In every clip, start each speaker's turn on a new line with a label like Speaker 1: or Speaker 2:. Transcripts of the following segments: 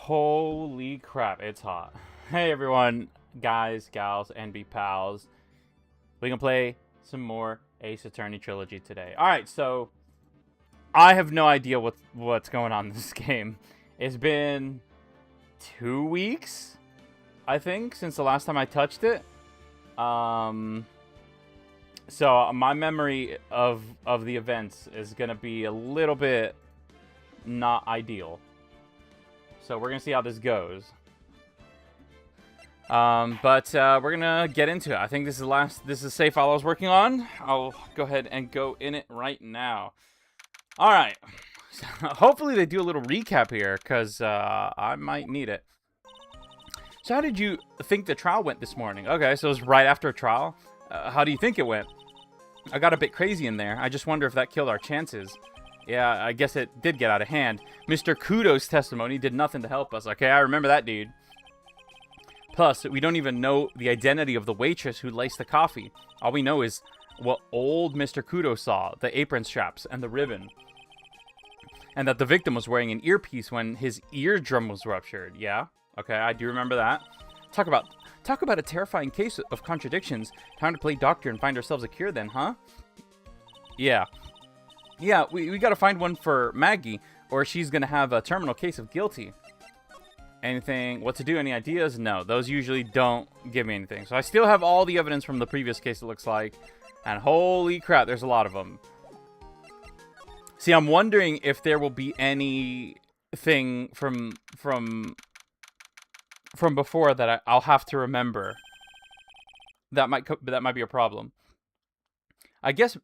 Speaker 1: Holy crap, it's hot. Hey everyone, guys, gals, and be pals. We can play some more Ace Attorney Trilogy today. Alright, so I have no idea what's going on in this game. It's been 2 weeks, I think, since the last time I touched it. So my memory of the events is gonna be a little bit not ideal. So we're gonna see how this goes. But we're gonna get into it. I think this is the save file I was working on. I'll go ahead and go in it right now. All right. Hopefully they do a little recap here, because I might need it. So how did you think the trial went this morning? Okay, so it was right after a trial. How do you think it went? I got a bit crazy in there. I just wonder if that killed our chances. Yeah, I guess it did get out of hand. Mr. Kudo's testimony did nothing to help us. Okay, I remember that dude. Plus, we don't even know the identity of the waitress who laced the coffee. All we know is what old Mr. Kudo saw, the apron straps and the ribbon. And that the victim was wearing an earpiece when his eardrum was ruptured. Yeah, okay, I do remember that. Talk about a terrifying case of contradictions. Time to play doctor and find ourselves a cure then, huh? Yeah. Yeah, we gotta find one for Maggie, or she's gonna have a terminal case of guilty. Anything? What to do? Any ideas? No, those usually don't give me anything. So I still have all the evidence from the previous case, it looks like. And holy crap, there's a lot of them. See, I'm wondering if there will be anything from before that I'll have to remember. That might be a problem. I guess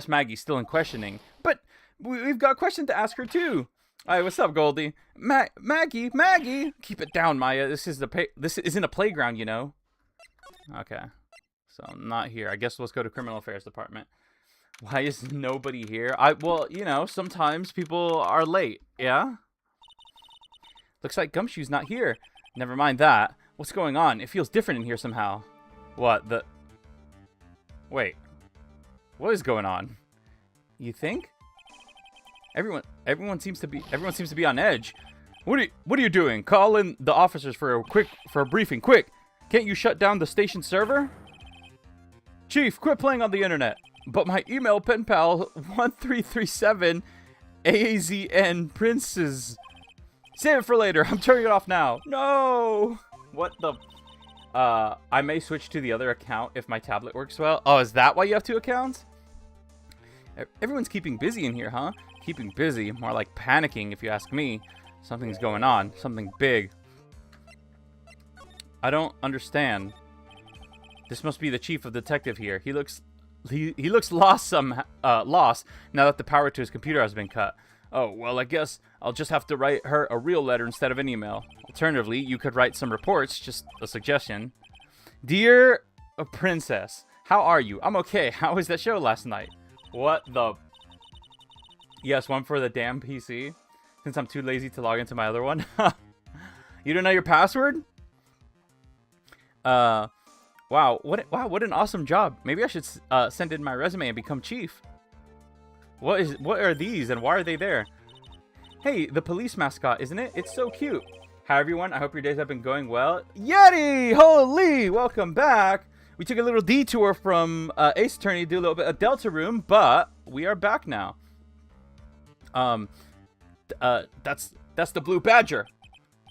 Speaker 1: Maggie's still in questioning, but we've got a question to ask her too. All right, what's up, Goldie? Maggie, keep it down, Maya. This isn't a playground, you know. Okay, so I'm not here. I guess let's go to Criminal Affairs Department. Why is nobody here? Well, you know, sometimes people are late. Yeah. Looks like Gumshoe's not here. Never mind that. What's going on? It feels different in here somehow. What the? Wait. What is going on? You think? Everyone seems to be on edge. What are you doing? Call in the officers for a briefing, quick. Can't you shut down the station server? Chief, quit playing on the internet. But my email pen pal 1337 AZN Princes. Save it for later. I'm turning it off now. No. What the? I may switch to the other account if my tablet works well. Oh, is that why you have 2 accounts? Everyone's keeping busy in here, huh? Keeping busy. More like panicking, if you ask me. Something's going on. Something big. I don't understand. This must be the chief of detective here. He looks lost lost now that the power to his computer has been cut. Oh, well, I guess I'll just have to write her a real letter instead of an email. Alternatively, you could write some reports, just a suggestion. Dear Princess, how are you? I'm okay. How was that show last night? What the? Yes, one for the damn PC, since I'm too lazy to log into my other one. You don't know your password? Wow, what an awesome job. Maybe I should send in my resume and become chief. What are these and why are they there? Hey, the police mascot, isn't it? It's so cute. Hi everyone, I hope your days have been going well. Yeti! Holy! Welcome back! We took a little detour from Ace Attorney to do a little bit of Delta Room, but we are back now. That's the blue badger.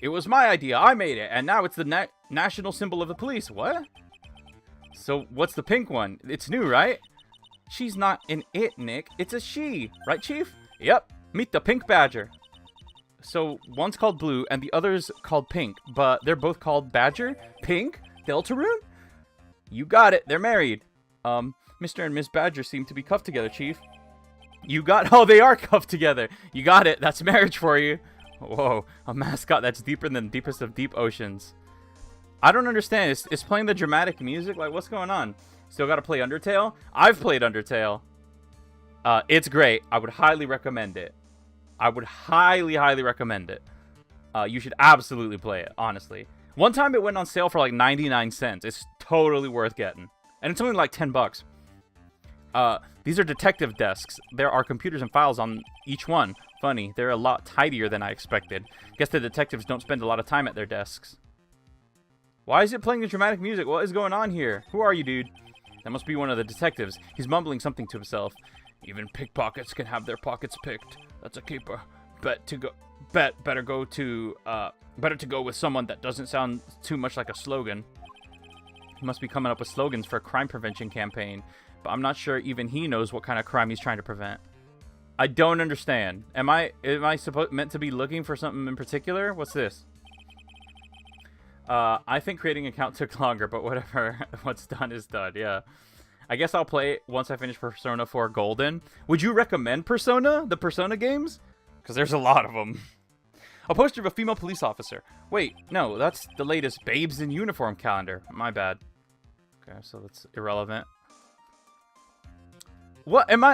Speaker 1: It was my idea, I made it, and now it's the national symbol of the police. What? So what's the pink one? It's new, right? She's not an it, Nick. It's a she. Right, Chief? Yep. Meet the pink badger. So one's called blue and the other's called pink, but they're both called badger? Pink? Deltarune? You got it. They're married. Mr. and Miss Badger seem to be cuffed together, Chief. Oh, they are cuffed together. You got it. That's marriage for you. Whoa. A mascot that's deeper than the deepest of deep oceans. I don't understand. It's playing the dramatic music? Like, what's going on? Still got to play Undertale? I've played Undertale. It's great. I would highly recommend it. I would highly recommend it. You should absolutely play it, honestly. One time it went on sale for like 99 cents. It's totally worth getting. And it's only like 10 bucks. These are detective desks. There are computers and files on each one. Funny, they're a lot tidier than I expected. Guess the detectives don't spend a lot of time at their desks. Why is it playing the dramatic music? What is going on here? Who are you, dude? That must be one of the detectives. He's mumbling something to himself. Even pickpockets can have their pockets picked. That's a keeper. Better to go with someone that doesn't sound too much like a slogan. He must be coming up with slogans for a crime prevention campaign, but I'm not sure even he knows what kind of crime he's trying to prevent. I don't understand. Am I meant to be looking for something in particular? What's this? I think creating an account took longer, but whatever. What's done is done, yeah. I guess I'll play it once I finish Persona 4 Golden. Would you recommend Persona? The Persona games? Because there's a lot of them. A poster of a female police officer. Wait, no, that's the latest Babes in Uniform calendar. My bad. Okay, so that's irrelevant. What am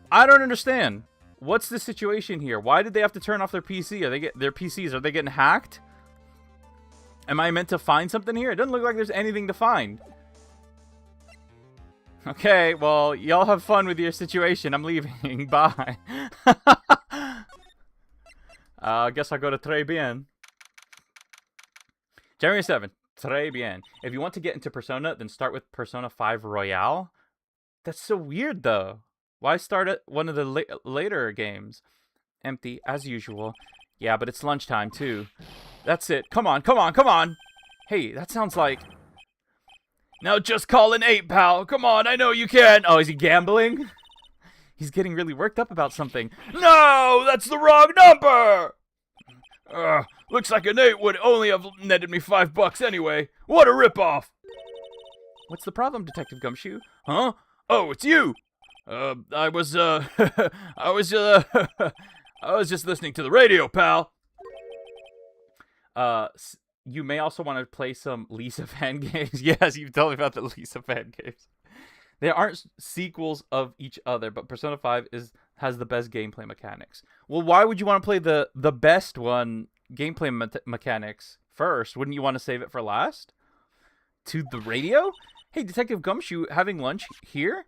Speaker 1: I don't understand. What's the situation here? Why did they have to turn off their PC? Their PCs? Are they getting hacked? Am I meant to find something here? It doesn't look like there's anything to find. Okay, well, y'all have fun with your situation. I'm leaving. Bye. I guess I'll go to Très Bien. January 7th. Très Bien. If you want to get into Persona, then start with Persona 5 Royale. That's so weird, though. Why start at one of the later games? Empty, as usual. Yeah, but it's lunchtime, too. That's it. Come on, come on, come on! Hey, that sounds like... Now just call an 8, pal. Come on, I know you can. Oh, is he gambling? He's getting really worked up about something. No, that's the wrong number! Looks like an 8 would only have netted me $5 anyway. What a ripoff! What's the problem, Detective Gumshoe? Huh? Oh, it's you! I was just listening to the radio, pal. You may also want to play some Lisa fan games. Yes, you've told me about the Lisa fan games. They aren't sequels of each other, but Persona 5 has the best gameplay mechanics. Well, why would you want to play the best one gameplay mechanics first? Wouldn't you want to save it for last? To the radio? Hey, Detective Gumshoe having lunch here?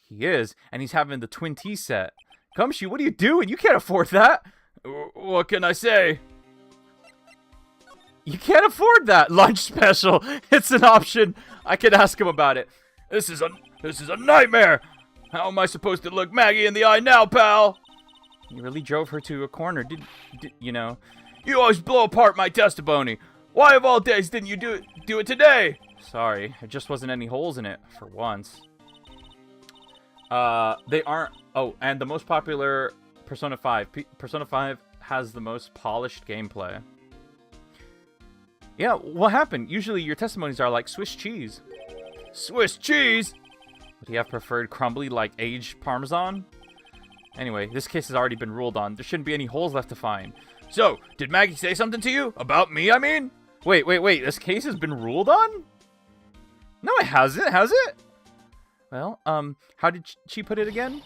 Speaker 1: He is, and he's having the Twin Tea set. Gumshoe, what are you doing? You can't afford that. What can I say? You can't afford that lunch special. It's an option. I could ask him about it. This is a nightmare. How am I supposed to look Maggie in the eye now, pal? You really drove her to a corner, did you know? You always blow apart my testimony. Why of all days didn't you do it today? Sorry, there just wasn't any holes in it for once. They aren't. Oh, and the most popular Persona 5. Persona 5 has the most polished gameplay. Yeah, what happened? Usually your testimonies are like Swiss cheese. Swiss cheese? Would he have preferred crumbly like aged Parmesan? Anyway, this case has already been ruled on. There shouldn't be any holes left to find. So, did Maggie say something to you? About me, I mean? Wait. This case has been ruled on? No, it hasn't, has it? Well, how did she put it again?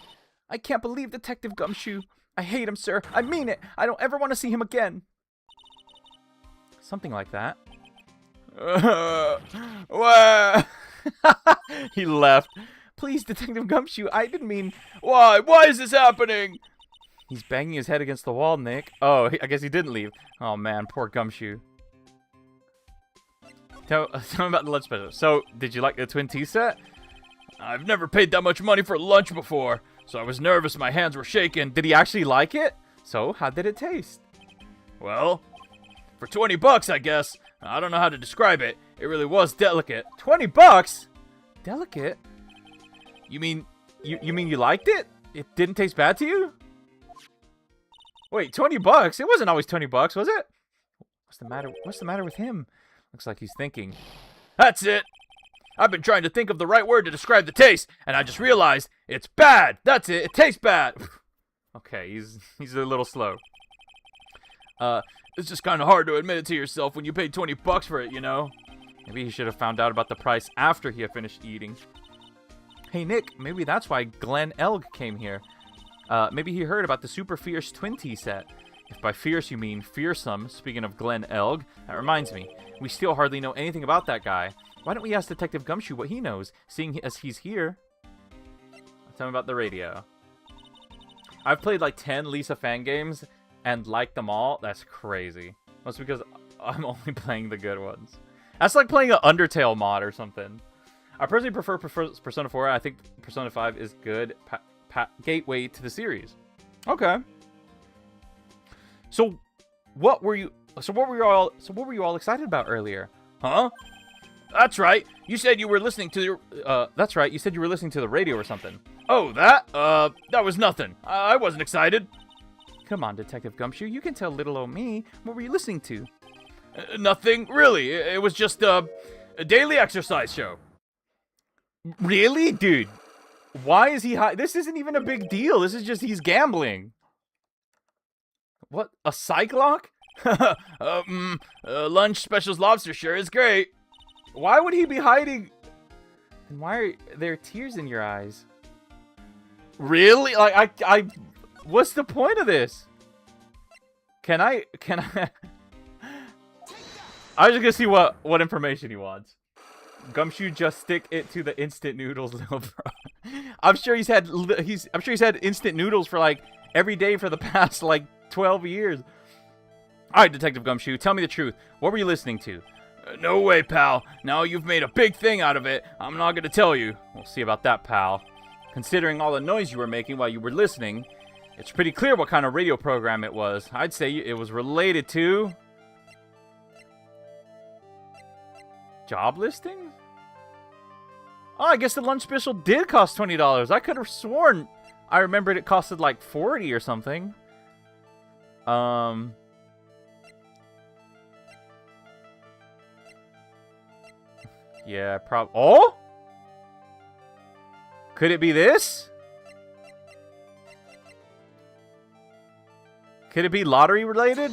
Speaker 1: I can't believe Detective Gumshoe. I hate him, sir. I mean it. I don't ever want to see him again. Something like that. He left. Please, Detective Gumshoe, I didn't mean... Why? Why is this happening? He's banging his head against the wall, Nick. Oh, I guess he didn't leave. Oh, man, poor Gumshoe. Tell me about the lunch special. So, did you like the Twin Tea set? I've never paid that much money for lunch before, so I was nervous my hands were shaking. Did he actually like it? So, how did it taste? Well... For $20, I guess. I don't know how to describe it. It really was delicate. $20? Delicate? You mean you liked it? It didn't taste bad to you? Wait, $20? It wasn't always $20, was it? What's the matter? What's the matter with him? Looks like he's thinking. That's it. I've been trying to think of the right word to describe the taste, and I just realized it's bad. That's it. It tastes bad. Okay, he's a little slow. It's just kind of hard to admit it to yourself when you paid $20 for it, you know? Maybe he should have found out about the price after he had finished eating. Hey, Nick, maybe that's why Glenn Elg came here. Maybe he heard about the super fierce Twin Tea set. If by fierce you mean fearsome, speaking of Glenn Elg, that reminds me, we still hardly know anything about that guy. Why don't we ask Detective Gumshoe what he knows, seeing as he's here? Tell me about the radio. I've played like 10 Lisa fan games and liked them all. That's crazy. That's because I'm only playing the good ones. That's like playing an Undertale mod or something. I personally prefer Persona 4. I think Persona 5 is good gateway to the series. Okay. So what were you all excited about earlier? Huh? That's right. You said you were listening to your that's right. You said you were listening to the radio or something. Oh, that was nothing. I wasn't excited. Come on, Detective Gumshoe. You can tell little old me. What were you listening to? Nothing, really. It was just a daily exercise show. Really? Dude, why is he high? This isn't even a big deal. This is just he's gambling. What? A psych lock? Lunch specials lobster sure is great. Why would he be hiding? And why are there tears in your eyes? Really? Like, I what's the point of this? Can I? I was just gonna see what information he wants. Gumshoe, just stick it to the instant noodles, little bro. I'm sure he's had instant noodles for like every day for the past like 12 years. All right, Detective Gumshoe, tell me the truth. What were you listening to? No way, pal. Now you've made a big thing out of it. I'm not gonna tell you. We'll see about that, pal. Considering all the noise you were making while you were listening, it's pretty clear what kind of radio program it was. I'd say it was related to job listings? Oh, I guess the lunch special did cost $20. I could have sworn I remembered it costed like $40 or something. Yeah, Oh? Could it be this? Could it be lottery related?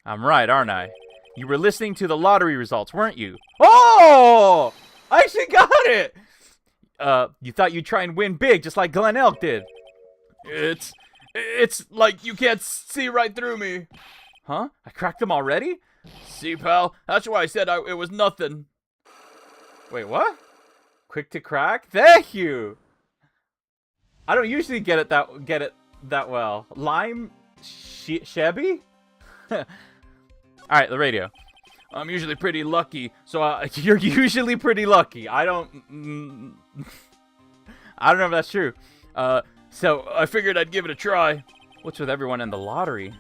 Speaker 1: I'm right, aren't I? You were listening to the lottery results, weren't you? Oh! I actually got it! You thought you'd try and win big, just like Glenn Elk did. It's like you can't see right through me. Huh? I cracked them already? See, pal, that's why I said it was nothing. Wait, what? Quick to crack? Thank you! I don't usually get it that well. Lime Chevy? Alright, the radio. I'm usually pretty lucky, so you're usually pretty lucky. I don't know if that's true. So I figured I'd give it a try. What's with everyone in the lottery?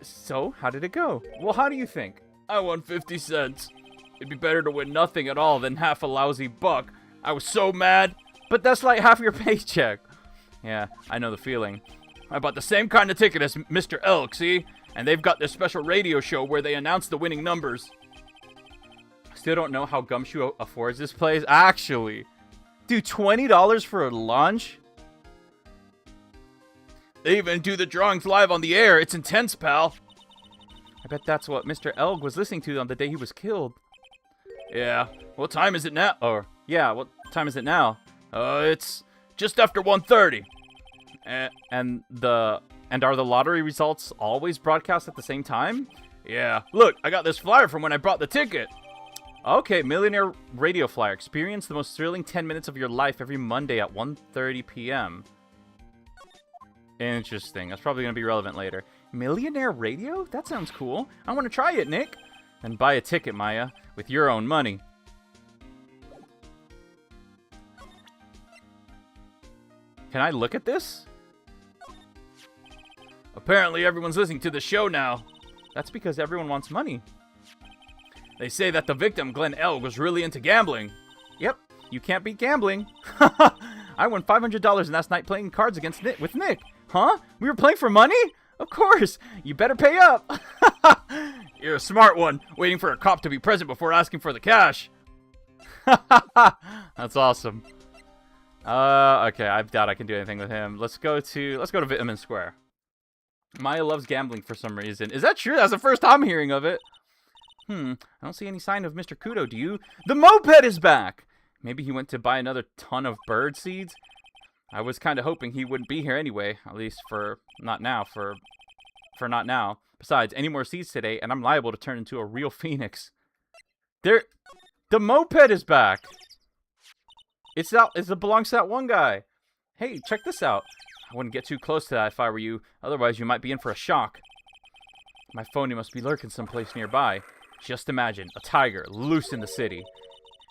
Speaker 1: So, how did it go? Well, how do you think? I won 50 cents. It'd be better to win nothing at all than half a lousy buck. I was so mad. But that's like half your paycheck. Yeah, I know the feeling. I bought the same kind of ticket as Mr. Elk, see? And they've got this special radio show where they announce the winning numbers. Still don't know how Gumshoe affords this place. Actually, dude, $20 for lunch? They even do the drawings live on the air. It's intense, pal. I bet that's what Mr. Elk was listening to on the day he was killed. Yeah. What time is it now? Or, yeah, what time is it now? It's just after 1:30. And are the lottery results always broadcast at the same time? Yeah. Look, I got this flyer from when I bought the ticket. Okay, Millionaire Radio Flyer. Experience the most thrilling 10 minutes of your life every Monday at 1:30 p.m. Interesting. That's probably going to be relevant later. Millionaire Radio? That sounds cool. I want to try it, Nick. And buy a ticket, Maya, with your own money. Can I look at this? Apparently everyone's listening to the show now. That's because everyone wants money. They say that the victim, Glenn Elk, was really into gambling. Yep, you can't beat gambling. I won $500 last night playing cards with Nick. Huh? We were playing for money? Of course. You better pay up. You're a smart one, waiting for a cop to be present before asking for the cash. That's awesome. Okay, I doubt I can do anything with him. Let's go to Vitamin Square. Maya loves gambling for some reason. Is that true? That's the first time hearing of it. I don't see any sign of Mr. Kudo, do you? The moped is back! Maybe he went to buy another ton of bird seeds? I was kind of hoping he wouldn't be here anyway, at least for not now. Besides, any more seeds today, and I'm liable to turn into a real phoenix. The moped is back! It belongs to that one guy. Hey, check this out. I wouldn't get too close to that if I were you. Otherwise, you might be in for a shock. My phony must be lurking someplace nearby. Just imagine, a tiger loose in the city.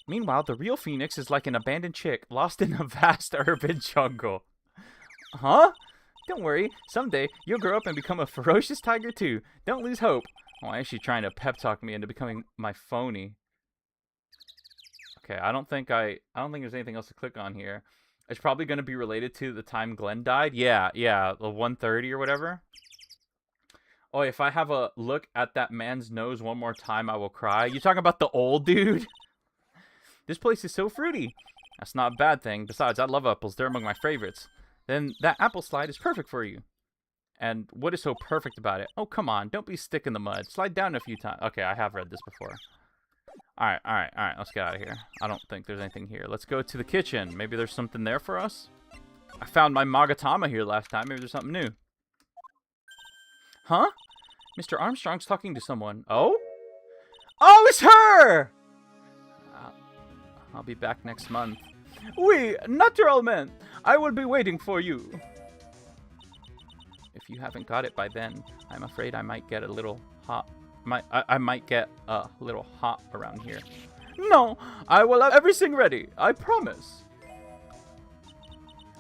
Speaker 1: Meanwhile, the real Phoenix is like an abandoned chick lost in a vast urban jungle. Huh? Don't worry. Someday, you'll grow up and become a ferocious tiger too. Don't lose hope. Why is she trying to pep talk me into becoming my phony? Okay, I don't think there's anything else to click on here. It's probably going to be related to the time Glenn died. Yeah, the 1:30 or whatever. Oh, if I have a look at that man's nose one more time, I will cry. You talking about the old dude? This place is so fruity. That's not a bad thing. Besides, I love apples. They're among my favorites. Then that apple slide is perfect for you. And what is so perfect about it? Oh, come on. Don't be stick in the mud. Slide down a few times. Okay, I have read this before. All right. Let's get out of here. I don't think there's anything here. Let's go to the kitchen. Maybe there's something there for us. I found my Magatama here last time. Maybe there's something new. Huh? Mr. Armstrong's talking to someone. Oh? Oh, it's her! I'll be back next month. Oui, naturellement. I will be waiting for you. If you haven't got it by then, I'm afraid I might get a little hot. I might get a little hot around here. No, I will have everything ready. I promise.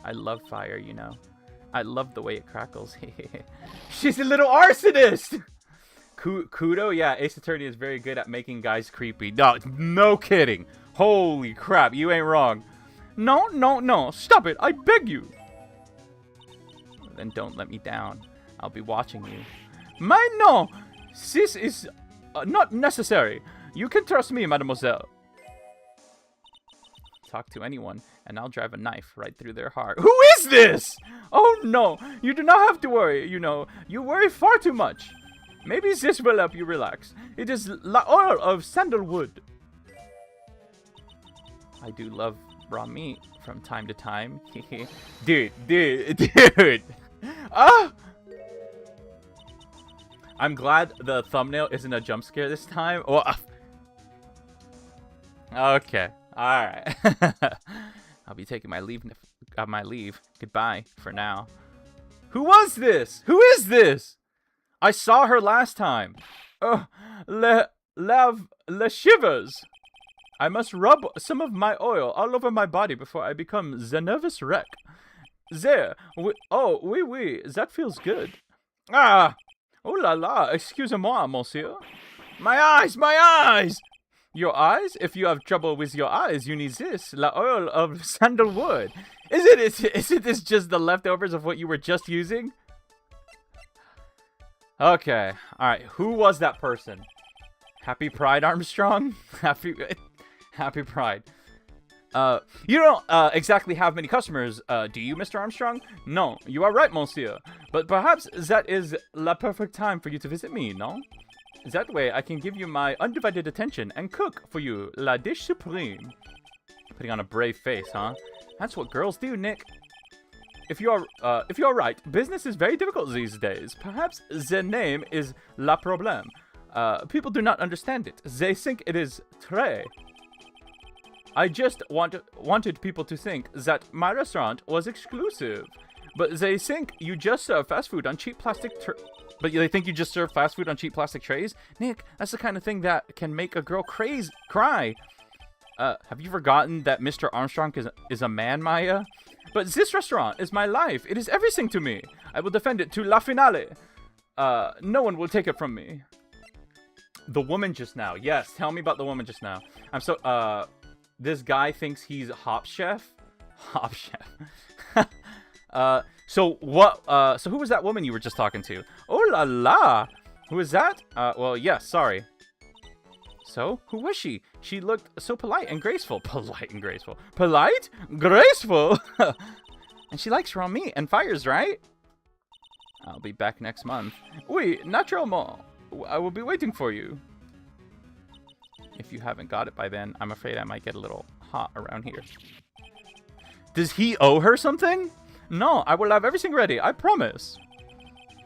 Speaker 1: I love fire, you know. I love the way it crackles. She's a little arsonist! Kudo? Yeah, Ace Attorney is very good at making guys creepy. No kidding. Holy crap, you ain't wrong. No. Stop it. I beg you. Then don't let me down. I'll be watching you. No. This is not necessary. You can trust me, mademoiselle. Talk to anyone, and I'll drive a knife right through their heart. Who is this? Oh, no. You do not have to worry, you know. You worry far too much. Maybe this will help you relax. It is the oil of sandalwood. I do love raw meat from time to time. Dude. Ah! I'm glad the thumbnail isn't a jump scare this time. Okay. Alright. I'll be taking my leave. Goodbye for now. Who was this? Who is this? I saw her last time. Le shivers. I must rub some of my oil all over my body before I become the nervous wreck. There. Oui. That feels good. Ah. Oh la la. Excusez-moi, monsieur. My eyes. Your eyes? If you have trouble with your eyes, you need this. La oil of sandalwood. Isn't this just the leftovers of what you were just using? Okay. Alright. Who was that person? Happy Pride, Armstrong? Happy Pride. You don't exactly have many customers, do you, Mr. Armstrong? No, you are right, monsieur. But perhaps that is la perfect time for you to visit me, no? That way, I can give you my undivided attention and cook for you la dish supreme. Putting on a brave face, huh? That's what girls do, Nick. If you're right, business is very difficult these days. Perhaps the name is la problème. People do not understand it. They think it is très. I just wanted people to think that my restaurant was exclusive. But they think you just serve fast food on cheap plastic trays? Nick, that's the kind of thing that can make a girl cry. Have you forgotten that Mr. Armstrong is a man, Maya? But this restaurant is my life. It is everything to me. I will defend it to la finale. No one will take it from me. The woman just now. Yes, tell me about the woman just now. This guy thinks he's Hop Chef. Hop Chef. So who was that woman you were just talking to? Oh la la. Who is that? Well, yes, sorry. So, who was she? She looked so polite and graceful. Polite? Graceful? And she likes raw meat and fires, right? I'll be back next month. Oui, naturellement. I will be waiting for you. If you haven't got it by then, I'm afraid I might get a little hot around here. Does he owe her something? No, I will have everything ready, I promise.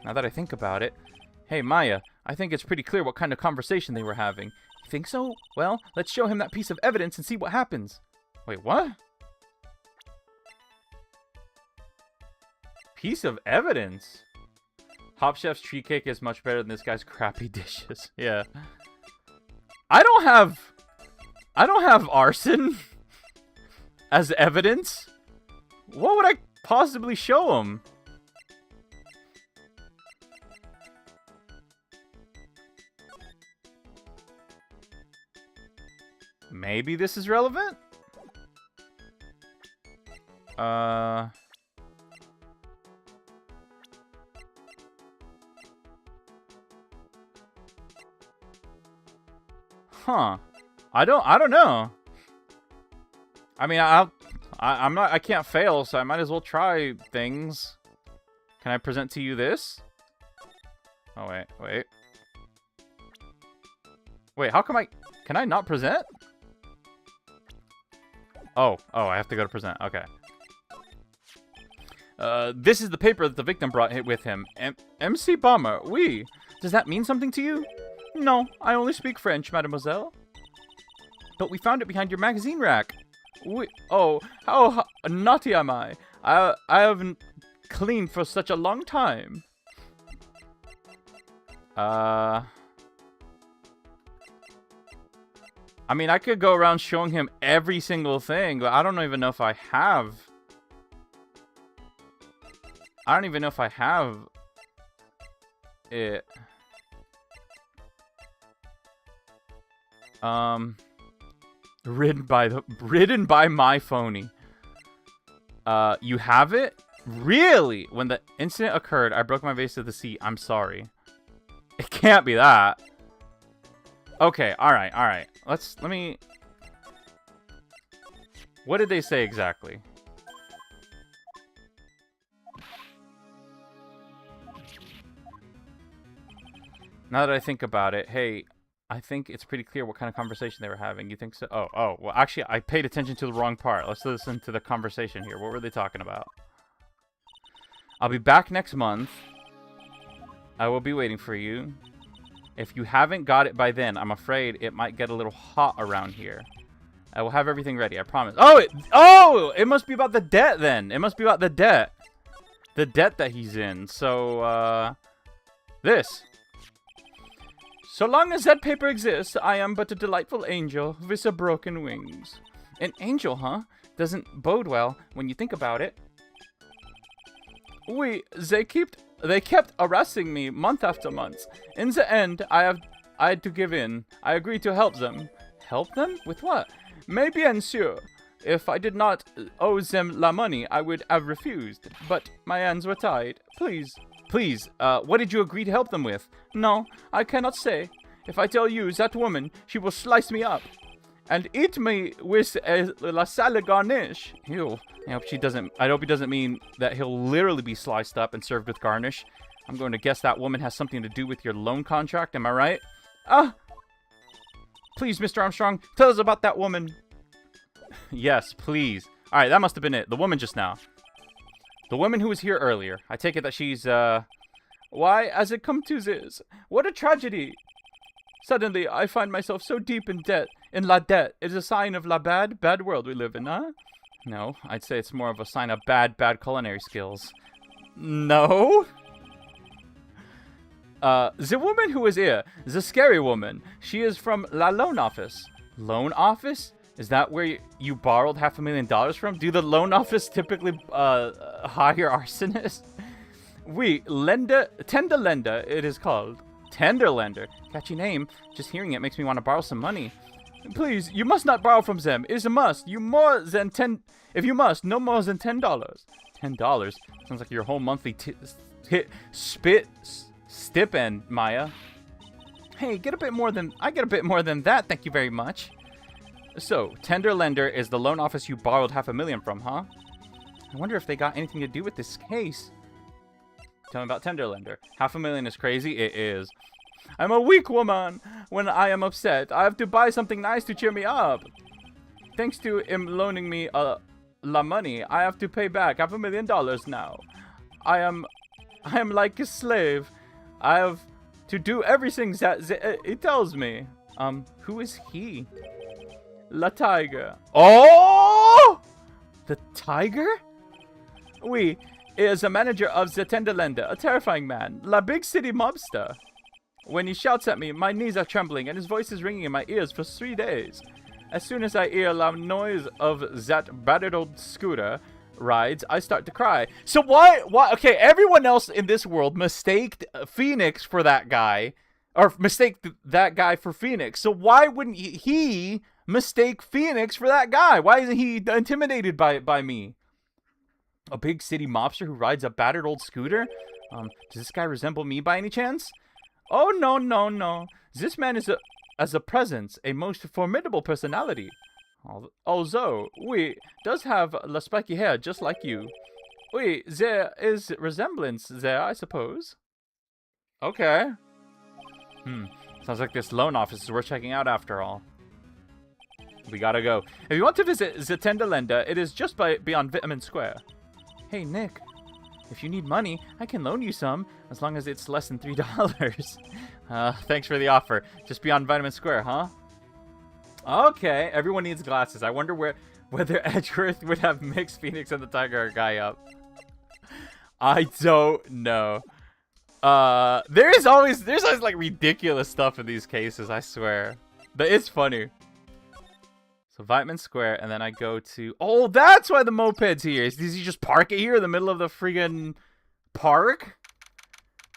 Speaker 1: Now that I think about it. Hey, Maya, I think it's pretty clear what kind of conversation they were having. You think so? Well, let's show him that piece of evidence and see what happens. Wait, what? Piece of evidence. Hop Chef's tree cake is much better than this guy's crappy dishes. Yeah. I don't have arson as evidence. What would I possibly show him? Maybe this is relevant? Huh. I don't know. I mean, I can't fail, so I might as well try things. Can I present to you this? Oh, wait. Wait, how come can I not present? Oh, I have to go to present. Okay. This is the paper that the victim brought with him. MC Bomber, oui. Does that mean something to you? No, I only speak French, mademoiselle. But we found it behind your magazine rack. Oh, how naughty am I? I haven't cleaned for such a long time. I mean, I could go around showing him every single thing, but I don't even know if I have. I don't even know if I have it. Ridden by my phony. You have it? Really? When the incident occurred, I broke my vase to the sea. I'm sorry. It can't be that. Okay, alright. Let me... What did they say exactly? Now that I think about it, hey, I think it's pretty clear what kind of conversation they were having. You think so? Oh, well, actually, I paid attention to the wrong part. Let's listen to the conversation here. What were they talking about? I'll be back next month. I will be waiting for you. If you haven't got it by then, I'm afraid it might get a little hot around here. I will have everything ready, I promise. It must be about the debt then. It must be about the debt. The debt that he's in. So, this. So long as that paper exists, I am but a delightful angel with a broken wings. An angel, huh? Doesn't bode well when you think about it. They kept harassing me month after month. In the end, I had to give in. I agreed to help them. Help them? With what? Mais bien sûr. If I did not owe them la money, I would have refused. But my hands were tied. Please, what did you agree to help them with? No, I cannot say. If I tell you that woman, she will slice me up and eat me with la salade garnish. Ew. I hope he doesn't mean that he'll literally be sliced up and served with garnish. I'm going to guess that woman has something to do with your loan contract. Am I right? Please, Mr. Armstrong, tell us about that woman. Yes, please. All right, that must have been it. The woman just now. The woman who was here earlier. I take it that she's, Why, as it come to this, what a tragedy. Suddenly, I find myself so deep in debt. In la debt. It's a sign of la bad world we live in, huh? No, I'd say it's more of a sign of bad culinary skills. No? The woman who is here, the scary woman, she is from la loan office. Loan office? Is that where you borrowed $500,000 from? Do the loan office typically hire arsonists? Tender lender, it is called. Tender lender? Catchy name. Just hearing it makes me want to borrow some money. Please, you must not borrow from them. It is a must. If you must, no more than $10. $10? Sounds like your whole monthly stipend, Maya. Hey, I get a bit more than that, thank you very much. So, tender lender is the loan office you borrowed $500,000 from, huh? I wonder if they got anything to do with this case. Tell me about tender lender. $500,000 is crazy? It is. I'm a weak woman. When I am upset, I have to buy something nice to cheer me up. Thanks to him loaning me la money, I have to pay back $500,000 now. I am like a slave. I have to do everything that he tells me. Who is he? La Tiger. Oh! The tiger? Oui. is a manager of the Tenderlander, a terrifying man, la big city mobster. When he shouts at me, my knees are trembling and his voice is ringing in my ears for 3 days. As soon as I hear the noise of that battered old scooter rides, I start to cry. So why, okay, everyone else in this world mistaked Phoenix for that guy, or mistaked that guy for Phoenix. So why wouldn't he mistake Phoenix for that guy? Why isn't he intimidated by me? A big city mobster who rides a battered old scooter? Does this guy resemble me by any chance? Oh, no. This man is as a presence, a most formidable personality. Although, oui, does have the spiky hair just like you. Oui, there is resemblance there, I suppose. Okay. Sounds like this loan office is worth checking out after all. We gotta go. If you want to visit the Tenderlander, it is just beyond Vitamin Square. Hey, Nick. If you need money, I can loan you some, as long as it's less than $3. Thanks for the offer. Just beyond Vitamin Square, huh? Okay, everyone needs glasses. I wonder whether Edgeworth would have mixed Phoenix and the Tiger guy up. I don't know. There's always like ridiculous stuff in these cases, I swear. But it's funny. So Vitamin Square, and then I go to... Oh, that's why the moped's here. Does he just park it here in the middle of the friggin' park?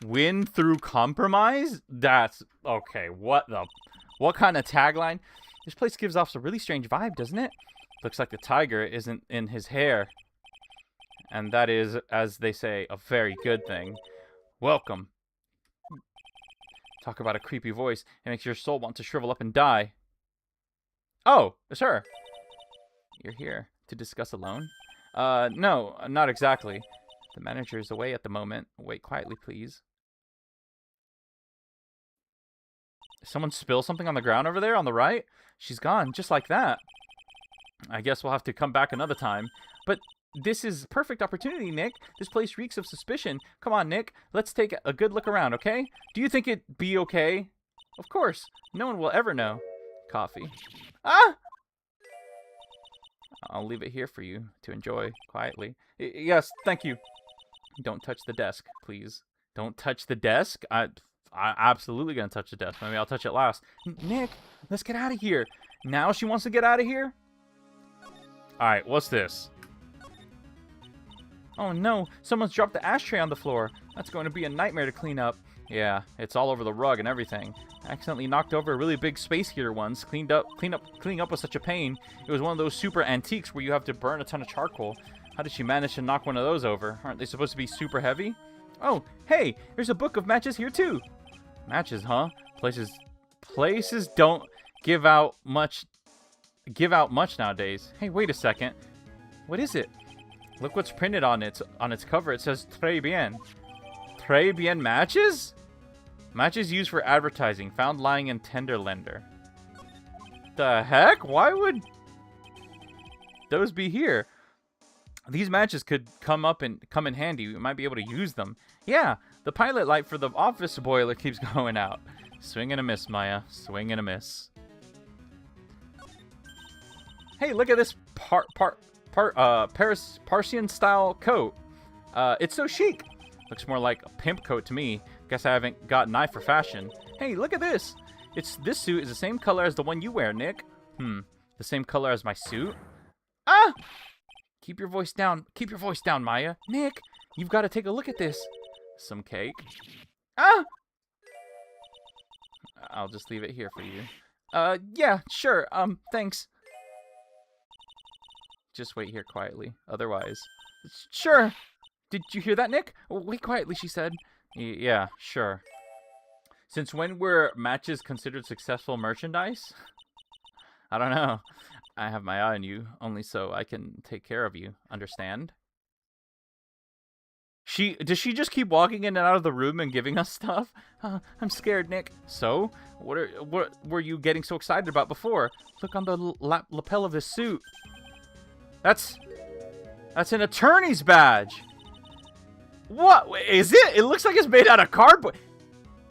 Speaker 1: Win through compromise? That's... Okay, what kind of tagline? This place gives off a really strange vibe, doesn't it? Looks like the tiger isn't in his hair. And that is, as they say, a very good thing. Welcome. Talk about a creepy voice. It makes your soul want to shrivel up and die. Oh, it's her. You're here to discuss a loan? No, not exactly. The manager is away at the moment. Wait quietly, please. Someone spill something on the ground over there on the right? She's gone, just like that. I guess we'll have to come back another time. But this is perfect opportunity, Nick. This place reeks of suspicion. Come on, Nick. Let's take a good look around, okay? Do you think it'd be okay? Of course. No one will ever know. Coffee. Ah! I'll leave it here for you to enjoy quietly. Yes, thank you. Don't touch the desk, please. Don't touch the desk? I'm absolutely gonna touch the desk. Maybe I'll touch it last. Nick, let's get out of here. Now she wants to get out of here? Alright, what's this? Oh no, someone's dropped the ashtray on the floor. That's going to be a nightmare to clean up. Yeah, it's all over the rug and everything. I accidentally knocked over a really big space heater once. Cleaning up was such a pain. It was one of those super antiques where you have to burn a ton of charcoal. How did she manage to knock one of those over? Aren't they supposed to be super heavy? Oh, hey, there's a book of matches here too. Matches, huh? Places don't give out much nowadays. Hey, wait a second. What is it? Look what's printed on its cover. It says Très bien. Très bien matches? Matches used for advertising, found lying in Tenderlander. The heck? Why would those be here? These matches could come in handy. We might be able to use them. Yeah, the pilot light for the office boiler keeps going out. Swing and a miss, Maya. Swing and a miss. Hey, look at this Parisian style coat. It's so chic. Looks more like a pimp coat to me. Guess I haven't got an eye for fashion. Hey, look at this. This suit is the same color as the one you wear, Nick. The same color as my suit? Ah! Keep your voice down. Keep your voice down, Maya. Nick, you've got to take a look at this. Some cake. Ah! I'll just leave it here for you. Yeah, sure. Thanks. Just wait here quietly. Otherwise. Sure. Did you hear that, Nick? Oh, wait quietly, she said. Yeah, sure. Since when were matches considered successful merchandise? I don't know. I have my eye on you, only so I can take care of you. Understand? Does she just keep walking in and out of the room and giving us stuff? I'm scared, Nick. So? What were you getting so excited about before? Look on the lapel of this suit. That's an attorney's badge. What is it? It looks like it's made out of cardboard.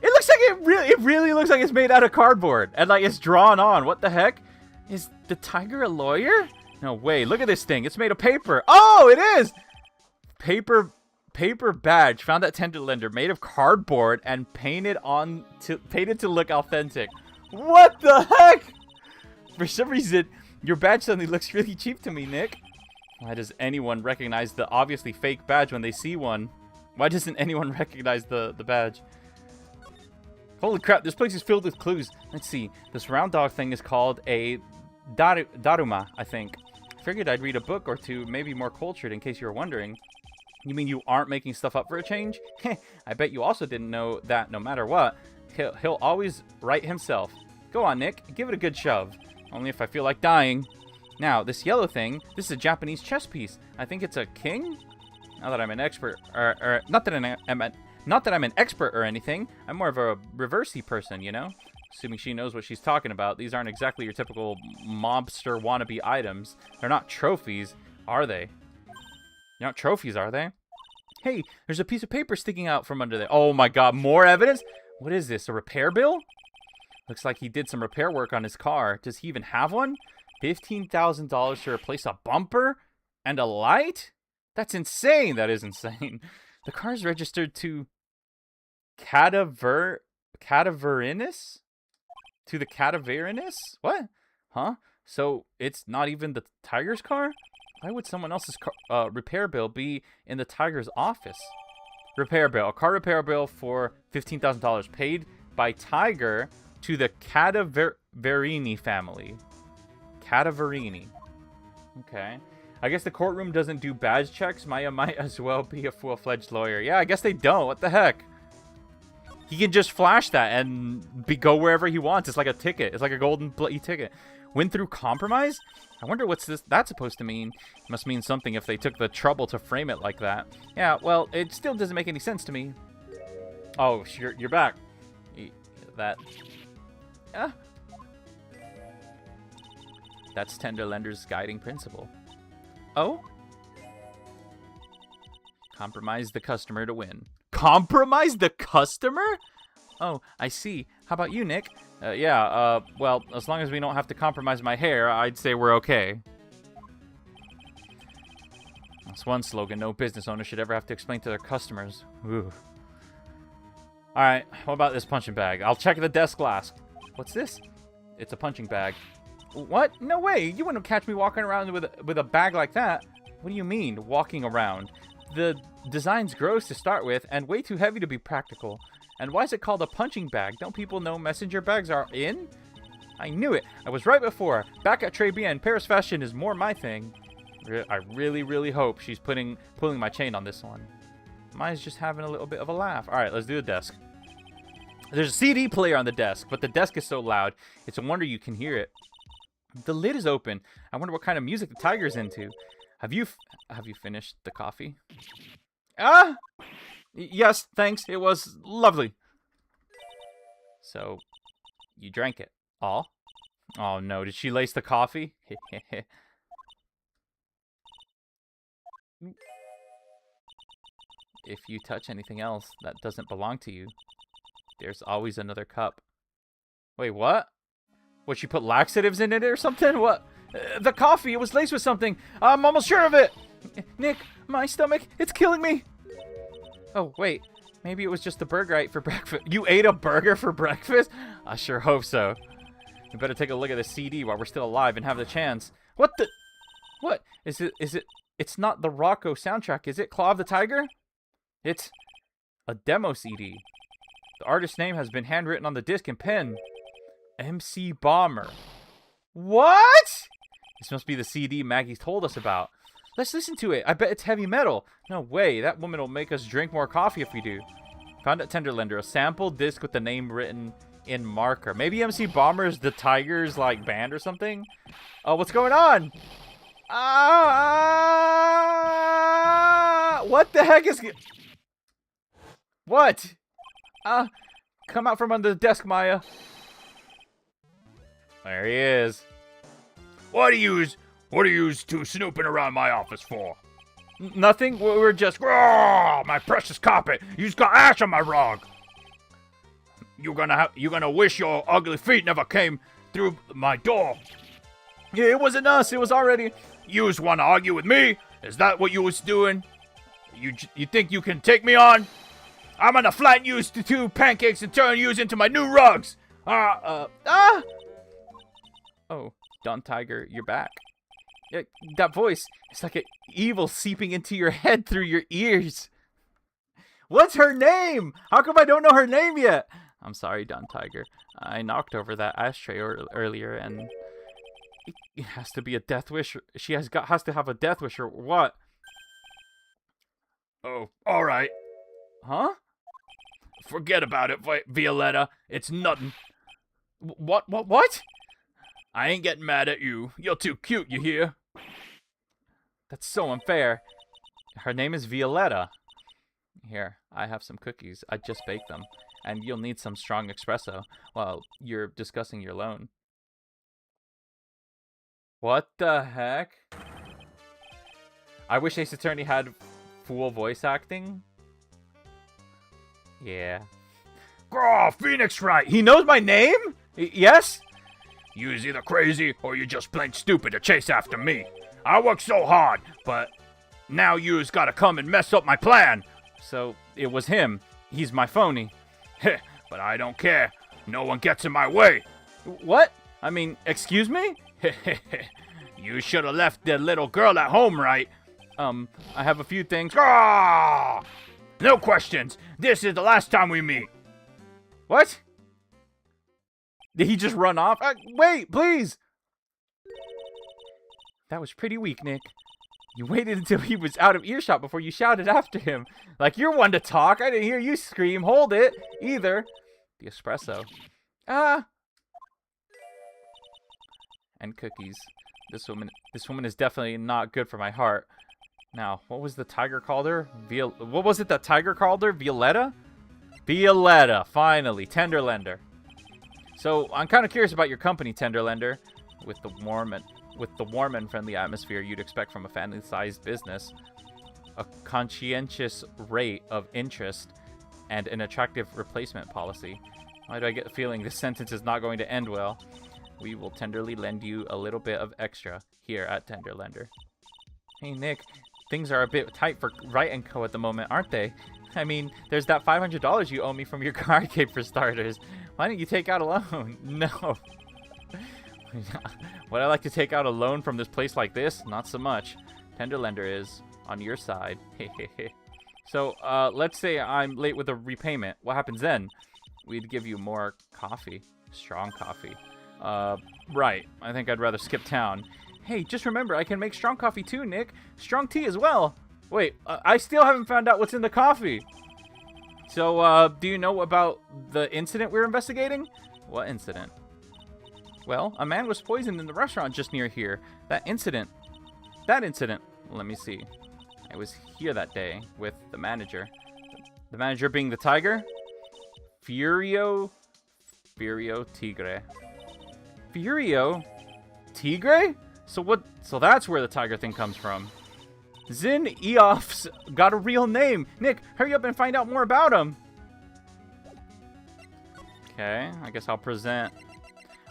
Speaker 1: It looks like it really looks like it's made out of cardboard and like it's drawn on. What the heck? Is the tiger a lawyer? No way. Look at this thing. It's made of paper. Oh, it is. Paper paper badge found at Tenderlander made of cardboard and painted to look authentic. What the heck? For some reason, your badge suddenly looks really cheap to me, Nick. Why does anyone recognize the obviously fake badge when they see one? Why doesn't anyone recognize the badge? Holy crap, this place is filled with clues. Let's see. This round dog thing is called a Daruma, I think. Figured I'd read a book or two, maybe more cultured, in case you were wondering. You mean you aren't making stuff up for a change? I bet you also didn't know that no matter what, he'll always write himself. Go on, Nick. Give it a good shove. Only if I feel like dying. Now, this yellow thing, this is a Japanese chess piece. I think it's a king? Not that I'm an expert, not that I'm an expert or anything. I'm more of a reversey person, you know? Assuming she knows what she's talking about. These aren't exactly your typical mobster wannabe items. They're not trophies, are they? They're not trophies, are they? Hey, there's a piece of paper sticking out from under there. Oh my god, more evidence? What is this, a repair bill? Looks like he did some repair work on his car. Does he even have one? $15,000 to replace a bumper and a light? That's insane. That is insane. The car's registered to Cadaverinus? To the Cadaverinus? What? Huh? So it's not even the Tiger's car? Why would someone else's car, repair bill be in the Tiger's office? Repair bill. A car repair bill for $15,000 paid by Tiger to the Cadaverini family. Cadaverini. Okay. I guess the courtroom doesn't do badge checks. Maya might as well be a full-fledged lawyer. Yeah, I guess they don't. What the heck? He can just flash that and go wherever he wants. It's like a ticket. It's like a golden bloody ticket. Win through compromise? I wonder what's that's supposed to mean. It must mean something if they took the trouble to frame it like that. Yeah, well, it still doesn't make any sense to me. Oh, you're back. That... Yeah. That's Tenderlander's guiding principle. Oh? Compromise the customer to win. Compromise the customer? Oh, I see. How about you, Nick? Well, as long as we don't have to compromise my hair, I'd say we're okay. That's one slogan no business owner should ever have to explain to their customers. Ooh. Alright, what about this punching bag? I'll check the desk last. What's this? It's a punching bag. What? No way! You wouldn't catch me walking around with a bag like that. What do you mean, walking around? The design's gross to start with, and way too heavy to be practical. And why is it called a punching bag? Don't people know messenger bags are in? I knew it. I was right before. Back at Tribulations, Paris fashion is more my thing. I really, really hope she's pulling my chain on this one. Maya's just having a little bit of a laugh. All right, let's do the desk. There's a CD player on the desk, but the desk is so loud, it's a wonder you can hear it. The lid is open. I wonder what kind of music the Tiger's into. Have you finished the coffee? Ah! Yes, thanks. It was lovely. So, you drank it all? Oh no, did she lace the coffee? If you touch anything else that doesn't belong to you, there's always another cup. Wait, what? What, she put laxatives in it or something? What? The coffee, it was laced with something. I'm almost sure of it. Nick, my stomach, it's killing me. Oh, wait. Maybe it was just a burger I ate for breakfast. You ate a burger for breakfast? I sure hope so. We better take a look at the CD while we're still alive and have the chance. What the? What? Is it? It's not the Rocco soundtrack, is it? Claw of the Tiger? It's a demo CD. The artist's name has been handwritten on the disc in pen. MC Bomber. What? This must be the CD Maggie told us about. Let's listen to it. I bet it's heavy metal. No way. That woman will make us drink more coffee if we do. Found at Tenderlander. A sample disc with the name written in marker. Maybe MC Bomber is the Tigers, like, band or something? Oh, what's going on? What the heck is... What? Come out from under the desk, Maya. There he is. What are you two snooping around my office for? Nothing. We're just... Oh, my precious carpet. You just got ash on my rug. You're gonna wish your ugly feet never came through my door. Yeah, it wasn't us. It was already... You just want to argue with me? Is that what you was doing? You think you can take me on? I'm gonna flatten you to 2 pancakes and turn you into my new rugs! Oh, Don Tiger, you're back. That voice, it's like an evil seeping into your head through your ears. What's her name? How come I don't know her name yet? I'm sorry, Don Tiger. I knocked over that ashtray earlier, and it has to be a death wish. She has to have a death wish or what? Oh, all right. Huh? Forget about it, Violetta. It's nothing. What? I ain't getting mad at you. You're too cute, you hear? That's so unfair. Her name is Violetta. Here, I have some cookies. I just baked them. And you'll need some strong espresso while you're discussing your loan. What the heck? I wish Ace Attorney had full voice acting. Yeah. Oh, Phoenix Wright! He knows my name? Yes? You's either crazy or you just plain stupid to chase after me. I worked so hard, but now you's gotta come and mess up my plan. So, it was him. He's my phony. But I don't care. No one gets in my way. What? I mean, excuse me? You should have left the little girl at home, right? I have a few things. Ah! No questions. This is the last time we meet. What? Did he just run off? Wait, please. That was pretty weak, Nick. You waited until he was out of earshot before you shouted after him. Like you're one to talk. I didn't hear you scream. Hold it. Either. The espresso. And cookies. This woman is definitely not good for my heart. Now, what was the tiger called her? What was it that tiger called her? Violetta? Violetta, finally. Tenderlender. So, I'm kind of curious about your company, Tenderlender. With the warm and friendly atmosphere you'd expect from a family-sized business, a conscientious rate of interest, and an attractive replacement policy. Why do I get the feeling this sentence is not going to end well? We will tenderly lend you a little bit of extra here at Tenderlender. Hey, Nick. Things are a bit tight for Wright & Co. at the moment, aren't they? I mean, there's that $500 you owe me from your car cape for starters. Why don't you take out a loan? No. Would I like to take out a loan from this place like this? Not so much. Tenderlender is on your side. So, let's say I'm late with a repayment. What happens then? We'd give you more coffee. Strong coffee. Right. I think I'd rather skip town. Hey, just remember, I can make strong coffee too, Nick. Strong tea as well. Wait, I still haven't found out what's in the coffee. So, do you know about the incident we're investigating? What incident? Well, a man was poisoned in the restaurant just near here. That incident. Let me see. I was here that day with the manager. The manager being the tiger? Furio Tigre. Furio Tigre? So that's where the tiger thing comes from. Zin Eof's got a real name. Nick, hurry up and find out more about him. Okay, I guess I'll present.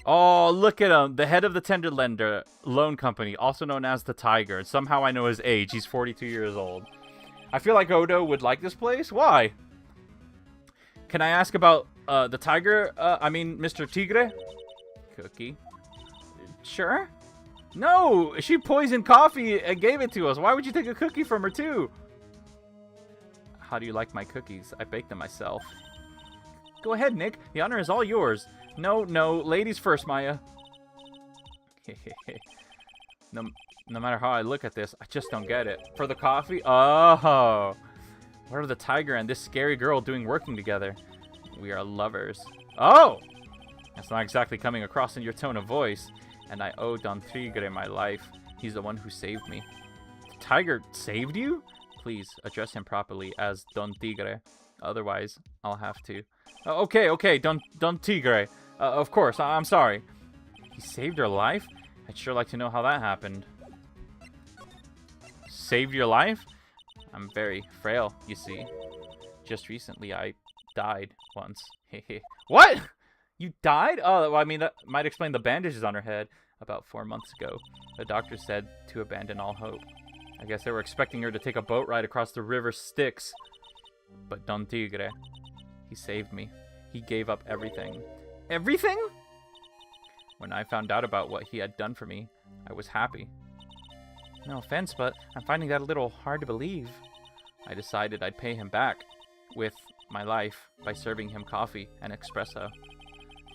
Speaker 1: Oh, look at him. The head of the Tenderlender Loan Company, also known as the Tiger. Somehow I know his age. He's 42 years old. I feel like Odo would like this place. Why? Can I ask about the Tiger? Mr. Tigre? Cookie. Sure. No, she poisoned coffee and gave it to us. Why would you take a cookie from her too? How do you like my cookies? I baked them myself. Go ahead, Nick. The honor is all yours. No, ladies first, Maya. No matter how I look at this, I just don't get it. For the coffee? Oh. What are the tiger and this scary girl doing working together? We are lovers. Oh! That's not exactly coming across in your tone of voice. And I owe Don Tigre my life. He's the one who saved me. The tiger saved you? Please, address him properly as Don Tigre. Otherwise, I'll have to. Okay, Don Tigre. Of course, I'm sorry. He saved your life? I'd sure like to know how that happened. Saved your life? I'm very frail, you see. Just recently, I died once. What? You died? Oh, well, I mean, that might explain the bandages on her head. About 4 months ago, the doctor said to abandon all hope. I guess they were expecting her to take a boat ride across the river Styx. But Don Tigre, he saved me. He gave up everything. Everything? When I found out about what he had done for me, I was happy. No offense, but I'm finding that a little hard to believe. I decided I'd pay him back with my life by serving him coffee and espresso.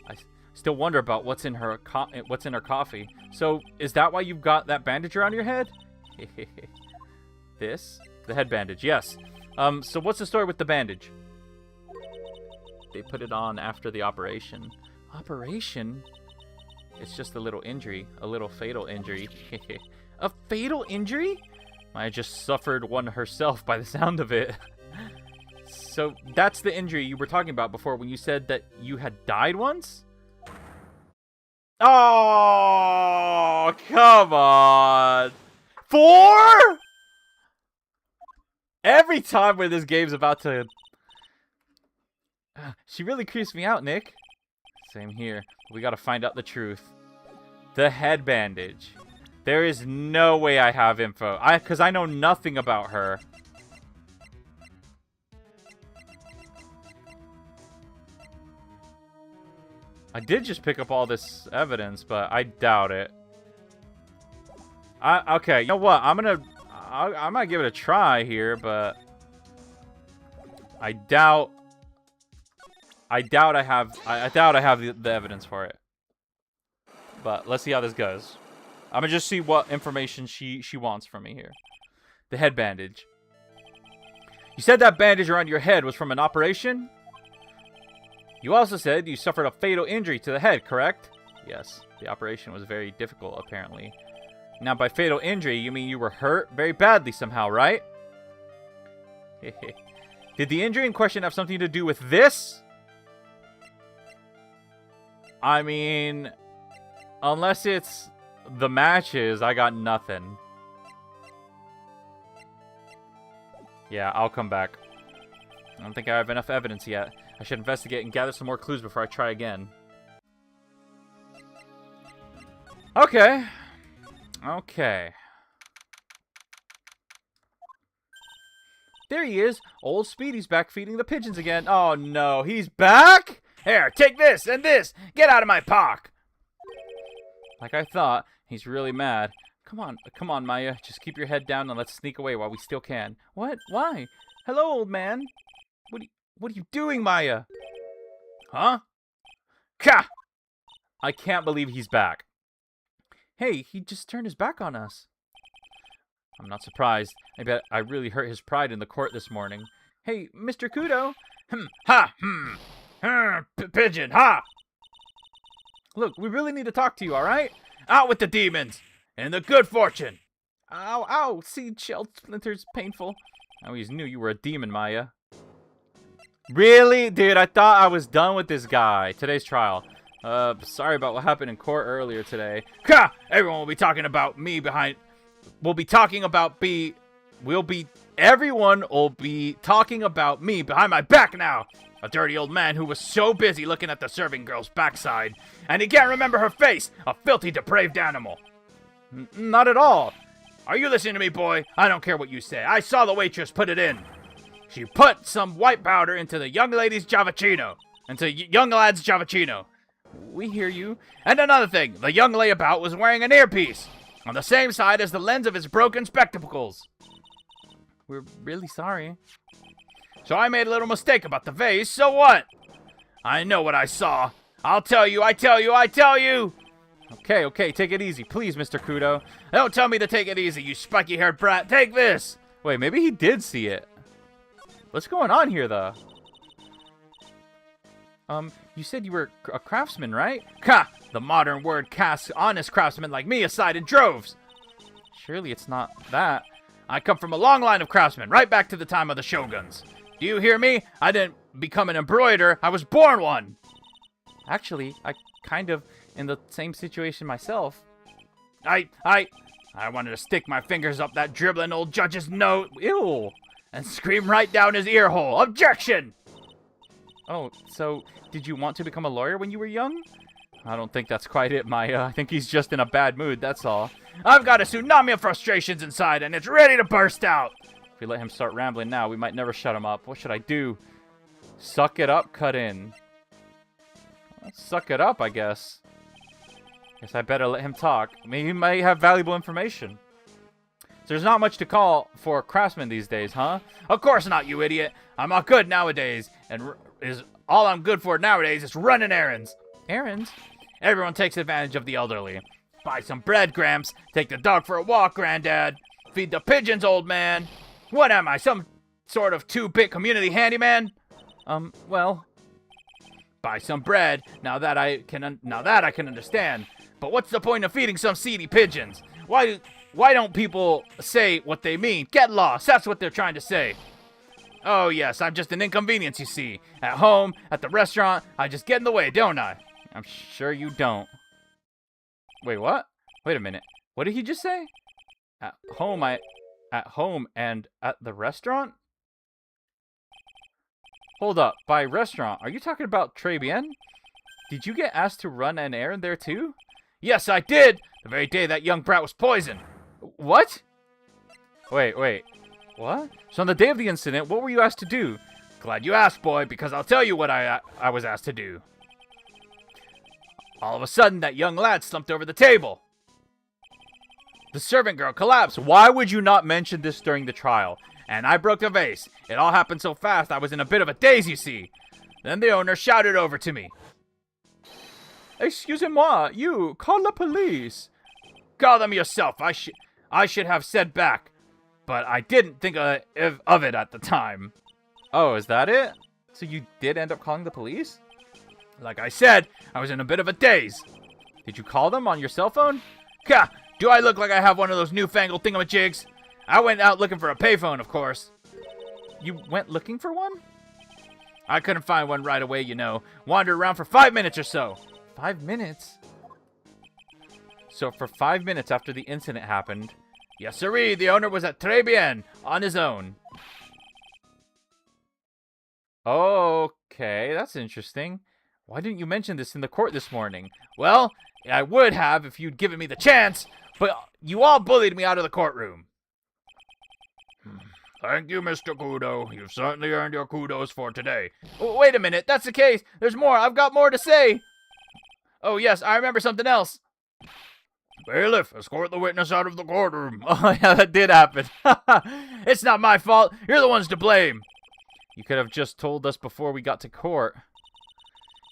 Speaker 1: I still wonder about what's in her coffee. So, is that why you've got that bandage around your head? This? The head bandage, yes. So what's the story with the bandage? They put it on after the operation. Operation? It's just a little injury. A little fatal injury. A fatal injury? Maya just suffered one herself by the sound of it. So that's the injury you were talking about before when you said that you had died once? Oh, come on. 4? Every time when this game's about to... She really creeps me out, Nick. Same here. We gotta find out the truth. The head bandage. There is no way I have info. Because I know nothing about her. I did just pick up all this evidence, but I doubt it. Okay, you know what? I might give it a try here, but I doubt I have the evidence for it. But let's see how this goes. I'm gonna just see what information she wants from me here. The head bandage. You said that bandage around your head was from an operation? You also said you suffered a fatal injury to the head, correct? Yes, the operation was very difficult, apparently. Now, by fatal injury, you mean you were hurt very badly somehow, right? Did the injury in question have something to do with this? I mean, unless it's the matches, I got nothing. Yeah, I'll come back. I don't think I have enough evidence yet. I should investigate and gather some more clues before I try again. Okay. Okay. There he is. Old Speedy's back feeding the pigeons again. Oh no, he's back? Here, take this and this. Get out of my park. Like I thought, he's really mad. Come on, Maya. Just keep your head down and let's sneak away while we still can. What? Why? Hello, old man. What are you doing, Maya? Huh? Ka! I can't believe he's back. Hey, he just turned his back on us. I'm not surprised. I bet I really hurt his pride in the court this morning. Hey, Mr. Kudo. Ha! Pigeon, ha! Look, we really need to talk to you, alright? Out with the demons! And the good fortune! Ow, ow! Seed shell splinters, painful. I always knew you were a demon, Maya. Really? Dude, I thought I was done with this guy. Today's trial. Sorry about what happened in court earlier today. Ha! Everyone will be talking about me behind... Everyone will be talking about me behind my back now. A dirty old man who was so busy looking at the serving girl's backside. And he can't remember her face. A filthy, depraved animal. Not at all. Are you listening to me, boy? I don't care what you say. I saw the waitress put it in. She put some white powder into the young lad's Javachino. We hear you. And another thing. The young layabout was wearing an earpiece. On the same side as the lens of his broken spectacles. We're really sorry. So I made a little mistake about the vase, so what? I know what I saw. I'll tell you. Okay, take it easy. Please, Mr. Kudo. Don't tell me to take it easy, you spiky-haired brat. Take this. Wait, maybe he did see it. What's going on here, though? You said you were a craftsman, right? Ha! The modern word casts honest craftsmen like me aside in droves. Surely it's not that. I come from a long line of craftsmen, right back to the time of the shoguns. Do you hear me? I didn't become an embroiderer. I was born one. Actually, I kind of in the same situation myself. I wanted to stick my fingers up that dribbling old judge's nose. Ew. And scream right down his ear hole. Objection! Oh, so did you want to become a lawyer when you were young? I don't think that's quite it, Maya. I think he's just in a bad mood, that's all. I've got a tsunami of frustrations inside, and it's ready to burst out. If we let him start rambling now, we might never shut him up. What should I do? Suck it up, cut in. Let's suck it up, I guess. Guess I better let him talk. Maybe he might have valuable information. So there's not much to call for a craftsman these days, huh? Of course not, you idiot. I'm not good nowadays, and all I'm good for nowadays is running errands. Errands? Everyone takes advantage of the elderly. Buy some bread, Gramps. Take the dog for a walk, Granddad. Feed the pigeons, old man. What am I, some sort of 2-bit community handyman? Well, buy some bread. Now that I can understand. But what's the point of feeding some seedy pigeons? Why don't people say what they mean? Get lost. That's what they're trying to say. Oh yes, I'm just an inconvenience, you see. At home, at the restaurant, I just get in the way, don't I? I'm sure you don't. Wait, what? Wait a minute. What did he just say? At home and at the restaurant? Hold up. By restaurant, are you talking about Tribulations? Did you get asked to run an errand there too? Yes, I did! The very day that young brat was poisoned. What? Wait. What? So on the day of the incident, what were you asked to do? Glad you asked, boy, because I'll tell you what I was asked to do. All of a sudden, that young lad slumped over the table. The servant girl collapsed. Why would you not mention this during the trial? And I broke the vase. It all happened so fast, I was in a bit of a daze, you see. Then the owner shouted over to me. Excusez-moi, you, call the police. Call them yourself, I should have said back. But I didn't think of it at the time. Oh, is that it? So you did end up calling the police? Like I said, I was in a bit of a daze. Did you call them on your cell phone? Gah! Do I look like I have one of those newfangled thingamajigs? I went out looking for a payphone, of course. You went looking for one? I couldn't find one right away, you know. Wandered around for 5 minutes or so. 5 minutes? So for 5 minutes after the incident happened, yes sirree, the owner was at Tribulations on his own. Okay, that's interesting. Why didn't you mention this in the court this morning? Well, I would have if you'd given me the chance, but you all bullied me out of the courtroom. Thank you, Mr. Kudo. You've certainly earned your kudos for today. Oh, wait a minute, that's the case. There's more. I've got more to say. Oh, yes, I remember something else. Bailiff, escort the witness out of the courtroom. Oh, yeah, that did happen. It's not my fault. You're the ones to blame. You could have just told us before we got to court.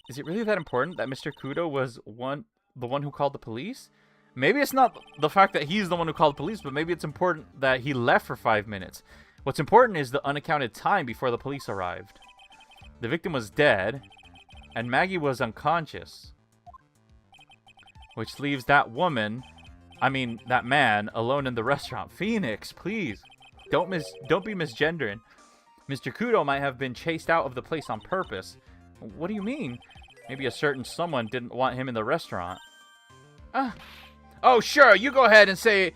Speaker 1: Is it really that important that Mr. Kudo was the one who called the police? Maybe it's not the fact that he's the one who called the police, but maybe it's important that he left for 5 minutes. What's important is the unaccounted time before the police arrived. The victim was dead, and Maggie was unconscious. Which leaves that man, alone in the restaurant. Phoenix, please. Don't be misgendering. Mr. Kudo might have been chased out of the place on purpose. What do you mean? Maybe a certain someone didn't want him in the restaurant. Oh, sure, you go ahead and say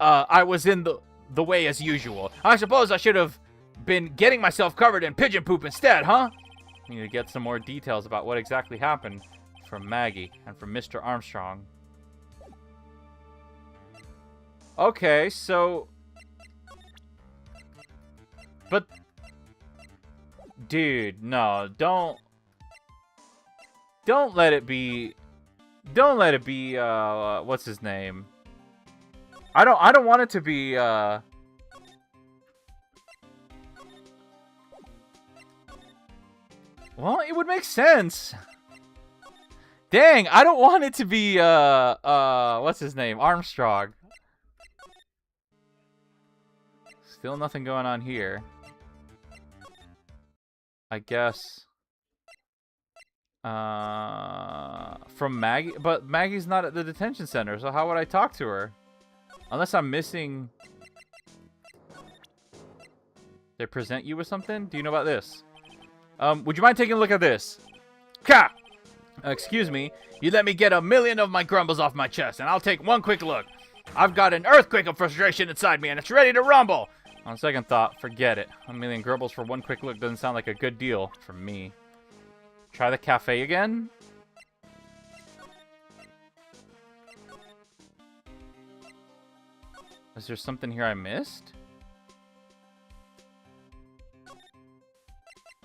Speaker 1: I was in the way as usual. I suppose I should have been getting myself covered in pigeon poop instead, huh? We need to get some more details about what exactly happened from Maggie and from Mr. Armstrong. Okay, so... But... Dude, no, don't let it be... Don't let it be, what's his name? I don't want it to be, well, it would make sense. Dang, I don't want it to be, what's his name? Armstrong. Still nothing going on here. I guess. From Maggie? But Maggie's not at the detention center, so how would I talk to her? Unless I'm missing... They present you with something? Do you know about this? Would you mind taking a look at this? Ka! Excuse me. You let me get 1,000,000 of my grumbles off my chest, and I'll take one quick look. I've got an earthquake of frustration inside me, and it's ready to rumble. On second thought, forget it. 1,000,000 grumbles for one quick look doesn't sound like a good deal for me. Try the cafe again? Is there something here I missed?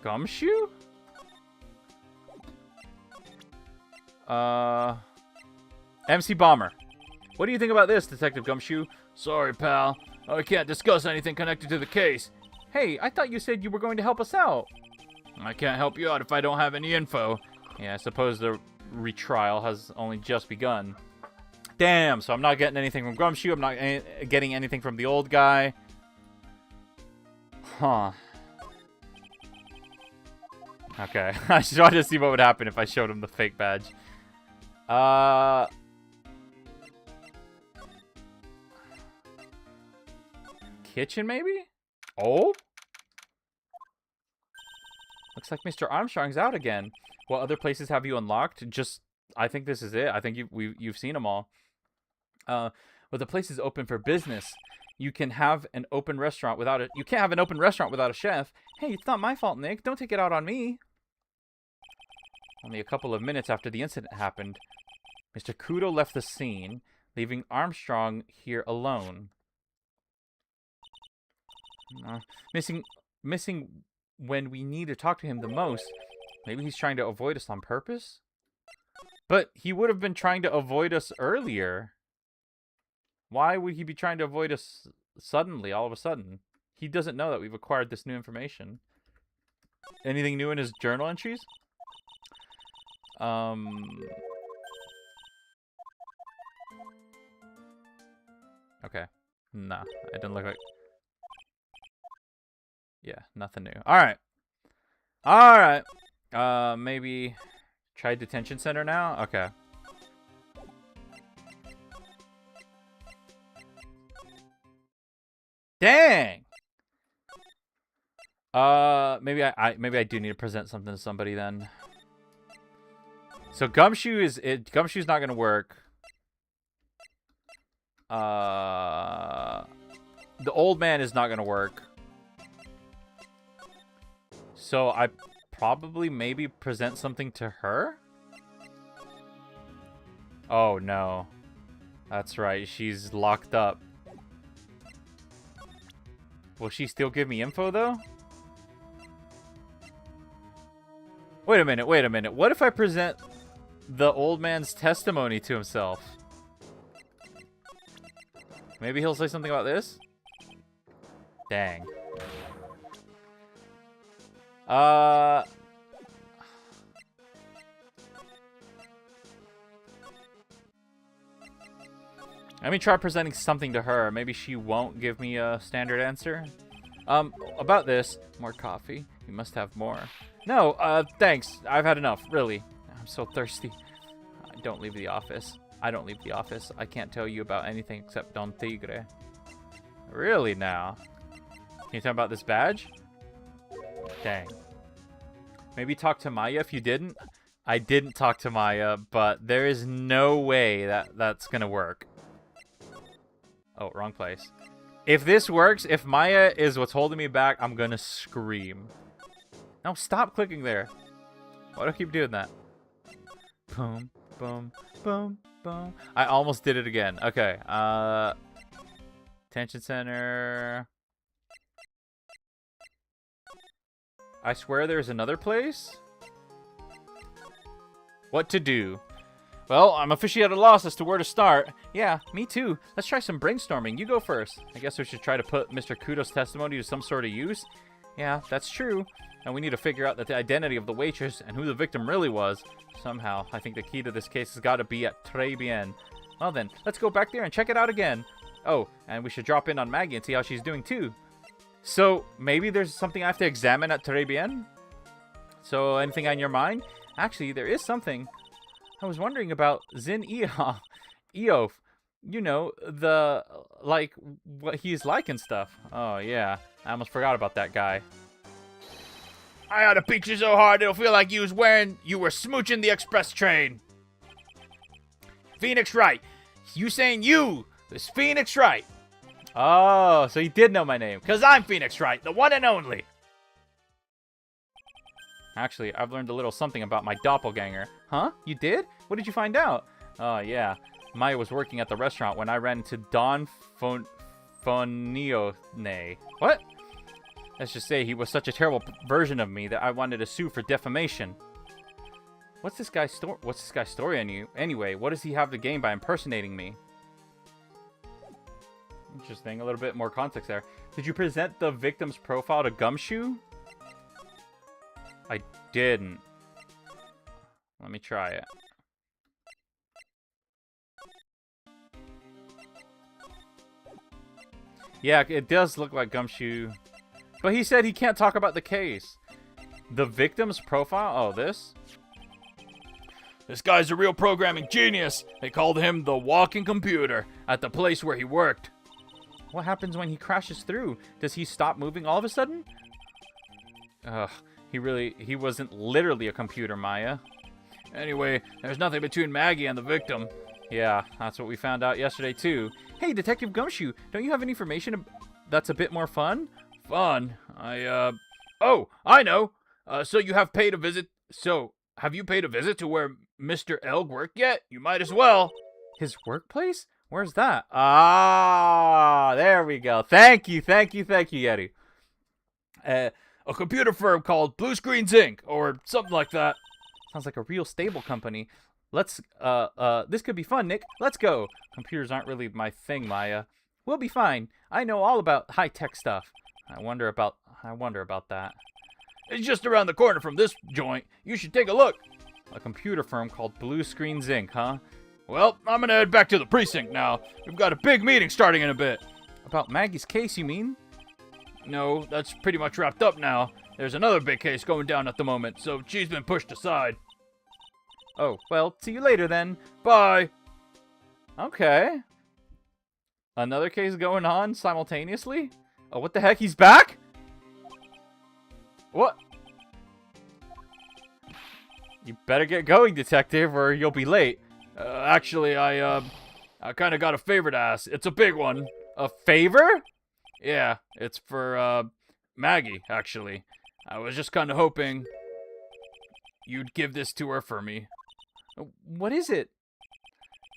Speaker 1: Gumshoe? MC Bomber. What do you think about this, Detective Gumshoe? Sorry, pal. I can't discuss anything connected to the case. Hey, I thought you said you were going to help us out. I can't help you out if I don't have any info. Yeah, I suppose the retrial has only just begun. Damn, so I'm not getting anything from Gumshoe. I'm not getting anything from the old guy. Huh. Okay, I just wanted to see what would happen if I showed him the fake badge. Kitchen, maybe? Oh? Looks like Mr. Armstrong's out again. What other places have you unlocked? Just, I think this is it. I think you've seen them all. Well, the place is open for business. You can have an open restaurant without you can't have an open restaurant without a chef. Hey, it's not my fault, Nick. Don't take it out on me. Only a couple of minutes after the incident happened, Mr. Kudo left the scene, leaving Armstrong here alone. Missing when we need to talk to him the most. Maybe he's trying to avoid us on purpose? But he would have been trying to avoid us earlier. Why would he be trying to avoid us suddenly, all of a sudden? He doesn't know that we've acquired this new information. Anything new in his journal entries? Okay. Nah, it didn't look like... Yeah, nothing new. Alright. Alright. Maybe try detention center now? Okay. Dang! Maybe I do need to present something to somebody then. So Gumshoe's not gonna work. The old man is not gonna work. So I probably maybe present something to her? Oh no. That's right, she's locked up. Will she still give me info though? Wait a minute, wait a minute. What if I present the old man's testimony to himself? Maybe he'll say something about this? Dang. Let me try presenting something to her. Maybe she won't give me a standard answer. About this. More coffee. You must have more. No, thanks. I've had enough, really. I'm so thirsty. Don't leave the office. I don't leave the office. I can't tell you about anything except Don Tigre. Really now? Can you tell me about this badge? Dang. Maybe talk to Maya if you didn't. I didn't talk to Maya, but there is no way that's gonna work. Oh, wrong place. If this works, if Maya is what's holding me back, I'm gonna scream. No, stop clicking there. Why do I keep doing that? Boom, boom, boom, boom. I almost did it again. Okay. Detention center. I swear there's another place? What to do? Well, I'm officially at a loss as to where to start. Yeah, me too. Let's try some brainstorming. You go first. I guess we should try to put Mr. Kudo's testimony to some sort of use. Yeah, that's true. And we need to figure out the identity of the waitress and who the victim really was. Somehow, I think the key to this case has got to be at Très Bien. Well then, let's go back there and check it out again. Oh, and we should drop in on Maggie and see how she's doing too. So, maybe there's something I have to examine at Très Bien? So, anything on your mind? Actually, there is something. I was wondering about Zin Eof. You know, like, what he's like and stuff. Oh, yeah. I almost forgot about that guy. I ought to beat you so hard it'll feel like you were smooching the express train. Phoenix Wright. You saying you is Phoenix Wright. Oh, so you did know my name. Because I'm Phoenix Wright, the one and only. Actually, I've learned a little something about my doppelganger. Huh? You did? What did you find out? Oh, yeah. Maya was working at the restaurant when I ran into Don Fonione. What? Let's just say he was such a terrible version of me that I wanted to sue for defamation. What's this guy's story on you? Anyway, what does he have to gain by impersonating me? Interesting. A little bit more context there. Did you present the victim's profile to Gumshoe? I didn't. Let me try it. Yeah, it does look like Gumshoe. But he said he can't talk about the case. The victim's profile? Oh, this? This guy's a real programming genius. They called him the walking computer at the place where he worked. What happens when he crashes through? Does he stop moving all of a sudden? Ugh, he wasn't literally a computer, Maya. Anyway, there's nothing between Maggie and the victim. Yeah, that's what we found out yesterday, too. Hey, Detective Gumshoe, don't you have any information that's a bit more fun? Fun? Oh, I know. So you have paid a visit... So, have you paid a visit to where Mr. Elg worked yet? You might as well. His workplace? Where's that? Ah, there we go. Thank you, Yeti. A computer firm called Blue Screens Inc. or something like that. Sounds like a real stable company. Let's, this could be fun, Nick. Let's go. Computers aren't really my thing, Maya. We'll be fine. I know all about high-tech stuff. I wonder about that. It's just around the corner from this joint. You should take a look. A computer firm called Blue Screens Inc., huh? Well, I'm gonna head back to the precinct now. We've got a big meeting starting in a bit. About Maggie's case, you mean? No, that's pretty much wrapped up now. There's another big case going down at the moment, so she's been pushed aside. Oh, well, see you later then. Bye. Okay. Another case going on simultaneously? Oh, what the heck? He's back? What? You better get going, detective, or you'll be late. Actually, I kind of got a favor to ask. It's a big one. A favor? Yeah, it's for, Maggie, actually. I was just kind of hoping you'd give this to her for me. What is it?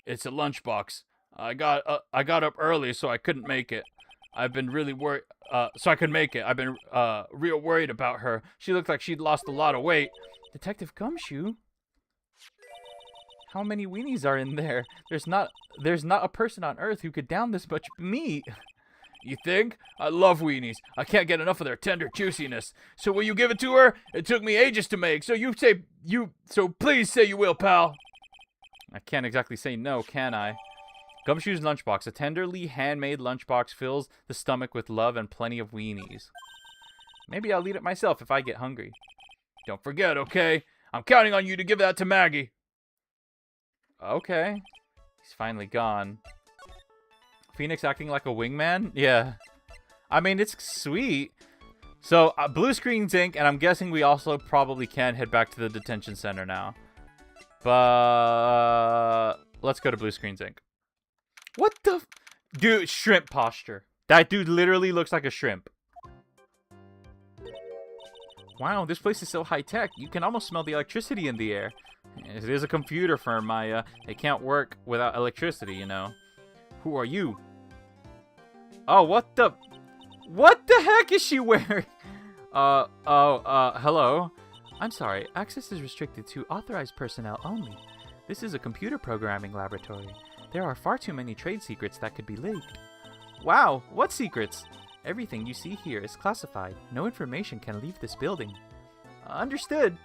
Speaker 1: It's a lunchbox. I got up early, so I couldn't make it. I've been really worried, so I could make it. I've been, real worried about her. She looked like she'd lost a lot of weight. Detective Gumshoe? How many weenies are in there? There's not a person on Earth who could down this much meat. You think? I love weenies. I can't get enough of their tender juiciness. So will you give it to her? It took me ages to make. So please say you will, pal. I can't exactly say no, can I? Gumshoe's lunchbox. A tenderly handmade lunchbox fills the stomach with love and plenty of weenies. Maybe I'll eat it myself if I get hungry. Don't forget, okay? I'm counting on you to give that to Maggie. Okay. He's finally gone. Phoenix acting like a wingman? Yeah. I mean, it's sweet. So, Blue Screens Inc., and I'm guessing we also probably can head back to the detention center now. But let's go to Blue Screens Inc. What the... Dude, shrimp posture. That dude literally looks like a shrimp. Wow, this place is so high-tech. You can almost smell the electricity in the air. It is a computer firm, Maya. They can't work without electricity, you know. Who are you? Oh, what the heck is she wearing? Hello. I'm sorry, access is restricted to authorized personnel only. This is a computer programming laboratory. There are far too many trade secrets that could be leaked. Wow, what secrets? Everything you see here is classified. No information can leave this building. Understood.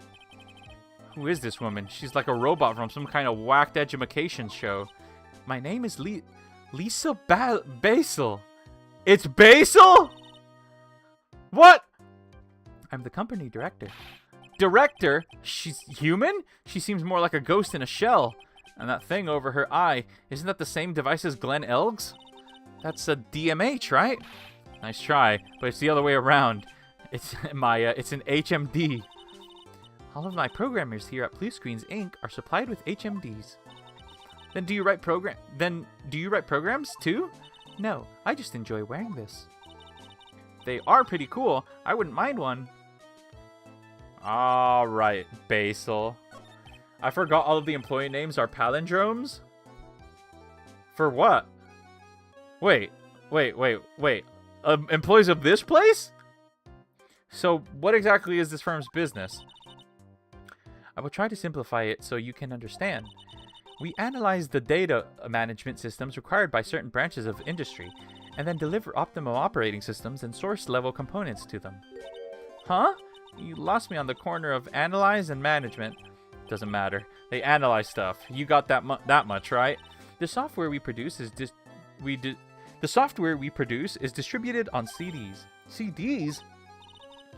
Speaker 1: Who is this woman? She's like a robot from some kind of whacked education show. My name is Lisa Basil. It's Basil? What? I'm the company director. Director? She's human? She seems more like a ghost in a shell. And that thing over her eye, isn't that the same device as Glenn Elg's? That's a DMH, right? Nice try, but it's the other way around. It's it's an HMD. All of my programmers here at Blue Screens Inc. are supplied with HMDs. Then do you write programs too? No, I just enjoy wearing this. They are pretty cool. I wouldn't mind one. All right, Basil. I forgot all of the employee names are palindromes. For what? Wait, Wait. Employees of this place? So, what exactly is this firm's business? I will try to simplify it so you can understand. We analyze the data management systems required by certain branches of industry, and then deliver optimal operating systems and source-level components to them. Huh? You lost me on the corner of analyze and management. Doesn't matter. They analyze stuff. You got that much, right? The software we produce is distributed on CDs. CDs?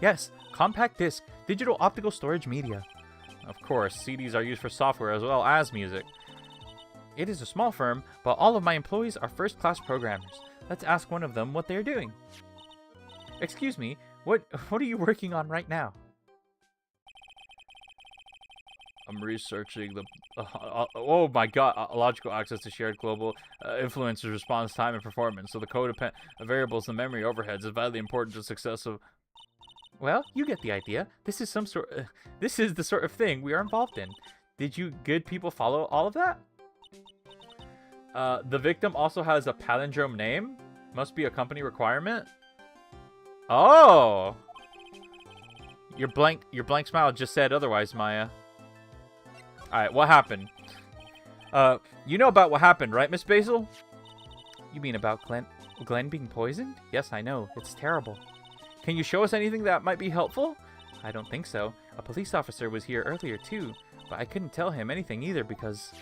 Speaker 1: Yes, compact disc, digital optical storage media. Of course, CDs are used for software as well as music. It is a small firm, but all of my employees are first-class programmers. Let's ask one of them what they're doing. Excuse me, what are you working on right now? I'm researching the... oh my god, logical access to shared global influencers, response time, and performance. So the codependent variables and memory overheads is vitally important to the success of... Well, you get the idea. This is the sort of thing we are involved in. Did you good people follow all of that? The victim also has a palindrome name. Must be a company requirement. Oh! Your blank smile just said otherwise, Maya. Alright, what happened? You know about what happened, right, Miss Basil? You mean about Glenn being poisoned? Yes, I know. It's terrible. Can you show us anything that might be helpful? I don't think so. A police officer was here earlier, too. But I couldn't tell him anything either because...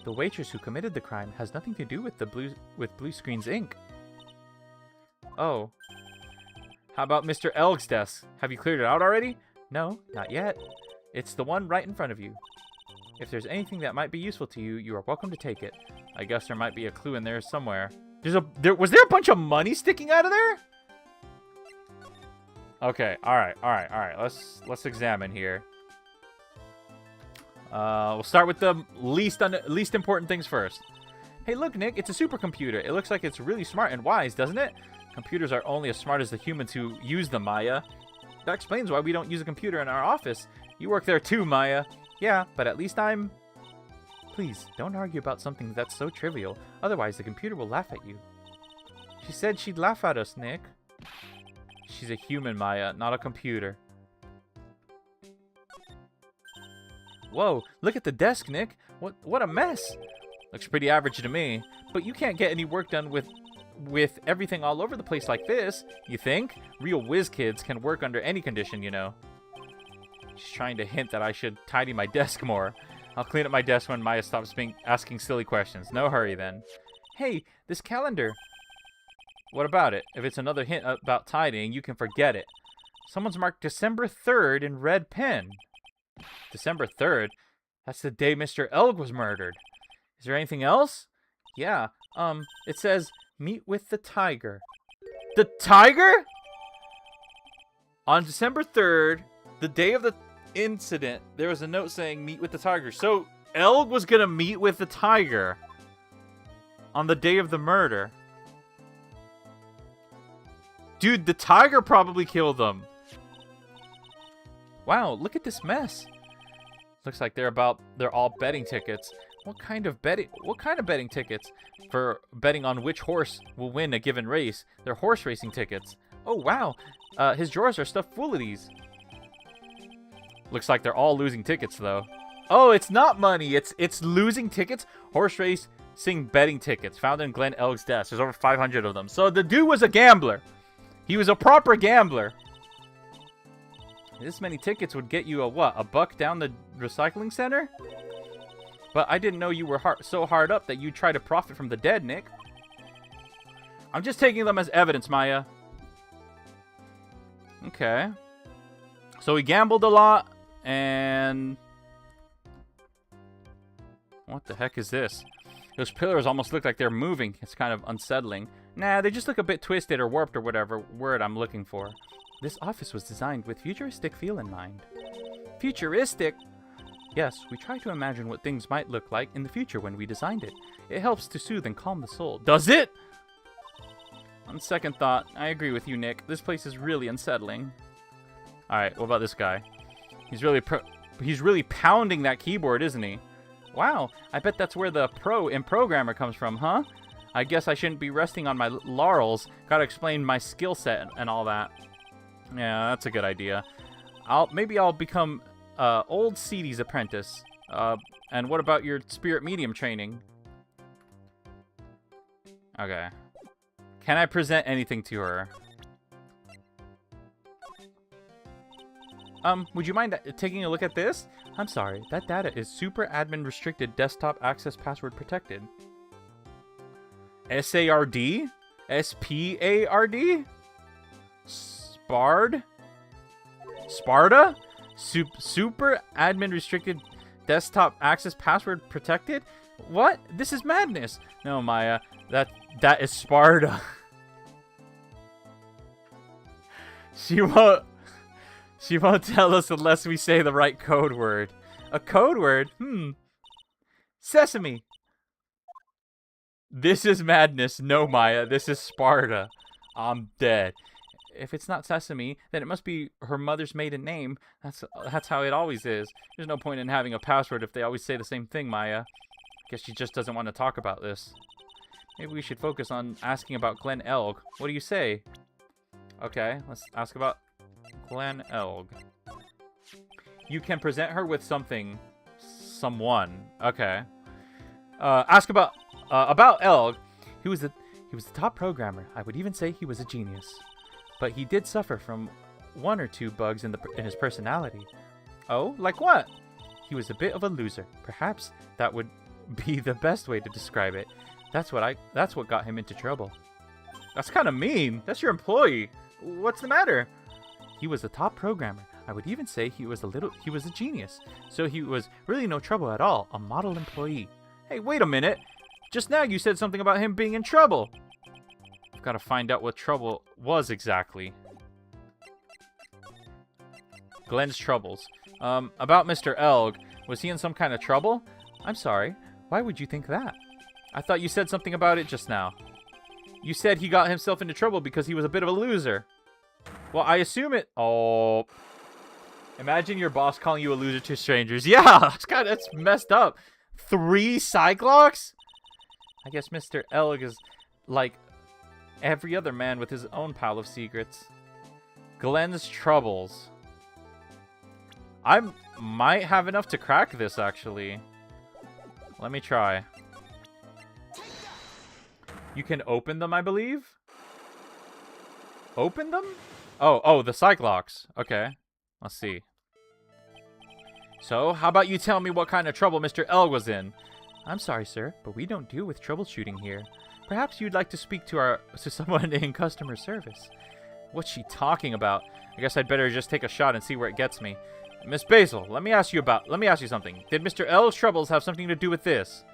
Speaker 1: the waitress who committed the crime has nothing to do with Blue Screens Inc. Oh. How about Mr. Elg's desk? Have you cleared it out already? No, not yet. It's the one right in front of you. If there's anything that might be useful to you, you are welcome to take it. I guess there might be a clue in there somewhere. Was there a bunch of money sticking out of there? Okay, alright. Let's examine here. We'll start with the least important things first. Hey, look, Nick, it's a supercomputer. It looks like it's really smart and wise, doesn't it? Computers are only as smart as the humans who use them, Maya. That explains why we don't use a computer in our office. You work there too, Maya. Yeah, but at least I'm... Please, don't argue about something that's so trivial. Otherwise, the computer will laugh at you. She said she'd laugh at us, Nick. She's a human, Maya, not a computer. Whoa, look at the desk, Nick. What a mess. Looks pretty average to me. But you can't get any work done with everything all over the place like this, you think? Real whiz kids can work under any condition, you know. She's trying to hint that I should tidy my desk more. I'll clean up my desk when Maya stops asking silly questions. No hurry, then. Hey, this calendar. What about it? If it's another hint about tidying, you can forget it. Someone's marked December 3rd in red pen. December 3rd? That's the day Mr. Elg was murdered. Is there anything else? Yeah, it says, meet with the tiger. The tiger? On December 3rd, the day of the incident, there was a note saying, meet with the tiger. So, Elg was gonna meet with the tiger on the day of the murder. Dude, the tiger probably killed them. Wow, look at this mess. Looks like they're all betting tickets. What kind of betting tickets? For betting on which horse will win a given race. They're horse racing tickets. Oh wow. His drawers are stuffed full of these. Looks like they're all losing tickets though. Oh, it's not money. It's losing tickets. Horse racing betting tickets found in Glenn Elg's desk. There's over 500 of them. So the dude was a gambler. He was a proper gambler. This many tickets would get you a what? A buck down the recycling center? But I didn't know you were so hard up that you'd try to profit from the dead, Nick. I'm just taking them as evidence, Maya. Okay. So he gambled a lot, and... what the heck is this? Those pillars almost look like they're moving. It's kind of unsettling. Nah, they just look a bit twisted or warped or whatever word I'm looking for. This office was designed with futuristic feel in mind. Futuristic? Yes, we try to imagine what things might look like in the future when we designed it. It helps to soothe and calm the soul. Does it? On second thought, I agree with you, Nick. This place is really unsettling. Alright, what about this guy? He's really pounding that keyboard, isn't he? Wow, I bet that's where the pro in programmer comes from, huh? I guess I shouldn't be resting on my laurels. Gotta explain my skill set and all that. Yeah, that's a good idea. Maybe I'll become old Seedy's apprentice. And what about your spirit medium training? Okay. Can I present anything to her? Would you mind taking a look at this? I'm sorry, that data is super admin restricted, desktop access password protected. SARD? SPARD? Spard? Sparta? Super admin restricted, desktop access password protected? What? This is madness. No, Maya, that is Sparta. She won't tell us unless we say the right code word. A code word? Sesame. This is madness. No, Maya, this is Sparta. I'm dead. If it's not Sesame, then it must be her mother's maiden name. That's how it always is. There's no point in having a password if they always say the same thing, Maya. Guess she just doesn't want to talk about this. Maybe we should focus on asking about Glen Elg. What do you say? Okay, let's ask about Glen Elg. You can present her with someone. Okay. Ask about Elg. He was the top programmer. I would even say he was a genius. But he did suffer from one or two bugs in his personality. Oh, like what? He was a bit of a loser. Perhaps that would be the best way to describe it. That's what got him into trouble. That's kind of mean. That's your employee. What's the matter? He was a top programmer. I would even say he was a genius. So he was really no trouble at all. A model employee. Hey, wait a minute. Just now you said something about him being in trouble. I've got to find out what trouble was exactly. Glen's troubles. About Mr. Elg. Was he in some kind of trouble? I'm sorry. Why would you think that? I thought you said something about it just now. You said he got himself into trouble because he was a bit of a loser. Well, I assume it... Oh. Imagine your boss calling you a loser to strangers. Yeah, that's messed up. 3 Cyclocks? I guess Mr. Elg is like every other man with his own pile of secrets. Glen's troubles. I might have enough to crack this, actually. Let me try. You can open them, I believe? Open them? Oh, the Cyclocks. Okay. Let's see. So, how about you tell me what kind of trouble Mr. Elg was in? I'm sorry, sir, but we don't deal with troubleshooting here. Perhaps you'd like to speak to someone in customer service. What's she talking about? I guess I'd better just take a shot and see where it gets me. Miss Basil, let me ask you something. Did Mr. Elg's troubles have something to do with this?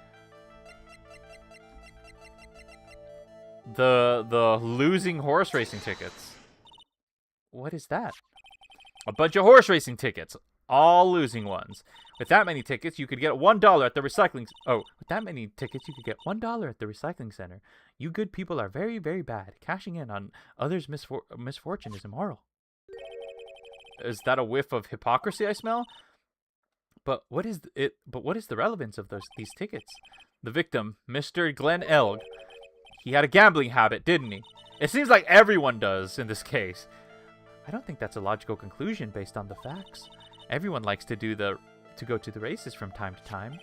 Speaker 1: The losing horse racing tickets. What is that? A bunch of horse racing tickets. All losing ones. With that many tickets, you could get $1 at the recycling... Oh, with that many tickets, you could get $1 at the recycling center. You good people are very, very bad. Cashing in on others' misfortune is immoral. Is that a whiff of hypocrisy I smell? But what is the relevance of these tickets? The victim, Mr. Glen Elg. He had a gambling habit, didn't he? It seems like everyone does in this case. I don't think that's a logical conclusion based on the facts. Everyone likes to go to the races from time to time.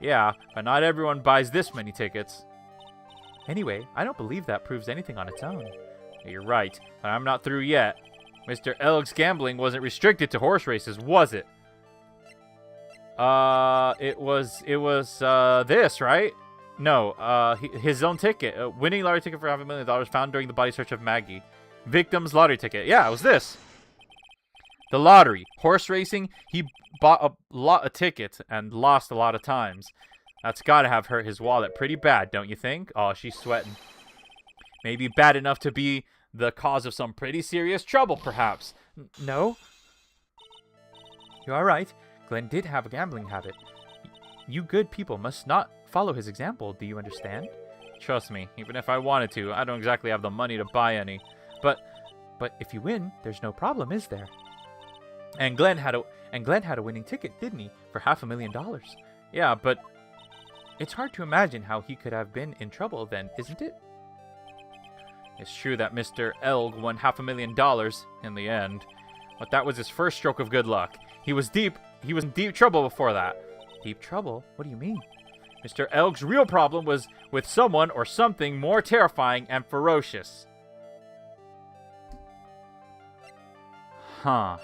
Speaker 1: Yeah, but not everyone buys this many tickets. Anyway, I don't believe that proves anything on its own. You're right, but I'm not through yet. Mr. Elg's gambling wasn't restricted to horse races, was it? It was this, right? No, his own ticket. A winning lottery ticket for $500,000 found during the body search of Maggie. Victim's lottery ticket. Yeah, it was this. The lottery. Horse racing, he bought a lot of tickets and lost a lot of times. That's gotta have hurt his wallet pretty bad, don't you think? Oh, she's sweating. Maybe bad enough to be the cause of some pretty serious trouble, perhaps. No? You're alright. Glen did have a gambling habit. You good people must not follow his example, do you understand? Trust me, even if I wanted to, I don't exactly have the money to buy any. But if you win, there's no problem, is there? And Glen had a winning ticket, didn't he? For $500,000. Yeah, but
Speaker 2: It's hard to imagine how he could have been in trouble then, isn't it?
Speaker 1: It's true that Mr. Elg won $500,000 in the end, but that was his first stroke of good luck. He was in deep trouble before that.
Speaker 2: Deep trouble? What do you mean?
Speaker 1: Mr. Elg's real problem was with someone or something more terrifying and ferocious. Huh.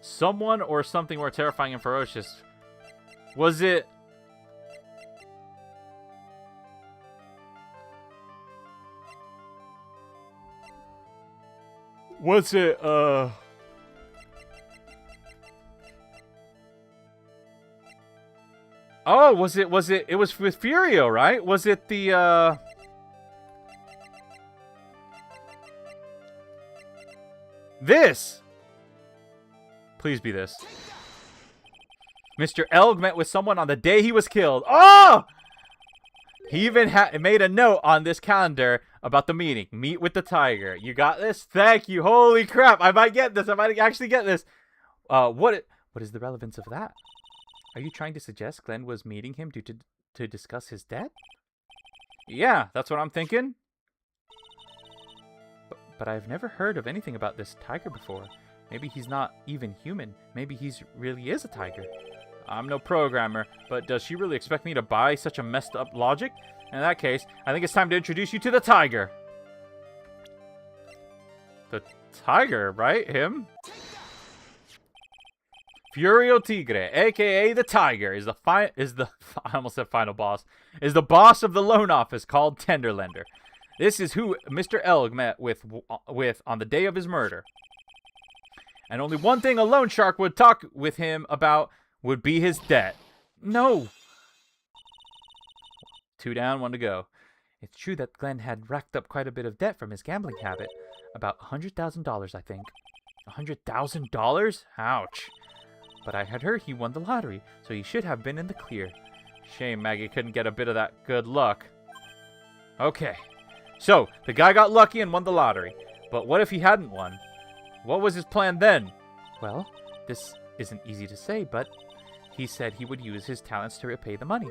Speaker 1: Someone or something more terrifying and ferocious. Was it... Was it, Oh, was it with Furio, right? Was it the, This! Please be this. Mr. Elg met with someone on the day he was killed. Oh! He even made a note on this calendar about the meeting. Meet with the tiger. You got this? Thank you. Holy crap. I might get this. I might actually get this. What is the relevance of that?
Speaker 2: Are you trying to suggest Glenn was meeting him to discuss his debt?
Speaker 1: Yeah, that's what I'm thinking.
Speaker 2: But I've never heard of anything about this tiger before. Maybe he's not even human. Maybe he's really is a tiger.
Speaker 1: I'm no programmer, but does she really expect me to buy such a messed up logic? In that case, I think it's time to introduce you to the tiger. The tiger, right? Him? Furio Tigre, aka the Tiger, is the I almost said final boss. Is the boss of the loan office called Tenderlender. This is who Mr. Elg met with on the day of his murder. And only one thing a loan shark would talk with him about would be his debt.
Speaker 2: No.
Speaker 1: 2 down, 1 to go.
Speaker 2: It's true that Glenn had racked up quite a bit of debt from his gambling habit. About $100,000, I think.
Speaker 1: $100,000? Ouch.
Speaker 2: But I had heard he won the lottery, so he should have been in the clear.
Speaker 1: Shame Maggie couldn't get a bit of that good luck. Okay. So, the guy got lucky and won the lottery. But what if he hadn't won? What was his plan then?
Speaker 2: Well, this isn't easy to say, but he said he would use his talents to repay the money.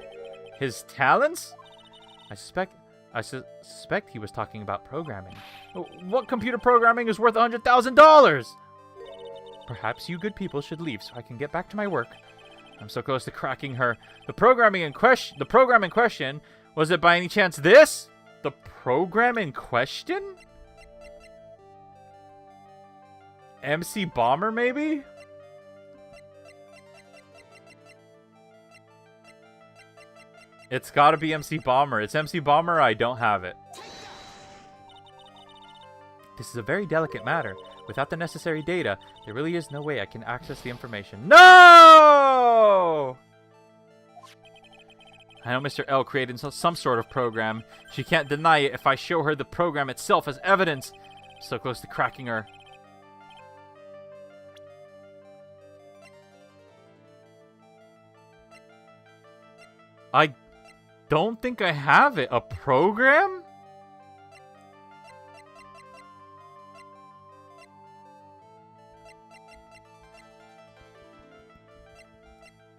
Speaker 1: His talents?
Speaker 2: I suspect he was talking about programming.
Speaker 1: What computer programming is worth $100,000?
Speaker 2: Perhaps you good people should leave so I can get back to my work.
Speaker 1: I'm so close to cracking her. The program in question, was it by any chance this? The program in question? MC Bomber, maybe? It's gotta be MC Bomber. It's MC Bomber, I don't have it.
Speaker 2: This is a very delicate matter. Without the necessary data, there really is no way I can access the information.
Speaker 1: No! I know Mr. L created some sort of program. She can't deny it if I show her the program itself as evidence. I'm so close to cracking her. I don't think I have it. A program?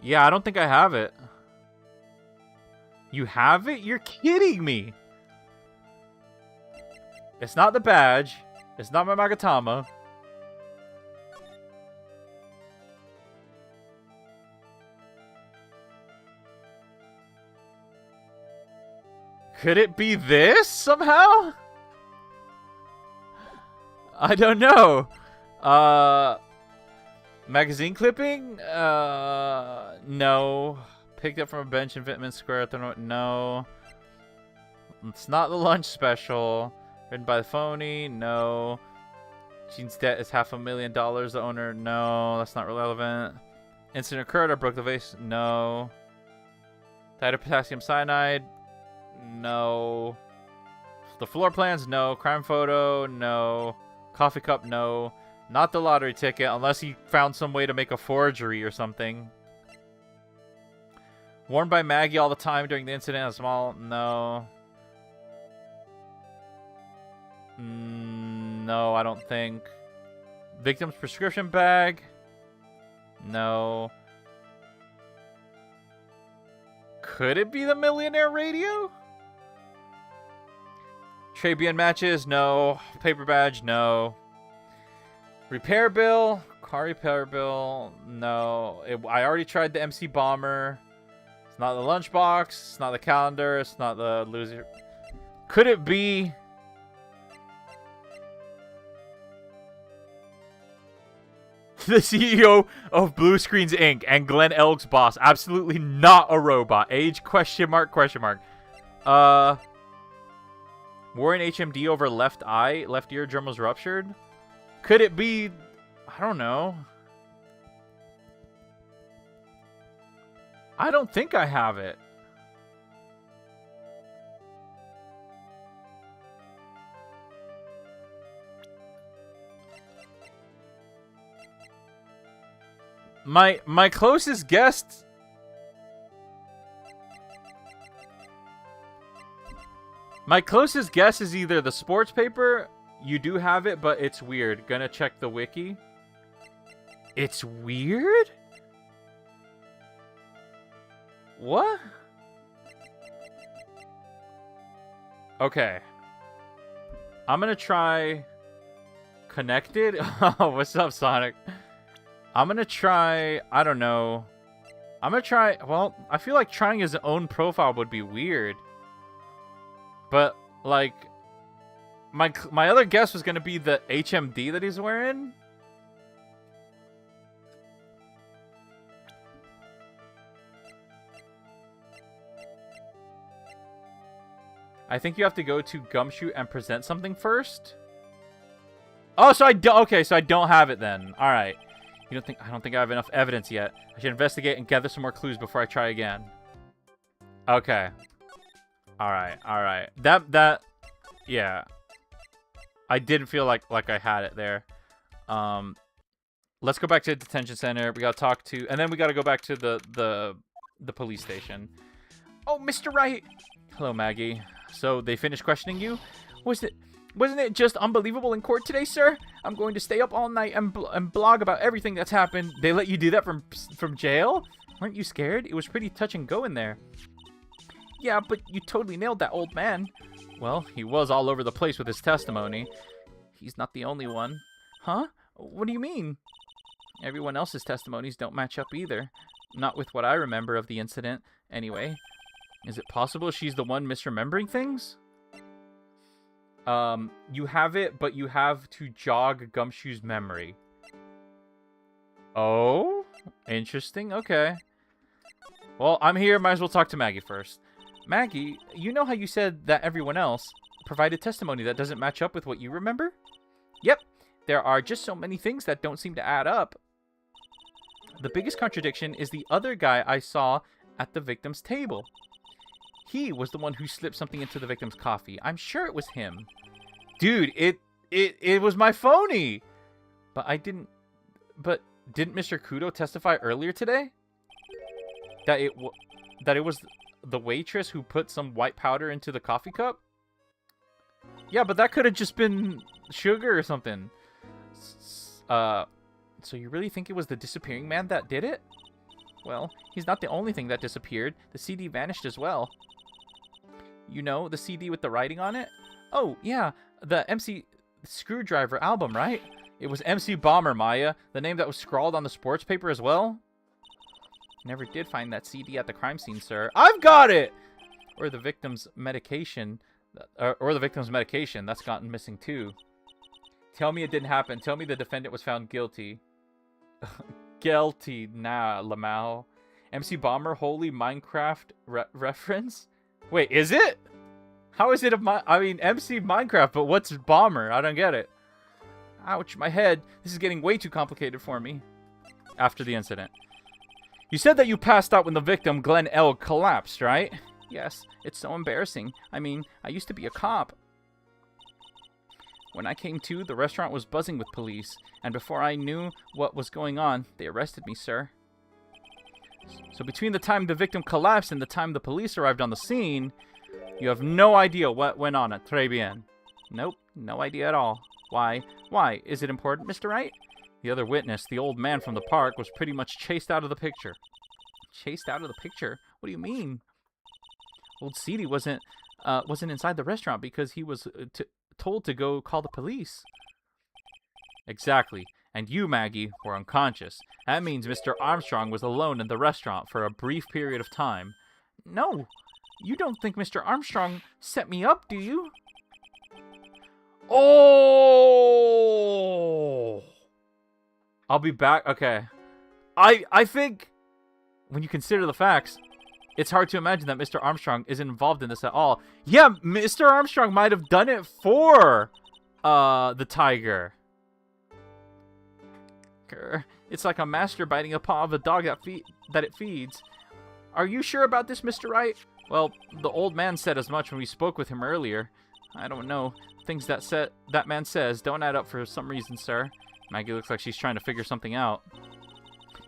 Speaker 1: Yeah, I don't think I have it. You have it? You're kidding me. It's not the badge. It's not my Magatama. Could it be this somehow? I don't know. Magazine clipping? No. Picked up from a bench in Vitamin Square. No. It's not the lunch special. Written by the phony? No. Gene's debt is $500,000. The owner? No. That's not relevant. Incident occurred. I broke the vase? No. Died of potassium cyanide? No. The floor plans? No. Crime photo? No. Coffee cup? No. Not the lottery ticket, unless he found some way to make a forgery or something. Worn by Maggie all the time during the incident. A small... No. No, I don't think. Victim's prescription bag? No. Could it be the millionaire radio? Tribune matches? No. Paper badge? No. Repair bill? Car repair bill? No. I already tried the MC Bomber. It's not the lunchbox. It's not the calendar. It's not the loser. Could it be... the CEO of Blue Screens Inc. and Glenn Elk's boss? Absolutely not a robot. Age? Question mark, question mark. Wore an HMD over left eye. Left eardrum was ruptured. Could it be... I don't know. I don't think I have it. My closest guess... My closest guess is either the sports paper. You do have it, but it's weird. Gonna check the wiki. It's weird? What? Okay. I'm gonna try... Connected? Oh, what's up, Sonic? I'm gonna try... I don't know. I'm gonna try... Well, I feel like trying his own profile would be weird. But, like... My other guess was gonna be the HMD that he's wearing. I think you have to go to Gumshoe and present something first. Oh, so I do. Okay, so I don't have it then. All right. I don't think I have enough evidence yet. I should investigate and gather some more clues before I try again. Okay. All right. All right. That. Yeah. I didn't feel like I had it there. Let's go back to the detention center. We gotta talk to, and then we gotta go back to the police station. Oh, Mr. Wright. Hello, Maggie. So they finished questioning you? Wasn't it just unbelievable in court today, sir? I'm going to stay up all night and blog about everything that's happened. They let you do that from jail? Weren't you scared? It was pretty touch and go in there. Yeah, but you totally nailed that old man. Well, he was all over the place with his testimony. He's not the only one. Huh? What do you mean? Everyone else's testimonies don't match up either. Not with what I remember of the incident, anyway. Is it possible she's the one misremembering things? You have it, but you have to jog Gumshoe's memory. Oh? Interesting, okay. Well, I'm here, might as well talk to Maggie first. Maggie, you know how you said that everyone else provided testimony that doesn't match up with what you remember? Yep, there are just so many things that don't seem to add up. The biggest contradiction is the other guy I saw at the victim's table. He was the one who slipped something into the victim's coffee. I'm sure it was him. Dude, it was my phony. But didn't Mr. Kudo testify earlier today that it was the waitress who put some white powder into the coffee cup? Yeah, but that could have just been sugar or something. So you really think it was the disappearing man that did it? Well, he's not the only thing that disappeared. The CD vanished as well. You know, the CD with the writing on it? Oh, yeah, the MC Screwdriver album, right? It was MC Bomber, Maya, the name that was scrawled on the sports paper as well. Never did find that CD at the crime scene, sir. I've got it! Or the victim's medication. Or the victim's medication. That's gotten missing, too. Tell me it didn't happen. Tell me the defendant was found guilty. Guilty. Nah, Lamau. MC Bomber, holy Minecraft reference? Wait, is it? How is it MC Minecraft, but what's Bomber? I don't get it. Ouch, my head. This is getting way too complicated for me. After the incident. You said that you passed out when the victim, Glenn L., collapsed, right? Yes, it's so embarrassing. I mean, I used to be a cop. When I came to, the restaurant was buzzing with police, and before I knew what was going on, they arrested me, sir. So between the time the victim collapsed and the time the police arrived on the scene, you have no idea what went on at Très Bien. Nope, no idea at all. Why? Why? Is it important, Mr. Wright? The other witness, the old man from the park, was pretty much chased out of the picture. Chased out of the picture? What do you mean?
Speaker 2: Old Seedy wasn't inside the restaurant because he was told to go call the police.
Speaker 1: Exactly. And you, Maggie, were unconscious. That means Mr. Armstrong was alone in the restaurant for a brief period of time.
Speaker 2: No, you don't think Mr. Armstrong set me up, do you?
Speaker 1: Oh! I'll be back. Okay. I think, when you consider the facts, it's hard to imagine that Mr. Armstrong isn't involved in this at all. Yeah, Mr. Armstrong might have done it for the tiger.
Speaker 2: It's like a master biting a paw of a dog that it feeds. Are you sure about this, Mr. Wright?
Speaker 1: Well, the old man said as much when we spoke with him earlier.
Speaker 2: I don't know. Things that man says don't add up for some reason, sir.
Speaker 1: Maggie looks like she's trying to figure something out.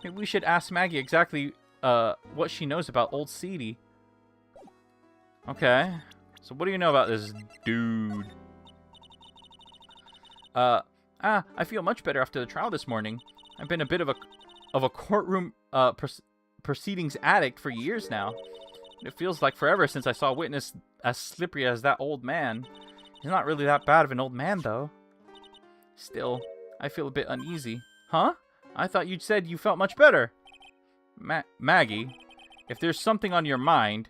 Speaker 2: Maybe we should ask Maggie exactly what she knows about Old Seedy.
Speaker 1: Okay. So what do you know about this dude?
Speaker 2: I feel much better after the trial this morning. I've been a bit of a courtroom proceedings addict for years now. It feels like forever since I saw a witness as slippery as that old man. He's not really that bad of an old man, though. Still, I feel a bit uneasy.
Speaker 1: Huh? I thought you'd said you felt much better. Maggie, if there's something on your mind,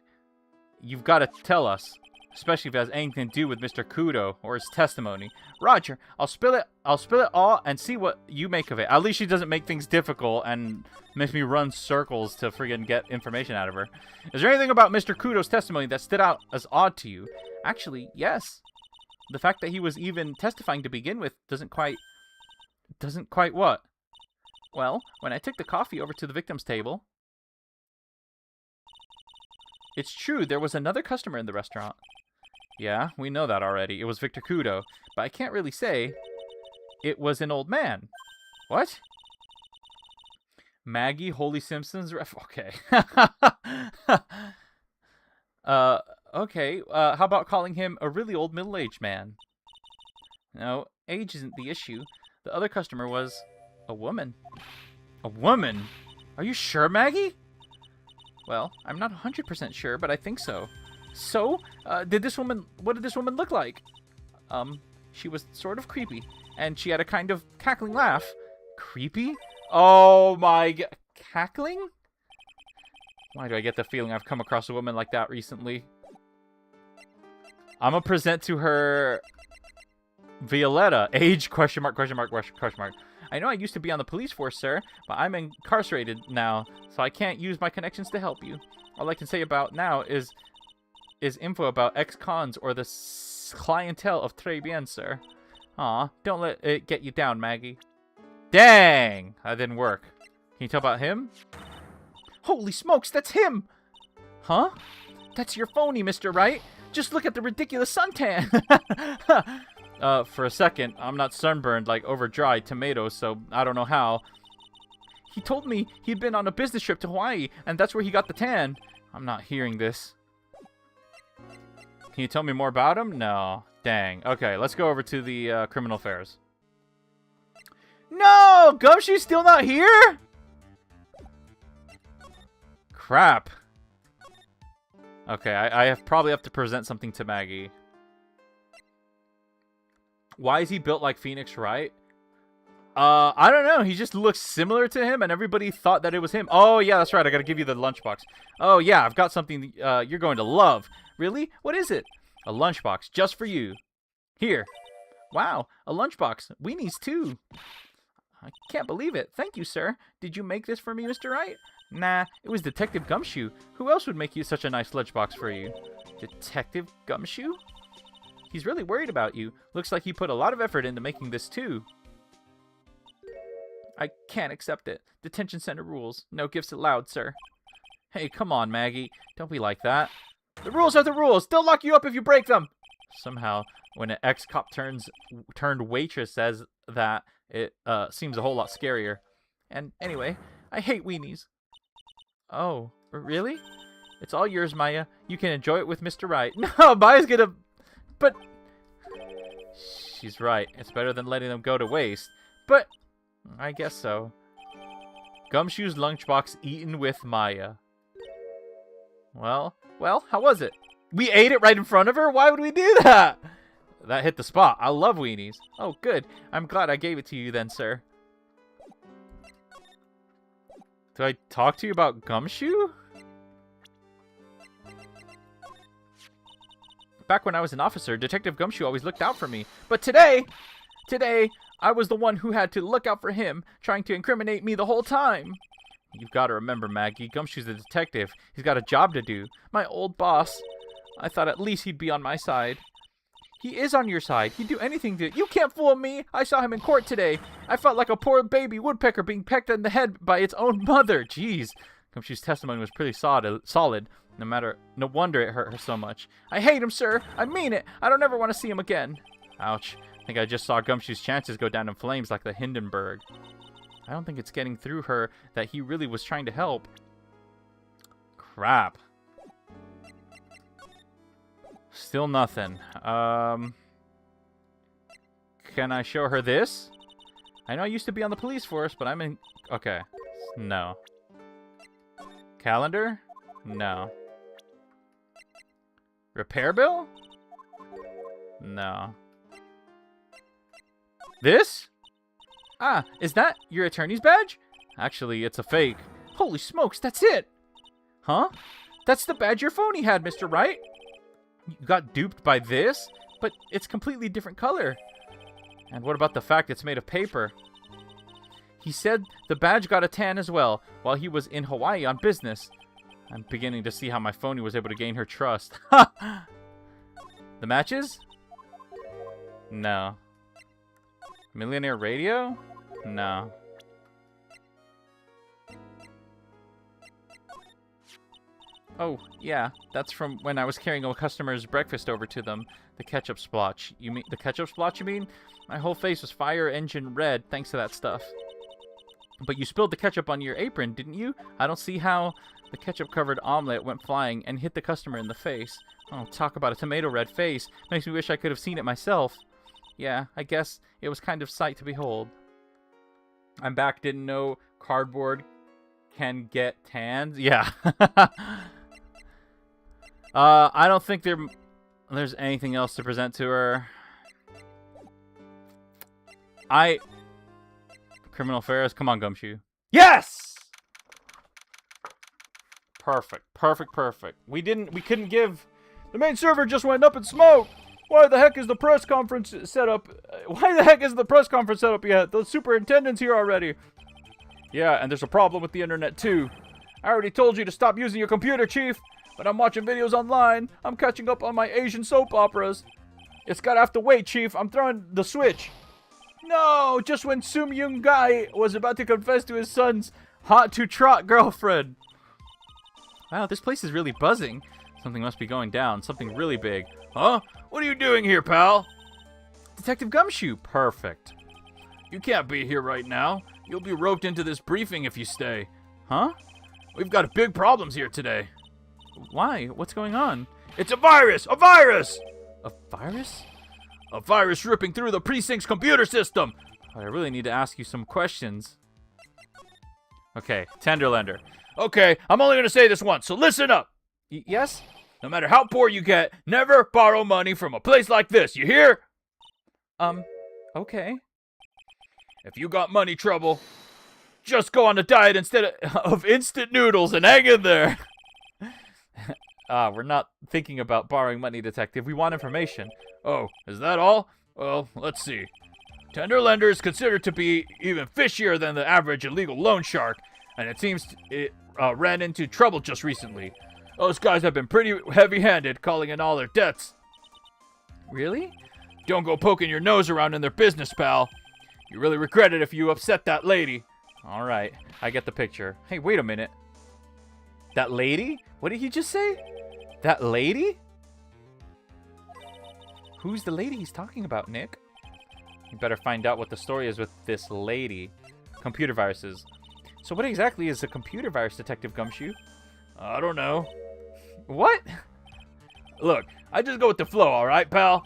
Speaker 1: you've got to tell us. Especially if it has anything to do with Mr. Kudo or his testimony.
Speaker 2: Roger, I'll spill it
Speaker 1: all and see what you make of it. At least she doesn't make things difficult and makes me run circles to friggin' get information out of her. Is there anything about Mr. Kudo's testimony that stood out as odd to you?
Speaker 2: Actually, yes. The fact that he was even testifying to begin with doesn't quite
Speaker 1: what?
Speaker 2: Well, when I took the coffee over to the victim's table, it's true there was another customer in the restaurant.
Speaker 1: Yeah, we know that already. It was Victor Kudo.
Speaker 2: But I can't really say it was an old man.
Speaker 1: What? Maggie, Holy Simpsons ref. Okay.
Speaker 2: Okay. How about calling him a really old middle-aged man? No, age isn't the issue. The other customer was a woman.
Speaker 1: A woman? Are you sure, Maggie?
Speaker 2: Well, I'm not 100% sure, but I think so. So, what did this woman look like? She was sort of creepy, and she had a kind of cackling laugh.
Speaker 1: Creepy? Oh my god. Cackling?
Speaker 2: Why do I get the feeling I've come across a woman like that recently?
Speaker 1: I'm gonna present to her Violetta. Age? Question mark, question mark, question mark.
Speaker 2: I know I used to be on the police force, sir, but I'm incarcerated now, so I can't use my connections to help you. All I can say about now is info about ex-cons or the clientele of Tribulations, sir. Aw, don't let it get you down, Maggie.
Speaker 1: Dang! That didn't work. Can you tell about him?
Speaker 2: Holy smokes, that's him! Huh? That's your phony, Mr. Wright. Just look at the ridiculous suntan.
Speaker 1: For a second, I'm not sunburned like over-dried tomatoes, so I don't know how.
Speaker 2: He told me he'd been on a business trip to Hawaii, and that's where he got the tan.
Speaker 1: I'm not hearing this. Can you tell me more about him? No. Dang. Okay, let's go over to the criminal affairs. No! Gumshoe's still not here? Crap. Okay, I probably have to present something to Maggie. Why is he built like Phoenix Wright? I don't know. He just looks similar to him, and everybody thought that it was him. Oh, yeah, that's right. I gotta give you the lunchbox. Oh, yeah, I've got something you're going to love.
Speaker 2: Really? What is it?
Speaker 1: A lunchbox just for you. Here.
Speaker 2: Wow, a lunchbox. Weenies, too. I can't believe it. Thank you, sir. Did you make this for me, Mr. Wright?
Speaker 1: Nah, it was Detective Gumshoe. Who else would make you such a nice lunchbox for you?
Speaker 2: Detective Gumshoe? He's really worried about you. Looks like he put a lot of effort into making this, too. I can't accept it. Detention center rules. No gifts allowed, sir.
Speaker 1: Hey, come on, Maggie. Don't be like that.
Speaker 2: The rules are the rules. They'll lock you up if you break them.
Speaker 1: Somehow, when an ex-cop turned waitress says that, it seems a whole lot scarier.
Speaker 2: And anyway, I hate weenies.
Speaker 1: Oh, really?
Speaker 2: It's all yours, Maya. You can enjoy it with Mr. Wright.
Speaker 1: No, Maya's gonna...
Speaker 2: But...
Speaker 1: She's right. It's better than letting them go to waste.
Speaker 2: But...
Speaker 1: I guess so. Gumshoe's lunchbox eaten with Maya.
Speaker 2: Well, how was it? We ate it right in front of her? Why would we do that? That hit the spot. I love weenies. Oh, good. I'm glad I gave it to you then, sir. Do I talk to you about Gumshoe? Back when I was an officer, Detective Gumshoe always looked out for me. But today, I was the one who had to look out for him, trying to incriminate me the whole time. You've got to remember, Maggie, Gumshoe's a detective. He's got a job to do. My old boss. I thought at least he'd be on my side. He is on your side. He'd do anything to... You can't fool me. I saw him in court today. I felt like a poor baby woodpecker being pecked in the head by its own mother. Jeez. Gumshoe's testimony was pretty solid. No wonder it hurt her so much. I hate him, sir. I mean it. I don't ever want to see him again. Ouch. I think I just saw Gumshoe's chances go down in flames like the Hindenburg. I don't think it's getting through her that he really was trying to help. Crap. Still nothing. Can I show her this? I know I used to be on the police force, but I'm in... Okay. No. Calendar? No. Repair bill? No. This? Ah, is that your attorney's badge? Actually, it's a fake. Holy smokes, that's it! Huh? That's the badge your phony had, Mr. Wright. You got duped by this? But it's completely different color. And what about the fact it's made of paper? He said the badge got a tan as well, while he was in Hawaii on business. I'm beginning to see how my phony was able to gain her trust. Ha! The matches? No. Millionaire radio? No. Oh, yeah. That's from when I was carrying a customer's breakfast over to them. The ketchup splotch. You mean the ketchup splotch, you mean? My whole face was fire engine red thanks to that stuff. But you spilled the ketchup on your apron, didn't you? I don't see how the ketchup-covered omelet went flying and hit the customer in the face. Oh, talk about a tomato red face. Makes me wish I could have seen it myself. Yeah, I guess it was kind of sight to behold. I'm back. Didn't know cardboard can get tans. Yeah. I don't think there's anything else to present to her. Criminal affairs. Come on, Gumshoe. Yes! Perfect. We couldn't give... The main server just went up in smoke! Why the heck is the press conference set up? Yet? The superintendent's here already. Yeah, and there's a problem with the internet too. I already told you to stop using your computer, Chief. But I'm watching videos online. I'm catching up on my Asian soap operas. It's gotta have to wait, Chief. I'm throwing the switch. No, just when Sum Young Guy was about to confess to his son's hot-to-trot girlfriend. Wow, this place is really buzzing. Something must be going down. Something really big. Huh? What are you doing here, pal? Detective Gumshoe. Perfect. You can't be here right now. You'll be roped into this briefing if you stay. Huh? We've got big problems here today. Why? What's going on? It's a virus! A virus! A virus? A virus ripping through the precinct's computer system! I really need to ask you some questions. Okay, Tenderlander. Okay, I'm only going to say this once, so listen up! Yes? No matter how poor you get, never borrow money from a place like this, you hear? Okay. If you got money trouble, just go on a diet instead of instant noodles and hang in there. We're not thinking about borrowing money, Detective. We want information. Oh, is that all? Well, let's see. Tenderlander is considered to be even fishier than the average illegal loan shark, and it seems it ran into trouble just recently. Those guys have been pretty heavy-handed, calling in all their debts. Really? Don't go poking your nose around in their business, pal. You really regret it if you upset that lady. All right, I get the picture. Hey, wait a minute. That lady? What did he just say? That lady? Who's the lady he's talking about, Nick? You better find out what the story is with this lady. Computer viruses. So what exactly is a computer virus, Detective Gumshoe? I don't know. What? Look, I just go with the flow, all right, pal?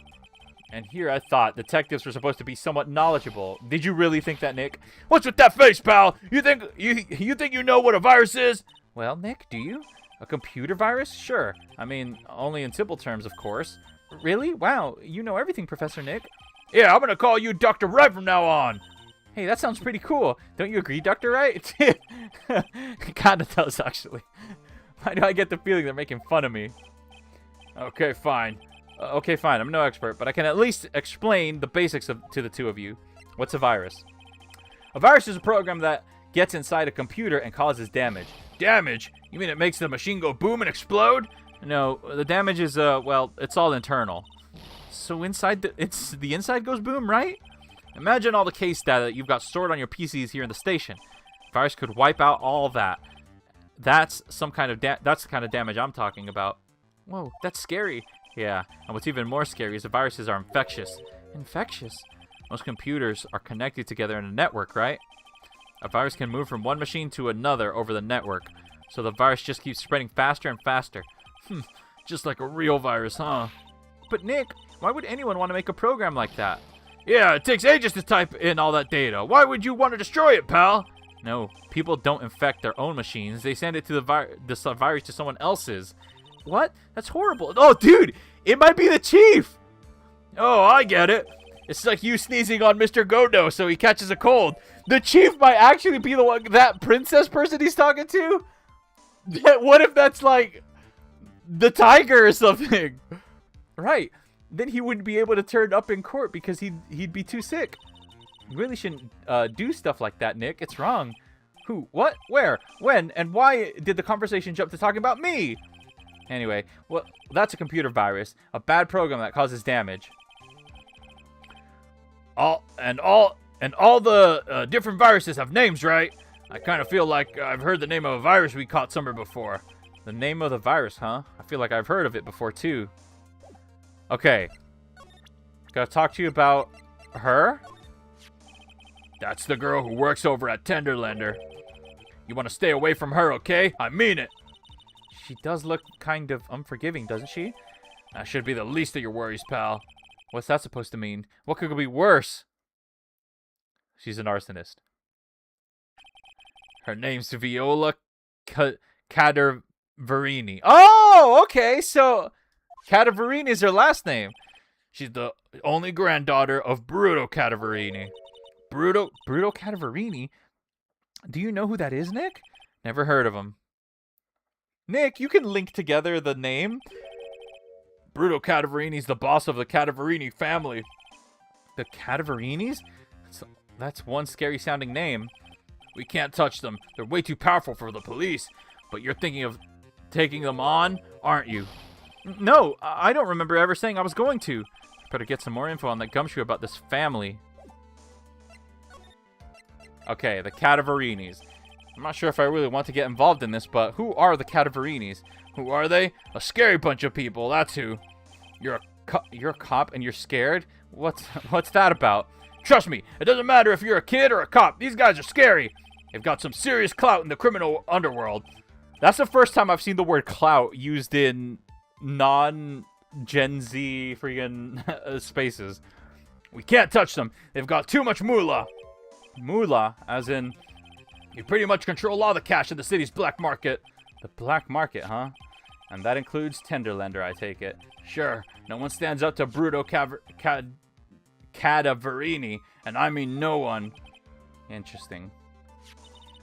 Speaker 2: And here I thought detectives were supposed to be somewhat knowledgeable. Did you really think that, Nick? What's with that face, pal? You think you know what a virus is? Well, Nick, do you? A computer virus? Sure. I mean, only in simple terms, of course. Really? Wow, you know everything, Professor Nick.
Speaker 1: Yeah, I'm gonna call you Dr. Wright from now on.
Speaker 2: Hey, that sounds pretty cool. Don't you agree, Dr. Wright? It kinda does, actually. Why do I get the feeling they're making fun of me?
Speaker 1: Okay, fine.
Speaker 2: Okay, fine. I'm no expert, but I can at least explain the basics to the two of you. What's a virus? A virus is a program that gets inside a computer and causes damage.
Speaker 1: Damage? You mean it makes the machine go boom and explode?
Speaker 2: No, the damage is, well, it's all internal. So the inside goes boom, right? Imagine all the case data that you've got stored on your PCs here in the station. Virus could wipe out all that. That's the kind of damage I'm talking about. Whoa, that's scary. Yeah, and what's even more scary is the viruses are infectious. Infectious? Most computers are connected together in a network, right? A virus can move from one machine to another over the network, so the virus just keeps spreading faster and faster.
Speaker 1: Just like a real virus, huh?
Speaker 2: But Nick, why would anyone want to make a program like that?
Speaker 1: Yeah, it takes ages to type in all that data. Why would you want to destroy it, pal?
Speaker 2: No, people don't infect their own machines. They send it to the virus to someone else's. What? That's horrible.
Speaker 1: Oh, dude, it might be the chief. Oh, I get it. It's like you sneezing on Mr. Godo so he catches a cold. The chief might actually be the one, that princess person he's talking to. What if that's like the tiger or something?
Speaker 2: Right. Then he wouldn't be able to turn up in court because he'd be too sick. You really shouldn't do stuff like that, Nick. It's wrong. Who? What? Where? When? And why did the conversation jump to talking about me? Anyway, well, that's a computer virus, a bad program that causes damage.
Speaker 1: All the different viruses have names, right? I kind of feel like I've heard the name of a virus we caught somewhere before.
Speaker 2: The name of the virus, huh? I feel like I've heard of it before, too. Okay. Gotta talk to you about her?
Speaker 1: That's the girl who works over at Tenderlander. You want to stay away from her, okay? I mean it.
Speaker 2: She does look kind of unforgiving, doesn't she?
Speaker 1: That should be the least of your worries, pal.
Speaker 2: What's that supposed to mean? What could be worse? She's an arsonist.
Speaker 1: Her name's Viola Cadaverini.
Speaker 2: Oh, okay, so Cadaverini is her last name.
Speaker 1: She's the only granddaughter of Bruto Cadaverini.
Speaker 2: Bruto Cadaverini? Do you know who that is, Nick?
Speaker 1: Never heard of him.
Speaker 2: Nick, you can link together the name.
Speaker 1: Bruto Cadaverini's the boss of the Cadaverini family.
Speaker 2: The Cadaverinis? That's one scary sounding name.
Speaker 1: We can't touch them. They're way too powerful for the police. But you're thinking of taking them on, aren't you?
Speaker 2: No, I don't remember ever saying I was going to. Better get some more info on that gumshoe about this family. Okay, the Cadaverinis. I'm not sure if I really want to get involved in this, but who are the Cadaverinis?
Speaker 1: Who are they? A scary bunch of people, that's who.
Speaker 2: You're a cop and you're scared? What's that about?
Speaker 1: Trust me, it doesn't matter if you're a kid or a cop. These guys are scary. They've got some serious clout in the criminal underworld.
Speaker 2: That's the first time I've seen the word clout used in non-Gen Z freaking spaces.
Speaker 1: We can't touch them. They've got too much moolah.
Speaker 2: Moolah, as in...
Speaker 1: You pretty much control all the cash in the city's black market.
Speaker 2: The black market, huh? And that includes Tenderlander, I take it.
Speaker 1: Sure, no one stands up to Bruto Cadaverini, and I mean no one.
Speaker 2: Interesting.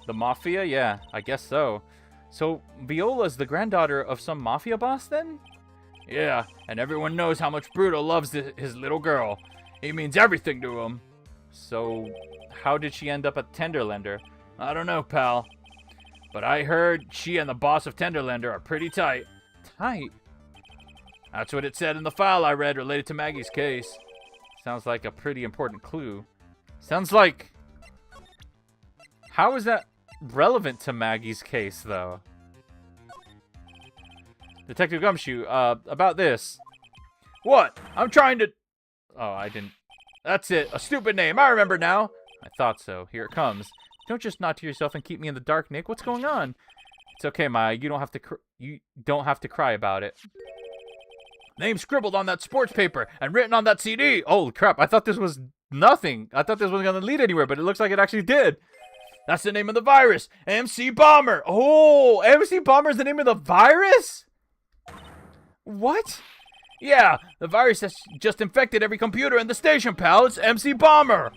Speaker 2: The Mafia? Yeah, I guess so. So, Viola's the granddaughter of some Mafia boss, then?
Speaker 1: Yeah, and everyone knows how much Bruto loves his little girl. He means everything to him.
Speaker 2: So, how did she end up at Tenderlander?
Speaker 1: I don't know, pal. But I heard she and the boss of Tenderlander are pretty tight.
Speaker 2: Tight?
Speaker 1: That's what it said in the file I read related to Maggie's case.
Speaker 2: Sounds like a pretty important clue. Sounds like... How is that relevant to Maggie's case, though? Detective Gumshoe, about this.
Speaker 1: What? I'm trying to...
Speaker 2: Oh, I didn't...
Speaker 1: That's it. A stupid name. I remember now.
Speaker 2: I thought so. Here it comes. Don't just nod to yourself and keep me in the dark, Nick. What's going on? It's okay, Maya. You don't have to cry about it.
Speaker 1: Name scribbled on that sports paper and written on that CD.
Speaker 2: Oh, crap. I thought this was nothing. I thought this wasn't going to lead anywhere, but it looks like it actually did.
Speaker 1: That's the name of the virus. MC Bomber. Oh, MC Bomber is the name of the virus? What? Yeah, the virus has just infected every computer in the station, pal. It's MC Bomber.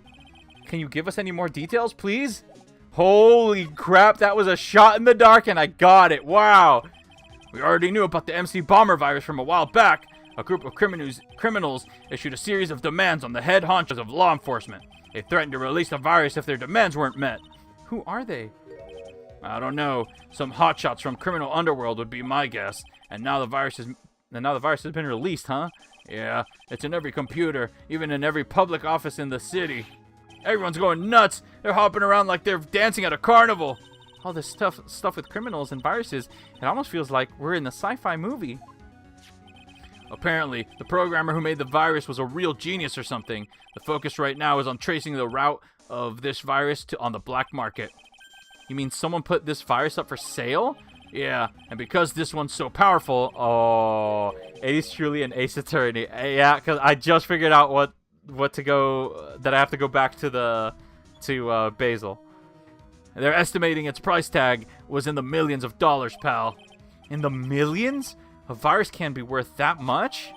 Speaker 1: Can you give us any more details, please? Holy crap, that was a shot in the dark and I got it. Wow. We already knew about the MC Bomber virus from a while back. A group of criminals issued a series of demands on the head honchos of law enforcement. They threatened to release the virus if their demands weren't met.
Speaker 2: Who are they?
Speaker 1: I don't know. Some hotshots from criminal underworld would be my guess. And now the virus has been released, huh? Yeah, it's in every computer, even in every public office in the city. Everyone's going nuts. They're hopping around like they're dancing at a carnival.
Speaker 2: All this stuff with criminals and viruses, it almost feels like we're in a sci-fi movie.
Speaker 1: Apparently, the programmer who made the virus was a real genius or something. The focus right now is on tracing the route of this virus on the black market.
Speaker 2: You mean someone put this virus up for sale?
Speaker 1: Yeah, and because this one's so powerful,
Speaker 2: A-Dee's truly an ace attorney. Yeah, because I just figured out what to go, that I have to go back to Basil.
Speaker 1: They're estimating its price tag was in the millions of dollars, pal.
Speaker 2: In the millions? A virus can be worth that much?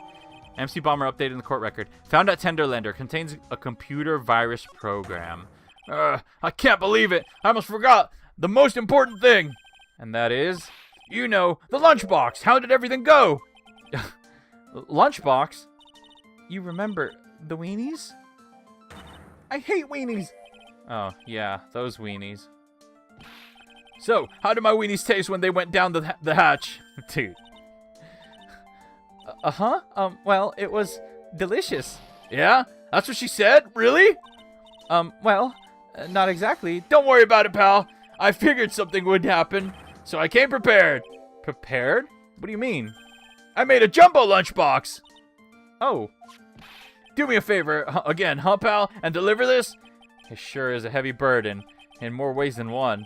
Speaker 2: MC Bomber updated in the court record. Found at Tenderlander. Contains a computer virus program.
Speaker 1: I can't believe it. I almost forgot the most important thing.
Speaker 2: And that is?
Speaker 1: You know, the lunchbox. How did everything go?
Speaker 2: Lunchbox? You remember the weenies? I hate weenies. Oh, yeah, those weenies.
Speaker 1: So, how did my weenies taste when they went down the hatch?
Speaker 2: Dude. Well, it was delicious.
Speaker 1: Yeah? That's what she said? Really?
Speaker 2: Well, not exactly.
Speaker 1: Don't worry about it, pal. I figured something would happen, so I came prepared.
Speaker 2: Prepared? What do you mean?
Speaker 1: I made a jumbo lunchbox.
Speaker 2: Oh.
Speaker 1: Do me a favor, again, huh, pal, and deliver this?
Speaker 2: It sure is a heavy burden, in more ways than one.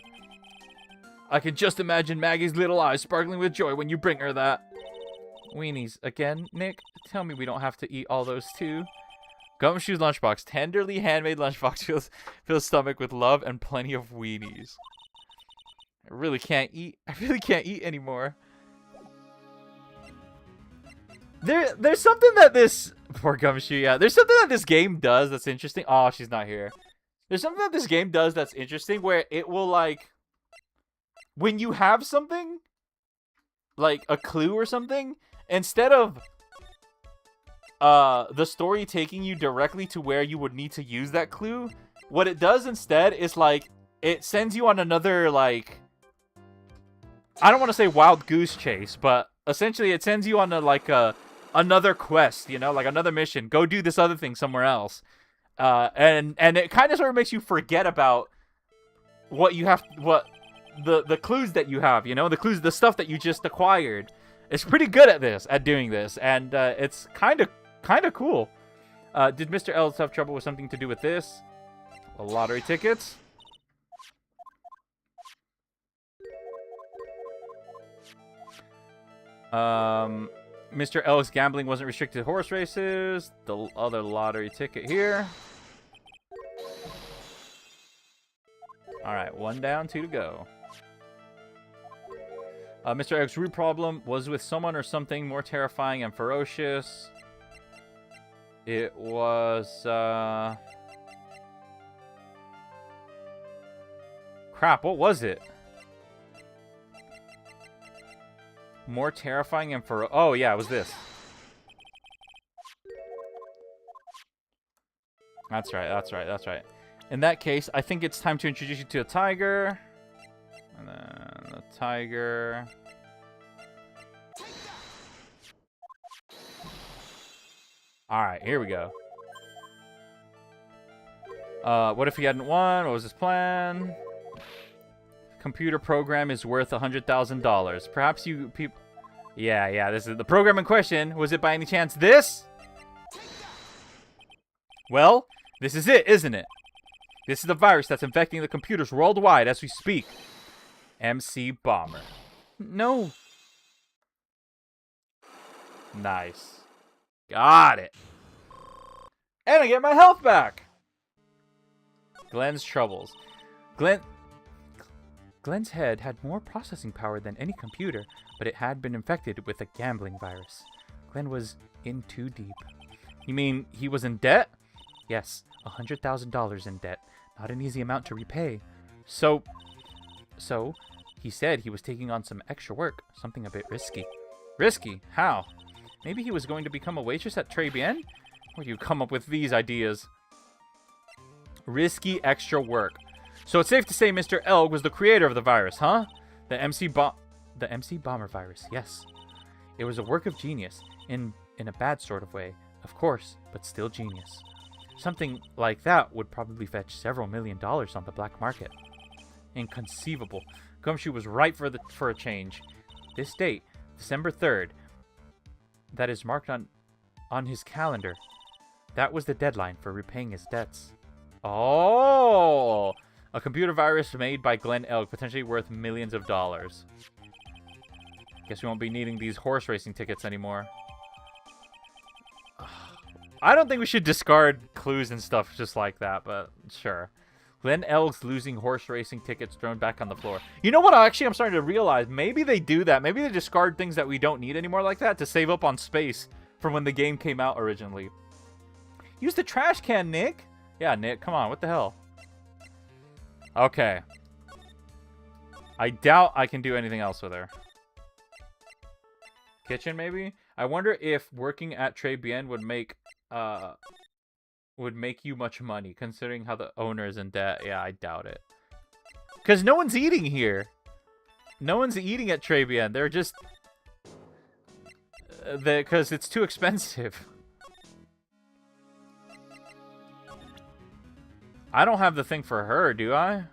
Speaker 1: I can just imagine Maggie's little eyes sparkling with joy when you bring her that.
Speaker 2: Weenies again, Nick? Tell me we don't have to eat all those too. Gumshoe's lunchbox. Tenderly handmade lunchbox fills stomach with love and plenty of weenies. I really can't eat anymore. There's something that this poor Gumshoe, yeah. There's something that this game does that's interesting. Oh, she's not here. There's something that this game does that's interesting where it will, like, when you have something, like a clue or something, instead of the story taking you directly to where you would need to use that clue, what it does instead is, like, it sends you on another, like, I don't want to say wild goose chase, but essentially it sends you on another quest, you know, like another mission. Go do this other thing somewhere else. And it kind of sort of makes you forget about what you have, the clues that you have, you know, the stuff that you just acquired. It's pretty good at doing this, and it's kind of cool. Did Mr. Ellis have trouble with something to do with this? Lottery tickets. Mr. Ellis gambling wasn't restricted to horse races. The other lottery ticket here. Alright, 1 down, 2 to go. Mr. X's root problem was with someone or something more terrifying and ferocious. It was, crap, what was it? More terrifying and oh, yeah, it was this. That's right. In that case, I think it's time to introduce you to a tiger. And then a tiger. Alright, here we go. What if he hadn't won? What was his plan? Computer program is worth $100,000. Perhaps you people... Yeah, this is the program in question. Was it by any chance this? Well, this is it, isn't it? This is the virus that's infecting the computers worldwide as we speak. MC Bomber. No. Nice. Got it. And I get my health back. Glenn's troubles. Glenn's head had more processing power than any computer, but it had been infected with a gambling virus. Glenn was in too deep.
Speaker 1: You mean he was in debt?
Speaker 2: Yes, $100,000 in debt. Not an easy amount to repay.
Speaker 1: So,
Speaker 2: He said he was taking on some extra work, something a bit risky.
Speaker 1: risky? How?
Speaker 2: Maybe he was going to become a waitress at Tribulations?
Speaker 1: Where do you come up with these ideas? Risky extra work. So it's safe to say Mr. Elg was the creator of the virus, huh?
Speaker 2: The MC Bomber virus, yes. It was a work of genius, in a bad sort of way, of course, but still genius. Something like that would probably fetch several $1 million on the black market.
Speaker 1: Inconceivable. Gumshoe was right for a change.
Speaker 2: This date, December 3rd, that is marked on his calendar. That was the deadline for repaying his debts.
Speaker 1: Oh! A computer virus made by Glenn Elg, potentially worth millions of dollars. Guess we won't be needing these horse racing tickets anymore. I don't think we should discard clues and stuff just like that, but sure. Glenn Elg's losing horse racing tickets thrown back on the floor. You know what? Actually, I'm starting to realize maybe they do that. Maybe they discard things that we don't need anymore like that to save up on space from when the game came out originally. Use the trash can, Nick. Yeah, Nick, come on. What the hell? Okay. I doubt I can do anything else with her. Kitchen, maybe? I wonder if working at Tribulations would make you much money, considering how the owner is in debt. Yeah, I doubt it. Because no one's eating here. No one's eating at Tribulations. They're just... because it's too expensive. I don't have the thing for her, do I?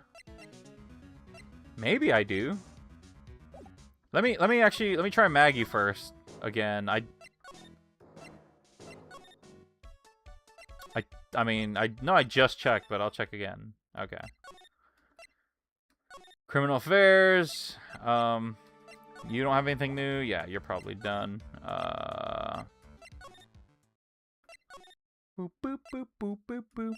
Speaker 1: Maybe I do. Let me try Maggie first again. I mean, I know I just checked, but I'll check again. Okay. Criminal affairs. You don't have anything new? Yeah, you're probably done. Boop boop boop boop boop boop.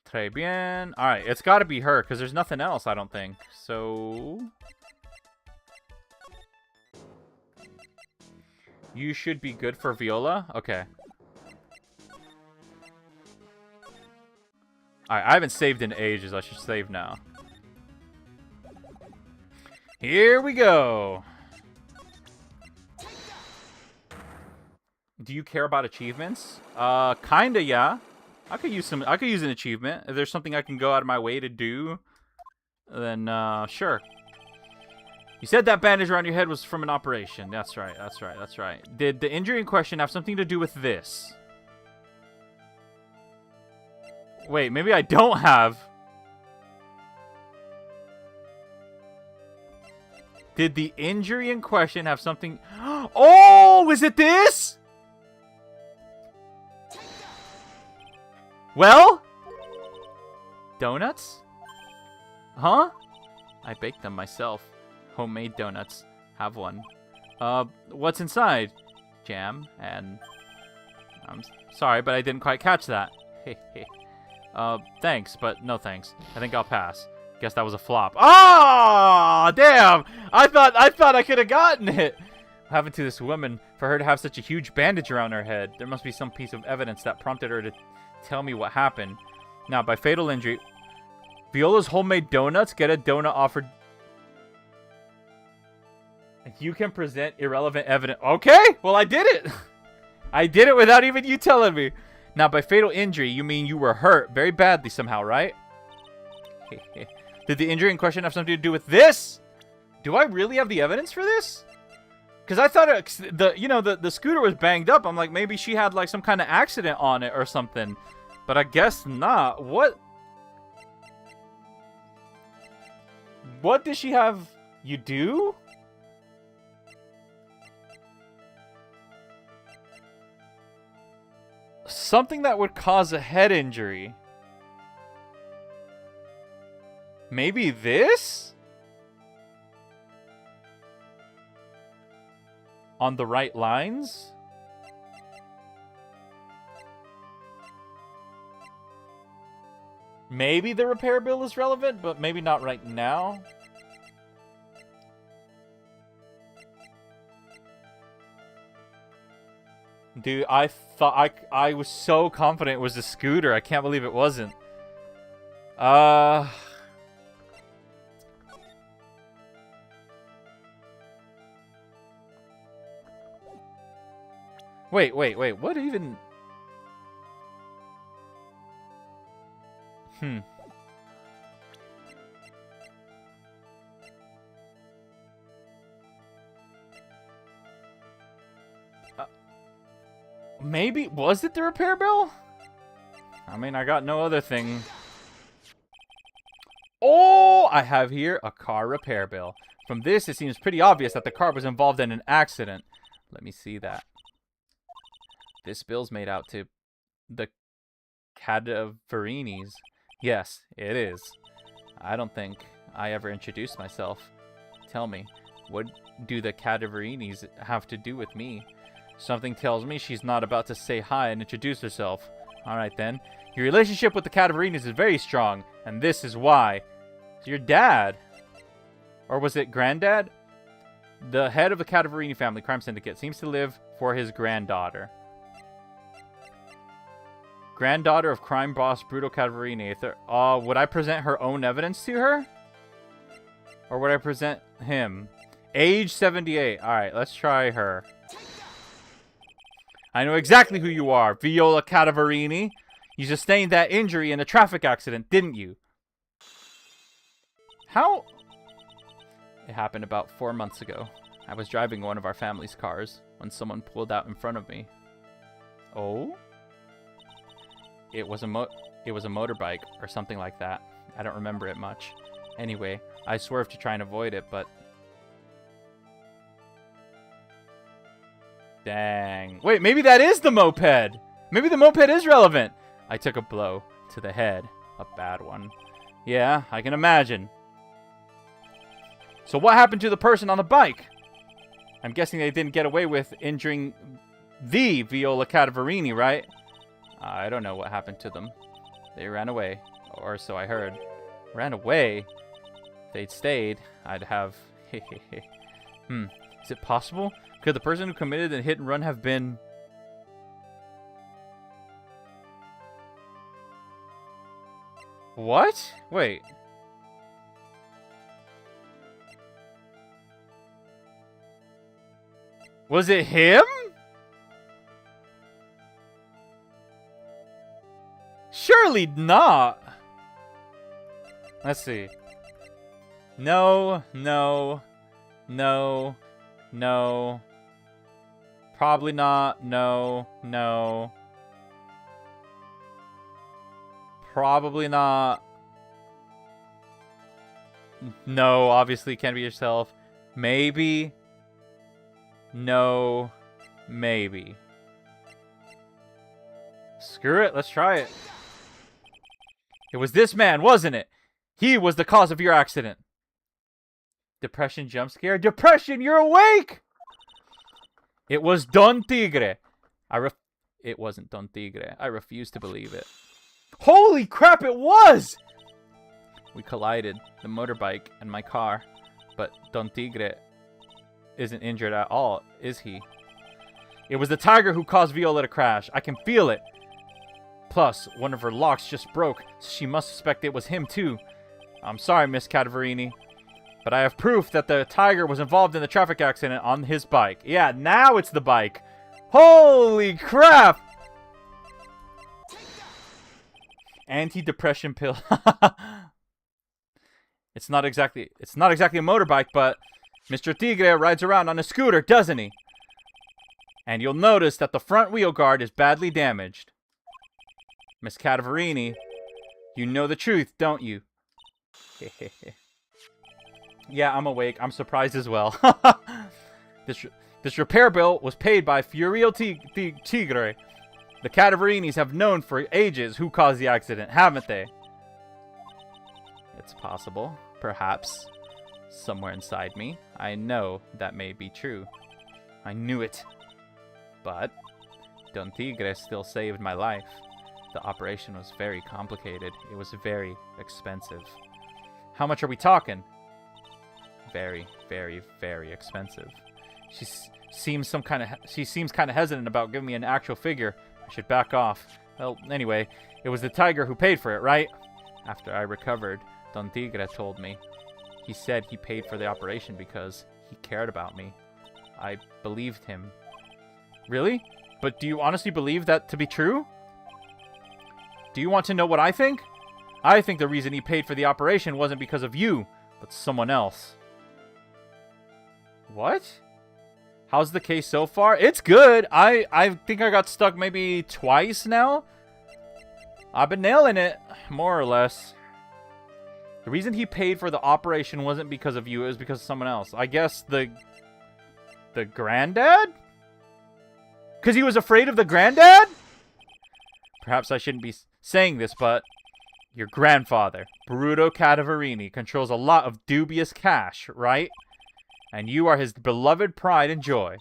Speaker 1: Très bien. Alright, it's gotta be her, because there's nothing else, I don't think. So... you should be good for Viola? Okay. Alright, I haven't saved in ages. I should save now. Here we go! Do you care about achievements? Kinda, yeah. I could use an achievement. If there's something I can go out of my way to do, then sure. You said that bandage around your head was from an operation. That's right, that's right, that's right. Did the injury in question have something to do with this? Wait, maybe I don't have. Did the injury in question have something... oh, is it this? Well? Donuts? Huh? I baked them myself. Homemade donuts. Have one. What's inside? Jam and... I'm sorry, but I didn't quite catch that. Thanks, but no thanks. I think I'll pass. Guess that was a flop. Ah, damn! I thought I could have gotten it. What happened to this woman for her to have such a huge bandage around her head? There must be some piece of evidence that prompted her to tell me what happened. Now, by fatal injury, Viola's homemade donuts. Get a donut offered. You can present irrelevant evidence. Okay, well I did it. I did it without even you telling me. Now, by fatal injury, you mean you were hurt very badly somehow, right? Did the injury in question have something to do with this? Do I really have the evidence for this? Because I thought the scooter was banged up. I'm like, maybe she had like some kind of accident on it or something. But I guess not. What did she have? You do? Something that would cause a head injury. Maybe this? On the right lines? Maybe the repair bill is relevant, but maybe not right now. Dude, I thought I was so confident it was a scooter. I can't believe it wasn't. Wait. What even? Maybe was it the repair bill? I mean, I got no other thing. Oh, I have here a car repair bill. From this, it seems pretty obvious that the car was involved in an accident. Let me see that. This bill's made out to the Cadaverinis. Yes, it is. I don't think I ever introduced myself. Tell me, what do the Cadaverinis have to do with me? Something tells me she's not about to say hi and introduce herself. Alright then. Your relationship with the Cadaverinis is very strong, and this is why. It's your dad. Or was it granddad? The head of the Cadaverini family crime syndicate seems to live for his granddaughter. Granddaughter of crime boss Bruto Cadaverini. Would I present her own evidence to her? Or would I present him? Age 78. Alright, let's try her. I know exactly who you are, Viola Cadaverini. You sustained that injury in a traffic accident, didn't you? How? It happened about 4 months ago. I was driving one of our family's cars when someone pulled out in front of me. Oh? It was a motorbike or something like that. I don't remember it much. Anyway, I swerved to try and avoid it, but... Dang. Wait, maybe that is the moped. Maybe the moped is relevant. I took a blow to the head. A bad one. Yeah, I can imagine. So what happened to the person on the bike? I'm guessing they didn't get away with injuring the Viola Cadaverini, right? I don't know what happened to them. They ran away. Or so I heard. Ran away? If they'd stayed, I'd have... Is it possible? Could the person who committed the hit and run have been... What? Wait. Was it him? Surely not. Let's see. No. Probably not. No. Probably not. No, obviously can't be yourself. Maybe. No. Maybe. Screw it, let's try it. It was this man, wasn't it? He was the cause of your accident. Depression jump scare? Depression, you're awake! It was Don Tigre. It wasn't Don Tigre. I refuse to believe it. Holy crap, it was! We collided, the motorbike and my car. But Don Tigre isn't injured at all, is he? It was the tiger who caused Viola to crash. I can feel it. Plus, one of her locks just broke, so she must suspect it was him too. I'm sorry, Miss Cadaverini, but I have proof that the tiger was involved in the traffic accident on his bike. Yeah, now it's the bike. Holy crap! Anti-depression pill. It's not exactly a motorbike, but Mr. Tigre rides around on a scooter, doesn't he? And you'll notice that the front wheel guard is badly damaged. Miss Cadaverini, you know the truth, don't you? Yeah, I'm awake. I'm surprised as well. This repair bill was paid by Furio Tigre. The Cadaverinis have known for ages who caused the accident, haven't they? It's possible. Perhaps. Somewhere inside me, I know that may be true. I knew it. But Don Tigre still saved my life. The operation was very complicated. It was very expensive. How much are we talking? Very, very, very expensive.
Speaker 2: She seems kind of hesitant about giving me an actual figure. I should back off. Well, anyway, it was the tiger who paid for it, right? After I recovered, Don Tigre told me. He said he paid for the operation because he cared about me. I believed him. Really? But do you honestly believe that to be true? Do you want to know what I think? I think the reason he paid for the operation wasn't because of you, but someone else. What? How's the case so far? It's good. I think I got stuck maybe twice now. I've been nailing it, more or less. The reason he paid for the operation wasn't because of you, it was because of someone else. I guess the granddad? Because he was afraid of the granddad? Perhaps I shouldn't be saying this, but your grandfather, Bruto Cadaverini, controls a lot of dubious cash, right? And you are his beloved pride and joy.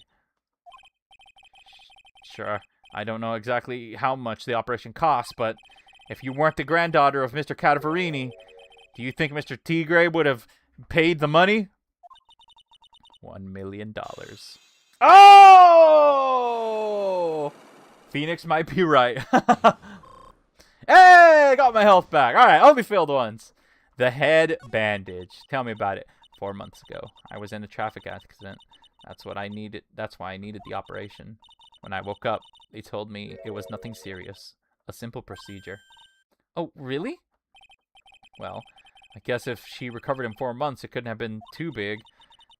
Speaker 2: Sure, I don't know exactly how much the operation costs, but if you weren't the granddaughter of Mr. Cadaverini, do you think Mr. Tigre would have paid the money? $1 million. Oh! Phoenix might be right. Hey, got my health back. All right, only failed once. The head bandage. Tell me about it. 4 months ago, I was in a traffic accident. That's what I needed. That's why I needed the operation. When I woke up, they told me it was nothing serious. A simple procedure. Oh, really? Well, I guess if she recovered in 4 months, it couldn't have been too big.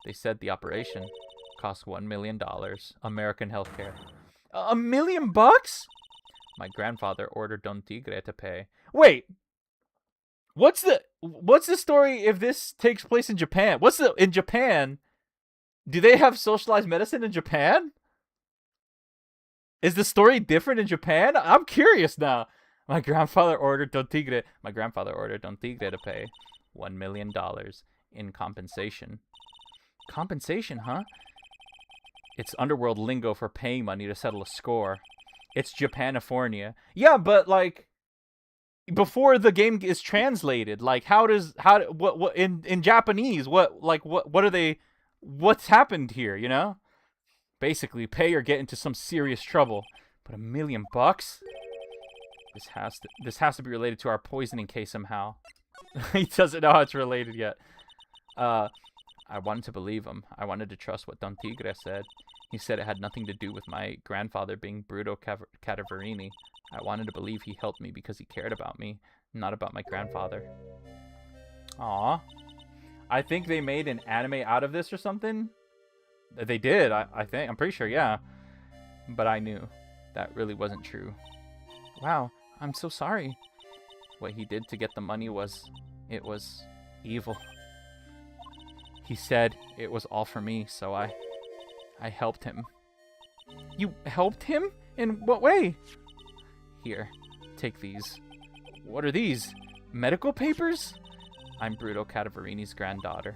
Speaker 2: They said the operation cost $1 million. American healthcare. $1 million bucks? My grandfather ordered Don Tigre to pay. Wait. What's the story if this takes place in Japan? In Japan? Do they have socialized medicine in Japan? Is the story different in Japan? I'm curious now. My grandfather ordered Don Tigre to pay $1 million in compensation. Compensation, huh? It's underworld lingo for paying money to settle a score. It's Japanifornia. Yeah, but like before the game is translated, like what in Japanese, what's happened here, you know? Basically, pay or get into some serious trouble. But $1 million bucks? This has to be related to our poisoning case somehow. He doesn't know how it's related yet. I wanted to believe him. I wanted to trust what Don Tigre said. He said it had nothing to do with my grandfather being Bruto Cadaverini. I wanted to believe he helped me because he cared about me, not about my grandfather. Aw. I think they made an anime out of this or something. They did, I think. I'm pretty sure, yeah. But I knew that really wasn't true. Wow, I'm so sorry. What he did to get the money was evil. He said it was all for me, so I helped him. You helped him? In what way? Here, take these. What are these? Medical papers? I'm Bruto Cadaverini's granddaughter.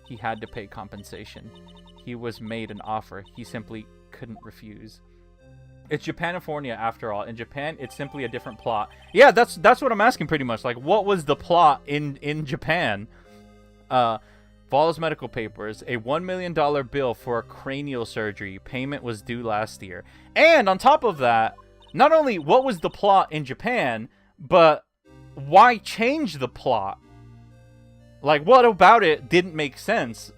Speaker 2: He had to pay compensation. He was made an offer he simply couldn't refuse. It's Japanifornia after all. In Japan, it's simply a different plot. Yeah, that's what I'm asking pretty much. Like, what was the plot in Japan? Follows medical papers, a $1 million bill for a cranial surgery. Payment was due last year. And on top of that, not only what was the plot in Japan, but why change the plot? Like, what about it didn't make sense?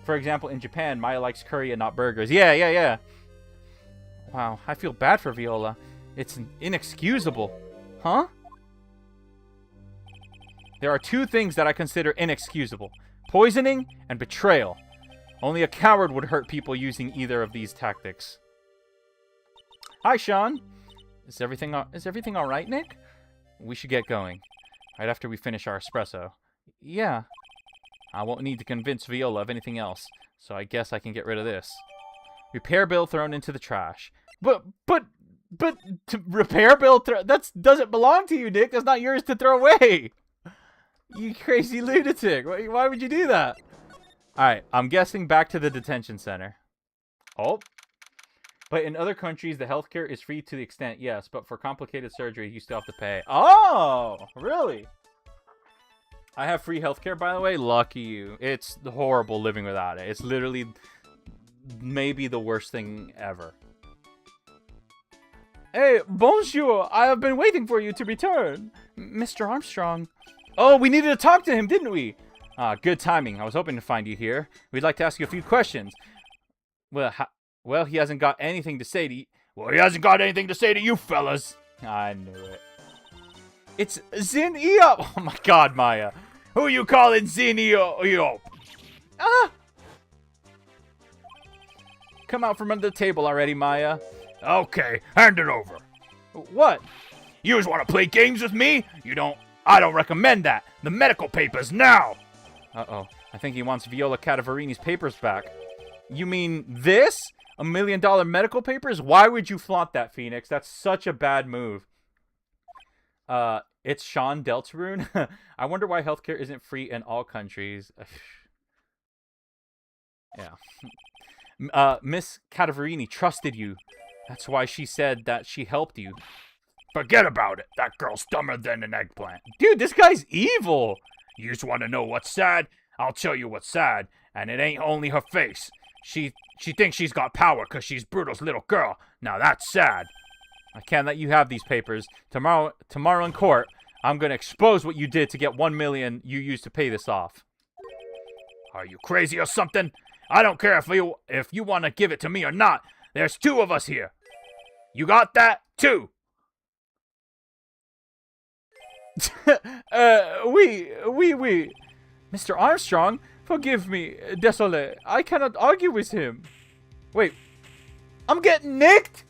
Speaker 2: For example, in Japan, Maya likes curry and not burgers. Yeah. Wow, I feel bad for Viola. It's inexcusable. Huh? There are two things that I consider inexcusable. Poisoning and betrayal. Only a coward would hurt people using either of these tactics. Hi, Sean. Is everything all right, Nick? We should get going. Right after we finish our espresso. Yeah. I won't need to convince Viola of anything else, so I guess I can get rid of this. Repair bill thrown into the trash. But repair bill doesn't belong to you, Nick. That's not yours to throw away. You crazy lunatic. Why would you do that? Alright, I'm guessing back to the detention center. Oh. But in other countries, the healthcare is free to the extent, yes. But for complicated surgery, you still have to pay. Oh, really? I have free healthcare, by the way. Lucky you. It's horrible living without it. It's literally
Speaker 1: maybe the worst thing ever.
Speaker 2: Hey, bonjour! I have been waiting for you to return. Mr. Armstrong.
Speaker 1: Oh, we needed to talk to him, didn't we? Good timing. I was hoping to find you here. We'd like to ask you a few questions. Well, he hasn't got anything to say to you. Well, he hasn't got anything to say to you fellas. I knew it. It's Zinio. Oh my god, Maya. Who you calling Zinio? Ah! Come out from under the table already, Maya. Okay, hand it over. What? You just want to play games with me? I don't recommend that. The medical papers now. Uh-oh. I think he wants Viola Cadaverini's papers back. You mean this? $1 million medical papers? Why would you flaunt that, Phoenix? That's such a bad move. It's Sean Deltarune. I wonder why healthcare isn't free in all countries. Yeah. Miss Cadaverini trusted you. That's why she said that she helped you. Forget about it. That girl's dumber than an eggplant. Dude, this guy's evil. You just want to know what's sad? I'll tell you what's sad. And it ain't only her face. She thinks she's got power because she's Brutal's little girl. Now that's sad. I can't let you have these papers. Tomorrow in court, I'm going to expose what you did to get $1 million you used to pay this off. Are you crazy or something? I don't care if you want to give it to me or not. There's 2 of us here. You got that? 2. Oui. Mr. Armstrong, forgive me. Désolé. I cannot argue with him. Wait. I'm getting nicked?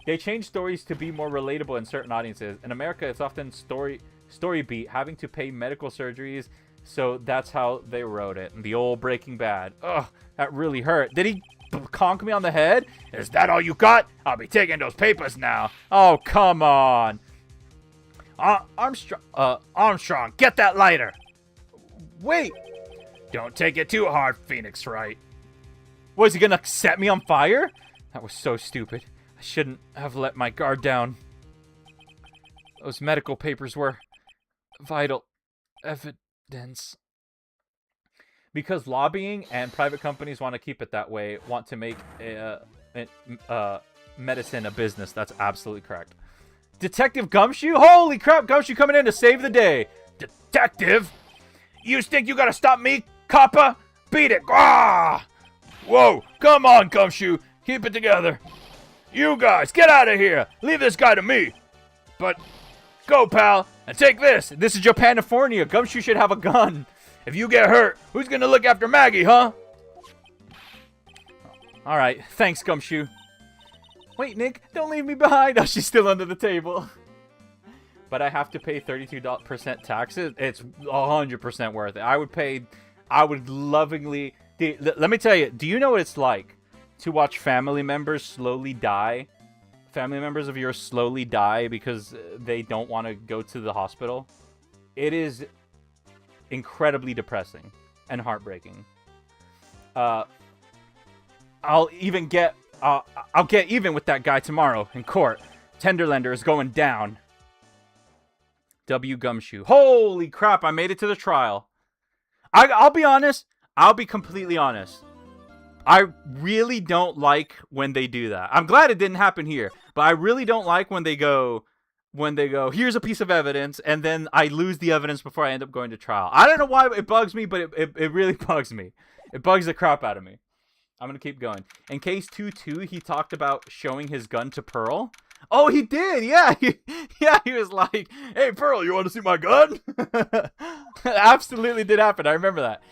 Speaker 1: They change stories to be more relatable in certain audiences. In America, it's often story beat, having to pay medical surgeries, so that's how they wrote it. The old Breaking Bad. Ugh, that really hurt. Did he conk me on the head? Is that all you got? I'll be taking those papers now. Oh, come on. Armstrong, get that lighter. Wait. Don't take it too hard, Phoenix Wright. Was he gonna set me on fire? That was so stupid. I shouldn't have let my guard down. Those medical papers were vital evidence. Because lobbying and private companies want to keep it that way, want to make medicine a business. That's absolutely correct. Detective Gumshoe? Holy crap, Gumshoe coming in to save the day. Detective? You think you gotta stop me, copper? Beat it. Ah! Whoa, come on, Gumshoe. Keep it together. You guys, get out of here. Leave this guy to me. But go, pal, and take this. This is Japanifornia. Gumshoe should have a gun. If you get hurt, who's gonna look after Maggie, huh? All right, thanks, Gumshoe. Wait, Nick, don't leave me behind. Oh, she's still under the table. But I have to pay 32% taxes. It's 100% worth it. I would lovingly... Let me tell you, do you know what it's like to watch family members slowly die? Family members of yours slowly die because they don't want to go to the hospital? It is incredibly depressing and heartbreaking. I'll get even with that guy tomorrow in court. Tenderlander is going down. W. Gumshoe. Holy crap, I made it to the trial. I'll be honest. I'll be completely honest. I really don't like when they do that. I'm glad it didn't happen here, but I really don't like when they go, here's a piece of evidence, and then I lose the evidence before I end up going to trial. I don't know why it bugs me, but it really bugs me. It bugs the crap out of me. I'm going to keep going. In case 2-2, he talked about showing his gun to Pearl. Oh, he did. Yeah. He was like, hey, Pearl, you want to see my gun? Absolutely did happen. I remember that.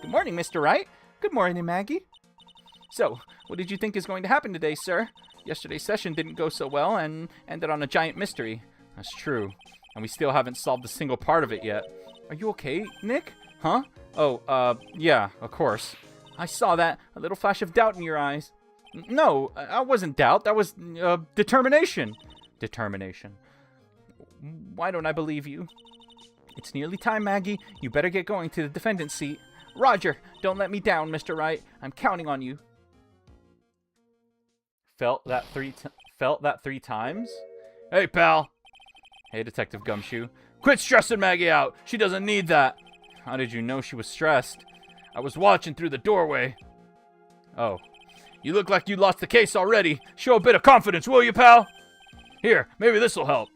Speaker 1: Good morning, Mr. Wright. Good morning, Maggie. So, what did you think is going to happen today, sir? Yesterday's session didn't go so well and ended on a giant mystery. That's true. And we still haven't solved a single part of it yet. Are you okay, Nick? Huh? Oh, yeah, of course. I saw that. A little flash of doubt in your eyes. No, I wasn't doubt. That was, determination. Determination. Why don't I believe you? It's nearly time, Maggie. You better get going to the defendant's seat. Roger, don't let me down, Mr. Wright. I'm counting on you. Felt that three times? Hey, pal. Hey, Detective Gumshoe. Quit stressing Maggie out. She doesn't need that. How did you know she was stressed? I was watching through the doorway. Oh. You look like you lost the case already. Show a bit of confidence, will you, pal? Here, maybe this'll help.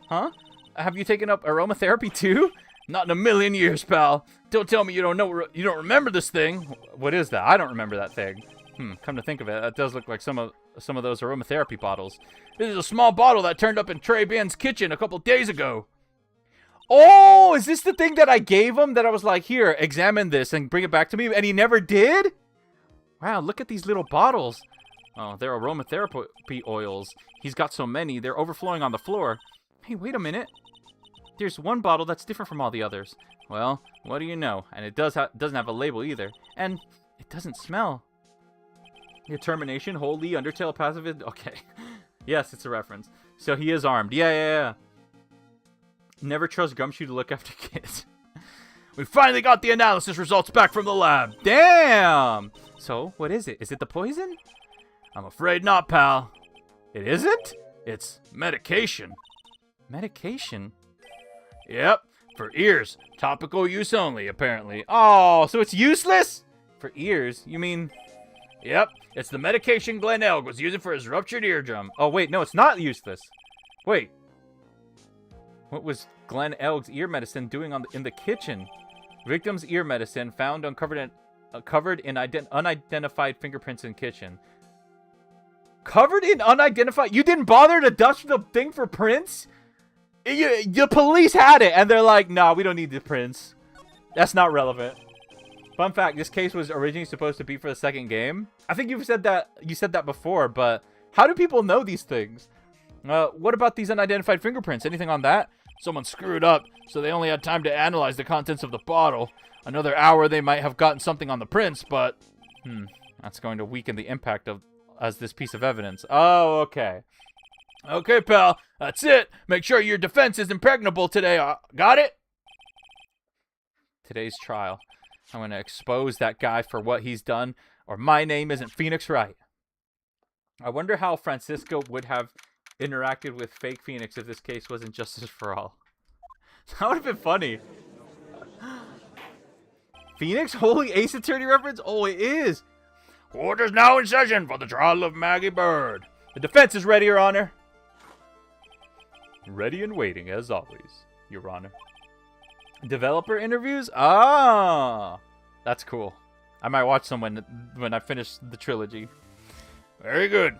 Speaker 2: Huh? Have you taken up aromatherapy too?
Speaker 1: Not in a million years, pal. Don't tell me you don't remember this thing.
Speaker 2: What is that? I don't remember that thing. Come to think of it, that does look like some of those aromatherapy bottles.
Speaker 1: This is a small bottle that turned up in Trey Ban's kitchen a couple days ago.
Speaker 2: Oh, is this the thing that I gave him that I was like, here, examine this and bring it back to me, and he never did? Wow, look at these little bottles. Oh, they're aromatherapy oils. He's got so many, they're overflowing on the floor. Hey, wait a minute. There's one bottle that's different from all the others. Well, what do you know? And it doesn't have a label either. And it doesn't smell. Determination, holy, Undertale, passive. Okay. Yes, it's a reference. So he is armed. Yeah. Never trust Gumshoe to look after kids.
Speaker 1: We finally got the analysis results back from the lab.
Speaker 2: Damn! So, what is it? Is it the poison?
Speaker 1: I'm afraid not, pal.
Speaker 2: It isn't?
Speaker 1: It's medication.
Speaker 2: Medication?
Speaker 1: Yep, for ears. Topical use only, apparently.
Speaker 2: Oh, so it's useless? For ears? You mean...
Speaker 1: Yep, it's the medication Glenn Elg was using for his ruptured eardrum.
Speaker 2: Oh, wait, no, it's not useless. Wait. What was Glenn Elg's ear medicine doing in the kitchen? Victim's ear medicine found covered in unidentified fingerprints in kitchen. Covered in unidentified? You didn't bother to dust the thing for prints? The police had it, and they're like, nah, we don't need the prints. That's not relevant. Fun fact, this case was originally supposed to be for the second game. I think you said that before, but how do people know these things? What about these unidentified fingerprints? Anything on that?
Speaker 1: Someone screwed up, so they only had time to analyze the contents of the bottle. Another hour they might have gotten something on the prints, but...
Speaker 2: That's going to weaken the impact as this piece of evidence. Oh, okay.
Speaker 1: Okay, pal. That's it. Make sure your defense is impregnable today. Got it?
Speaker 2: Today's trial. I'm going to expose that guy for what he's done, or my name isn't Phoenix Wright. I wonder how Francisco would have interacted with fake Phoenix if this case wasn't Justice for All. That would have been funny. Phoenix? Holy Ace Attorney reference? Oh, it is.
Speaker 1: Court is now in session for the trial of Maggie Bird.
Speaker 2: The defense is ready, Your Honor. Ready and waiting, as always, Your Honor. Developer interviews? Ah, that's cool. I might watch some when I finish the trilogy.
Speaker 1: Very good.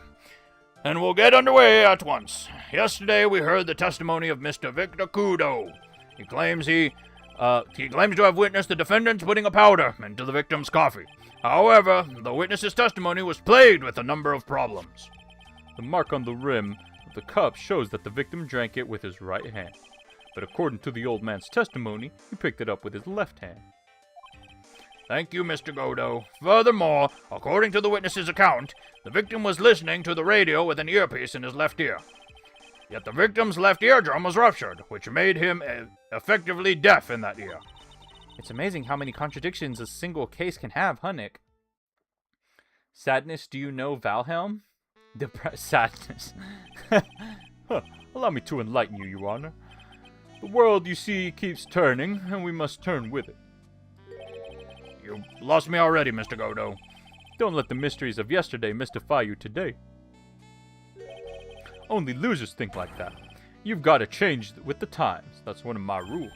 Speaker 1: And we'll get underway at once. Yesterday we heard the testimony of Mr. Victor Kudo. He claims to have witnessed the defendants putting a powder into the victim's coffee. However, the witness's testimony was plagued with a number of problems.
Speaker 2: The mark on the rim of the cup shows that the victim drank it with his right hand. But according to the old man's testimony, he picked it up with his left hand.
Speaker 1: Thank you, Mr. Godo. Furthermore, according to the witness's account, the victim was listening to the radio with an earpiece in his left ear. Yet the victim's left eardrum was ruptured, which made him effectively deaf in that ear.
Speaker 2: It's amazing how many contradictions a single case can have, huh, Nick? Sadness, do you know Valhelm? Sadness. Allow me to enlighten you, Your Honor. The world, you see, keeps turning, and we must turn with it.
Speaker 1: You lost me already, Mr. Godo.
Speaker 2: Don't let the mysteries of yesterday mystify you today. Only losers think like that. You've got to change with the times. That's one of my rules.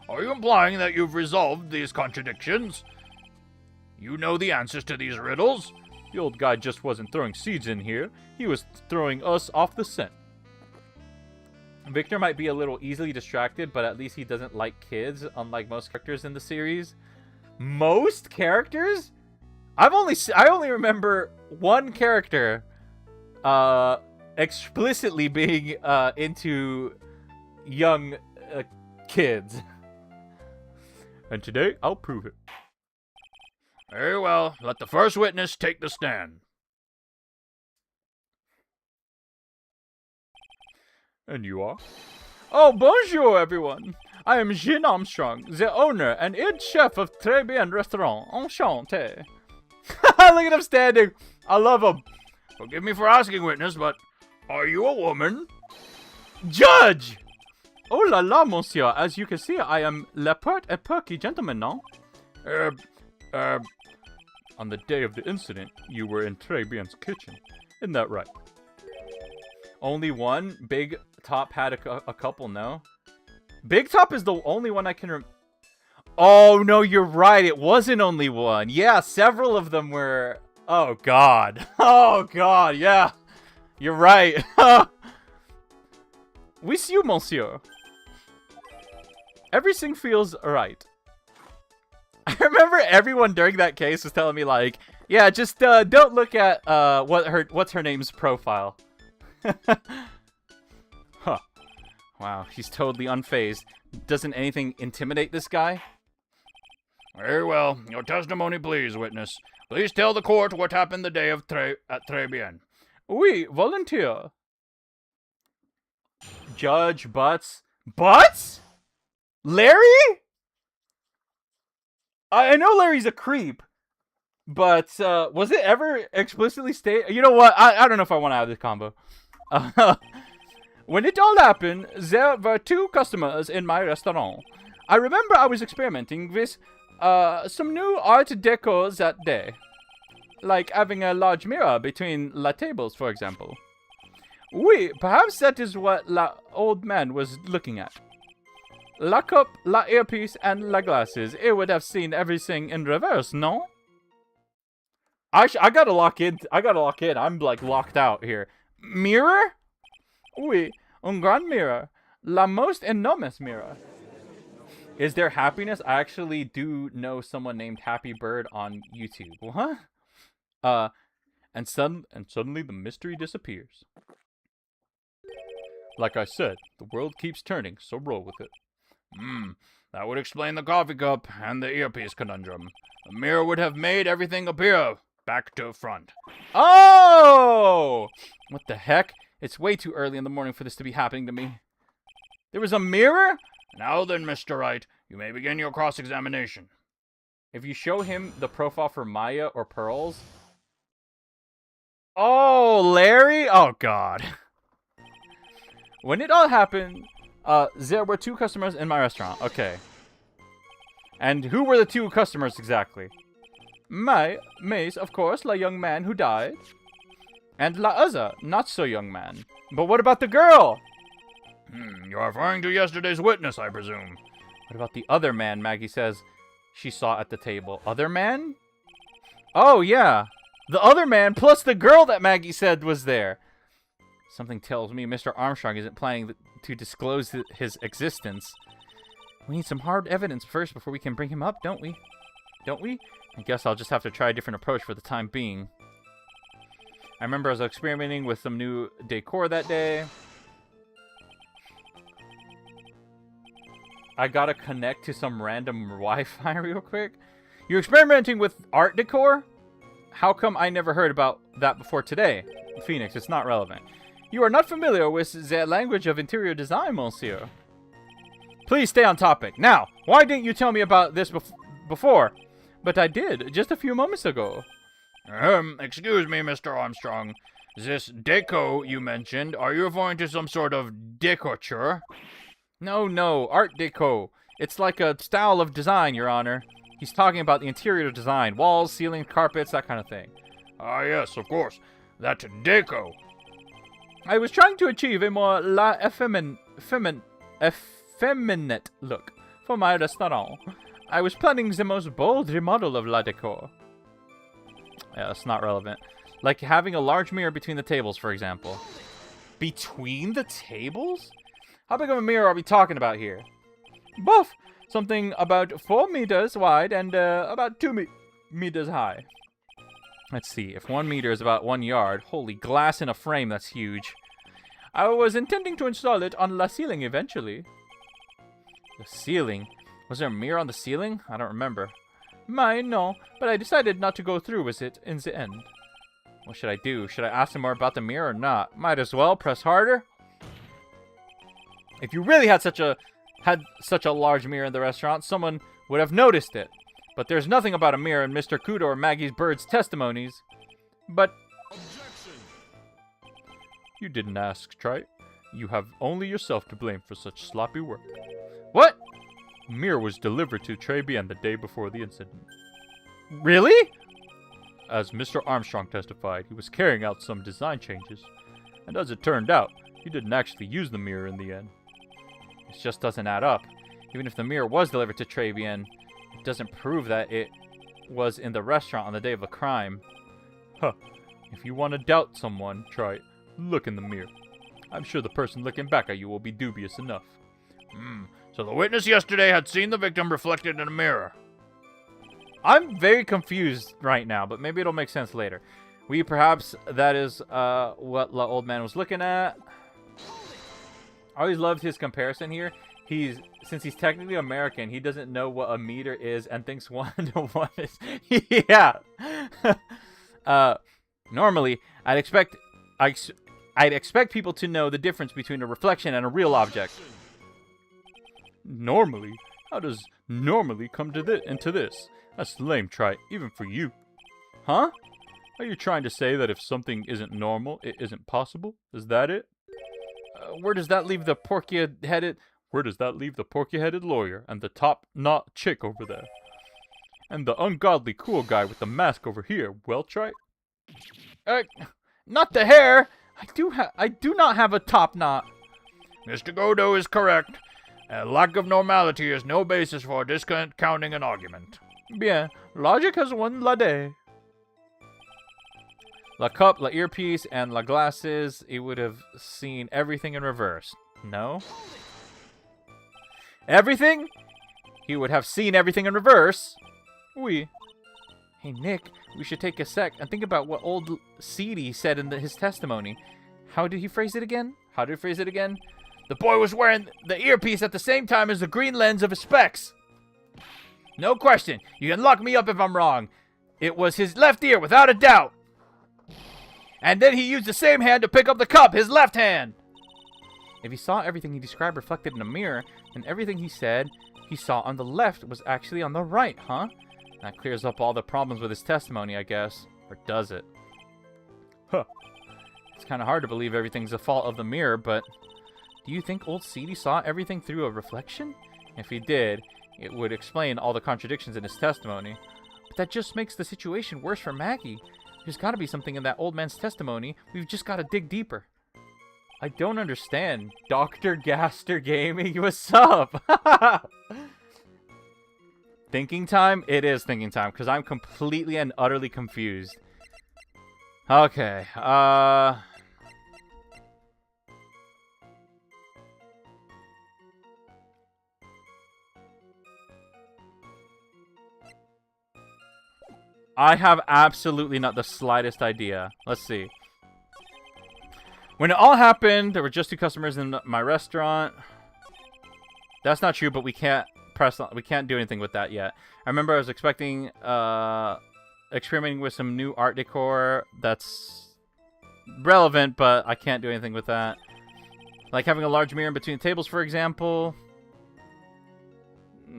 Speaker 1: Are you implying that you've resolved these contradictions? You know the answers to these riddles?
Speaker 2: The old guy just wasn't throwing seeds in here. He was throwing us off the scent. Victor might be a little easily distracted, but at least he doesn't like kids, unlike most characters in the series. Most characters? I only remember one character explicitly being into young kids. And today, I'll prove it.
Speaker 1: Very well. Let the first witness take the stand.
Speaker 2: And you are? Oh, bonjour, everyone. I am Jean Armstrong, the owner and head chef of Très Bien Restaurant. Enchanté. Look at him standing. I love him.
Speaker 1: Forgive me for asking, witness, but are you a woman?
Speaker 2: Judge! Oh la la, monsieur. As you can see, I am le pert et perky gentleman, no? On the day of the incident, you were in Trebian's kitchen. Isn't that right? Only one? Big Top had a couple, no? Big Top is the only one I can Oh, no, you're right. It wasn't only one. Yeah, several of them were... Oh, God. Oh, God, yeah. You're right. We see you, monsieur. Everything feels right. I remember everyone during that case was telling me, like, yeah, just don't look at what's her name's profile. Huh. Wow, he's totally unfazed. Doesn't anything intimidate this guy?
Speaker 3: Very well. Your testimony, please, witness. Please tell the court what happened the day of at Trébien.
Speaker 2: Oui, volunteer. Judge Butts. Butts? Larry? I know Larry's a creep, but was it ever explicitly stated? You know what? I don't know if I want to have this combo. When it all happened, there were 2 customers in my restaurant. I remember I was experimenting with some new art decor that day. Like having a large mirror between la tables, for example. Oui, perhaps that is what la old man was looking at. La cup, la earpiece, and la glasses. It would have seen everything in reverse, no? I gotta lock in. I'm like locked out here. Mirror? Oui, un grand mirror. La most enormous mirror. Is there happiness? I actually do know someone named Happy Bird on YouTube. What? And suddenly the mystery disappears. Like I said, the world keeps turning, so roll with it.
Speaker 3: That would explain the coffee cup and the earpiece conundrum. A mirror would have made everything appear back to front.
Speaker 2: Oh! What the heck? It's way too early in the morning for this to be happening to me. There was a mirror?
Speaker 3: Now then, Mr. Wright, you may begin your cross-examination.
Speaker 2: If you show him the profile for Maya or Pearls... Oh, Larry? Oh, God. When it all happened, there were 2 customers in my restaurant. Okay. And who were the 2 customers exactly? Mace, of course, la young man who died. And la other, not so young man. But what about the girl?
Speaker 3: You're referring to yesterday's witness, I presume.
Speaker 2: What about the other man Maggie says she saw at the table? Other man? Oh, yeah. The other man plus the girl that Maggie said was there. Something tells me Mr. Armstrong isn't planning to disclose his existence. We need some hard evidence first before we can bring him up, don't we? Don't we? I guess I'll just have to try a different approach for the time being. I remember I was experimenting with some new decor that day. I gotta connect to some random Wi-Fi real quick. You're experimenting with art decor? How come I never heard about that before today? Phoenix, it's not relevant. You are not familiar with the language of interior design, monsieur. Please stay on topic. Now, why didn't you tell me about this before? But I did, just a few moments ago.
Speaker 3: Excuse me, Mr. Armstrong. This deco you mentioned, are you referring to some sort of decorature?
Speaker 2: No, art deco. It's like a style of design, Your Honor. He's talking about the interior design. Walls, ceiling, carpets, that kind of thing.
Speaker 3: Ah, yes, of course. That deco.
Speaker 2: I was trying to achieve a more effeminate look for my restaurant. I was planning the most bold remodel of la decor. Yeah, that's not relevant. Like having a large mirror between the tables, for example. Between the tables? How big of a mirror are we talking about here? Buff! Something about 4 meters wide and about 2 meters high. Let's see. If 1 meter is about 1 yard, holy glass in a frame, that's huge. I was intending to install it on the ceiling eventually. The ceiling? Was there a mirror on the ceiling? I don't remember. No, but I decided not to go through with it in the end. What should I do? Should I ask him more about the mirror or not? Might as well. Press harder. If you really had such a large mirror in the restaurant, someone would have noticed it. But there's nothing about a mirror in Mr. Kudo or Maggie's Bird's testimonies. But... Objection! You didn't ask, Trite. You have only yourself to blame for such sloppy work. What? The mirror was delivered to Trébien the day before the incident. Really? as Mr. Armstrong testified, he was carrying out some design changes. And as it turned out, he didn't actually use the mirror in the end. It just doesn't add up. Even if the mirror was delivered to Tribulation, it doesn't prove that it was in the restaurant on the day of the crime. Huh. If you want to doubt someone, try it. Look in the mirror. I'm sure the person looking back at you will be dubious enough.
Speaker 3: So the witness yesterday had seen the victim reflected in a mirror.
Speaker 2: I'm very confused right now, but maybe it'll make sense later. Perhaps that is what the old man was looking at. I always loved his comparison here. Since he's technically American, he doesn't know what a meter is and thinks 1 to 1 is... yeah. Normally, I'd expect people to know the difference between a reflection and a real object. Normally? How does normally come to into this? That's lame, try even for you. Huh? Are you trying to say that if something isn't normal, it isn't possible? Is that it? Where does that leave the porky-headed lawyer and the top-knot chick over there? And the ungodly cool guy with the mask over here? Well, try. Not the hair. I do not have a top knot.
Speaker 3: Mr. Godot is correct. A lack of normality is no basis for discounting an argument.
Speaker 2: Bien, logic has won la day. La cup, la earpiece, and la glasses. He would have seen everything in reverse. No? Everything? He would have seen everything in reverse. Oui. Hey, Nick, we should take a sec and think about what old C-Dee said in his testimony. How did he phrase it again?
Speaker 3: The boy was wearing the earpiece at the same time as the green lens of his specs. No question. You can lock me up if I'm wrong. It was his left ear, without a doubt. And then he used the same hand to pick up the cup, his left hand.
Speaker 2: If he saw everything he described reflected in a mirror, then everything he said he saw on the left was actually on the right, huh? That clears up all the problems with his testimony, I guess. Or does it? Huh. It's kind of hard to believe everything's the fault of the mirror, but... do you think old C-Dee saw everything through a reflection? If he did, it would explain all the contradictions in his testimony. But that just makes the situation worse for Maggie. There's got to be something in that old man's testimony. We've just got to dig deeper. I don't understand. Dr. Gaster Gaming, what's up? Thinking time? It is thinking time, because I'm completely and utterly confused. Okay, I have absolutely not the slightest idea. Let's see. When it all happened, there were just 2 customers in my restaurant. That's not true, but we can't do anything with that yet. I remember I was experimenting with some new art decor that's relevant, but I can't do anything with that. Like having a large mirror in between tables, for example.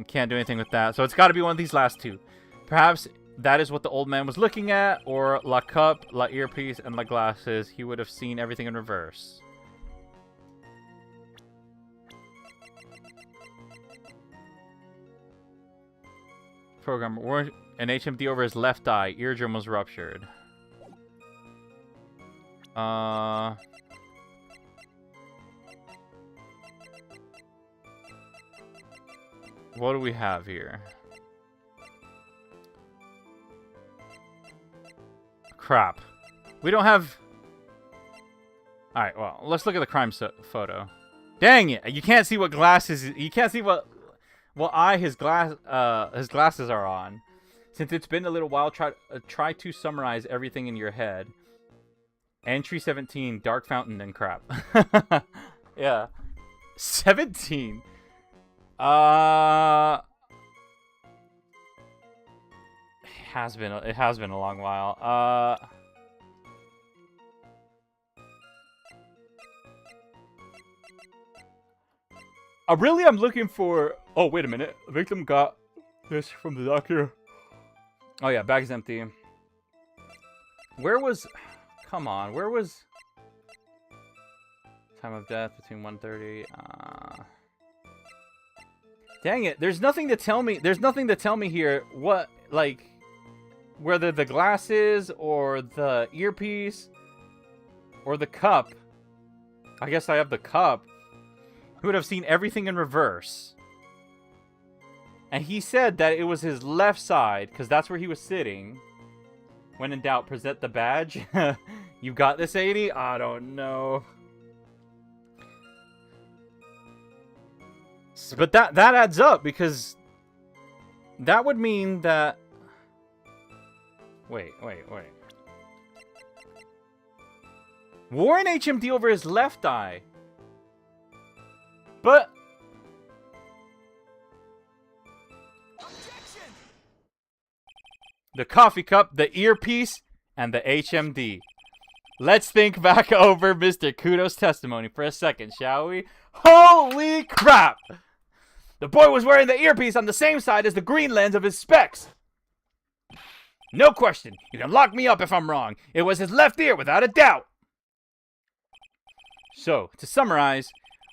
Speaker 2: Can't do anything with that. So it's got to be one of these last 2. Perhaps that is what the old man was looking at, or la cup, la earpiece, and la glasses. He would have seen everything in reverse. Program wore an HMD over his left eye. Eardrum was ruptured. What do we have here? Crap. We don't have... Alright, well, let's look at the crime photo. Dang it! You can't see what glasses... You can't see what eye his glasses are on. Since it's been a little while, try to summarize everything in your head. Entry 17, Dark Fountain and crap. Yeah. 17? It has been a long while. I'm looking for... Oh, wait a minute. The victim got this from the doctor. Oh, yeah. Bag is empty. Where was... Come on. Where was... Time of death between 1:30. Dang it. There's nothing to tell me. There's nothing to tell me here what, like...
Speaker 1: whether the glasses or the earpiece or the cup. I guess I have the cup. He would have seen everything in reverse. And he said that it was his left side, because that's where he was sitting. When in doubt, present the badge. You got this, A-Dee? I don't know. But that adds up, because that would mean that... Wait. Wore an HMD over his left eye. But... the coffee cup, the earpiece, and the HMD. Let's think back over Mr. Kudo's testimony for a second, shall we? Holy crap! The boy was wearing the earpiece on the same side as the green lens of his specs. No question. You can lock me up if I'm wrong. It was his left ear, without a doubt. So, to summarize,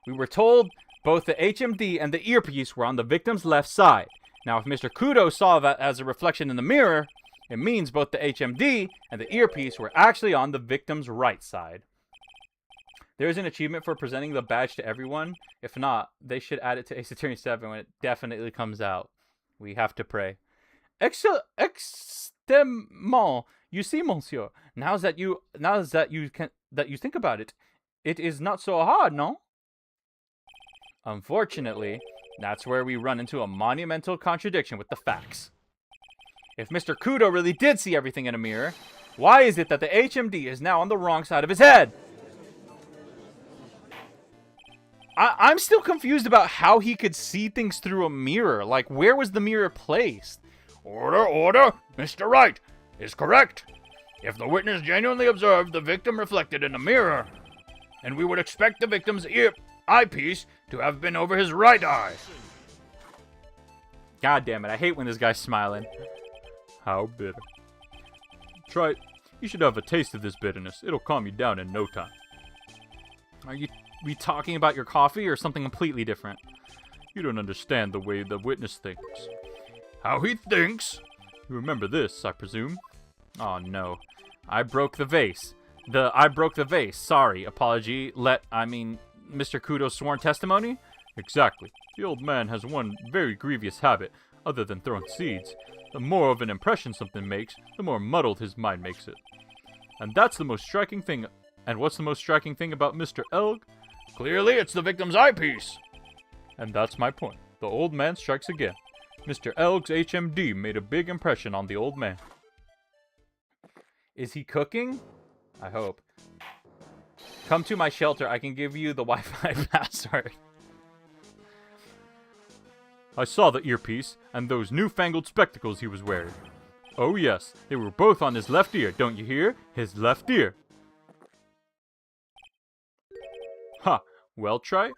Speaker 1: we were told both the HMD and the earpiece were on the victim's left side. Now, if Mr. Kudo saw that as a reflection in the mirror, it means both the HMD and the earpiece were actually on the victim's right side. There is an achievement for presenting the badge to everyone. If not, they should add it to Ace Attorney 7 when it definitely comes out. We have to pray. Extrêmement. You see, monsieur, now that you think about it, it is not so hard, no? Unfortunately, that's where we run into a monumental contradiction with the facts. If Mr. Kudo really did see everything in a mirror, why is it that the HMD is now on the wrong side of his head? I'm still confused about how he could see things through a mirror. Like, where was the mirror placed?
Speaker 3: Order! Mr. Wright is correct. If the witness genuinely observed the victim reflected in a mirror, and we would expect the victim's eyepiece to have been over his right eye.
Speaker 1: God damn it, I hate when this guy's smiling.
Speaker 2: How bitter. Try it. You should have a taste of this bitterness. It'll calm you down in no time.
Speaker 1: Are we talking about your coffee or something completely different?
Speaker 2: You don't understand the way the witness thinks.
Speaker 3: How he thinks?
Speaker 2: You remember this, I presume?
Speaker 1: Oh no. I broke the vase. I broke the vase. Sorry. Apology. Mr. Kudo's sworn testimony?
Speaker 2: Exactly. The old man has one very grievous habit, other than throwing seeds. The more of an impression something makes, the more muddled his mind makes it. And that's the most striking thing. And what's the most striking thing about Mr. Elg?
Speaker 3: Clearly, it's the victim's eyepiece.
Speaker 2: And that's my point. The old man strikes again. Mr. Elg's HMD made a big impression on the old man.
Speaker 1: Is he cooking? I hope. Come to my shelter. I can give you the Wi-Fi password.
Speaker 2: I saw the earpiece and those newfangled spectacles he was wearing. Oh yes, they were both on his left ear, don't you hear? His left ear. Ha, well, try.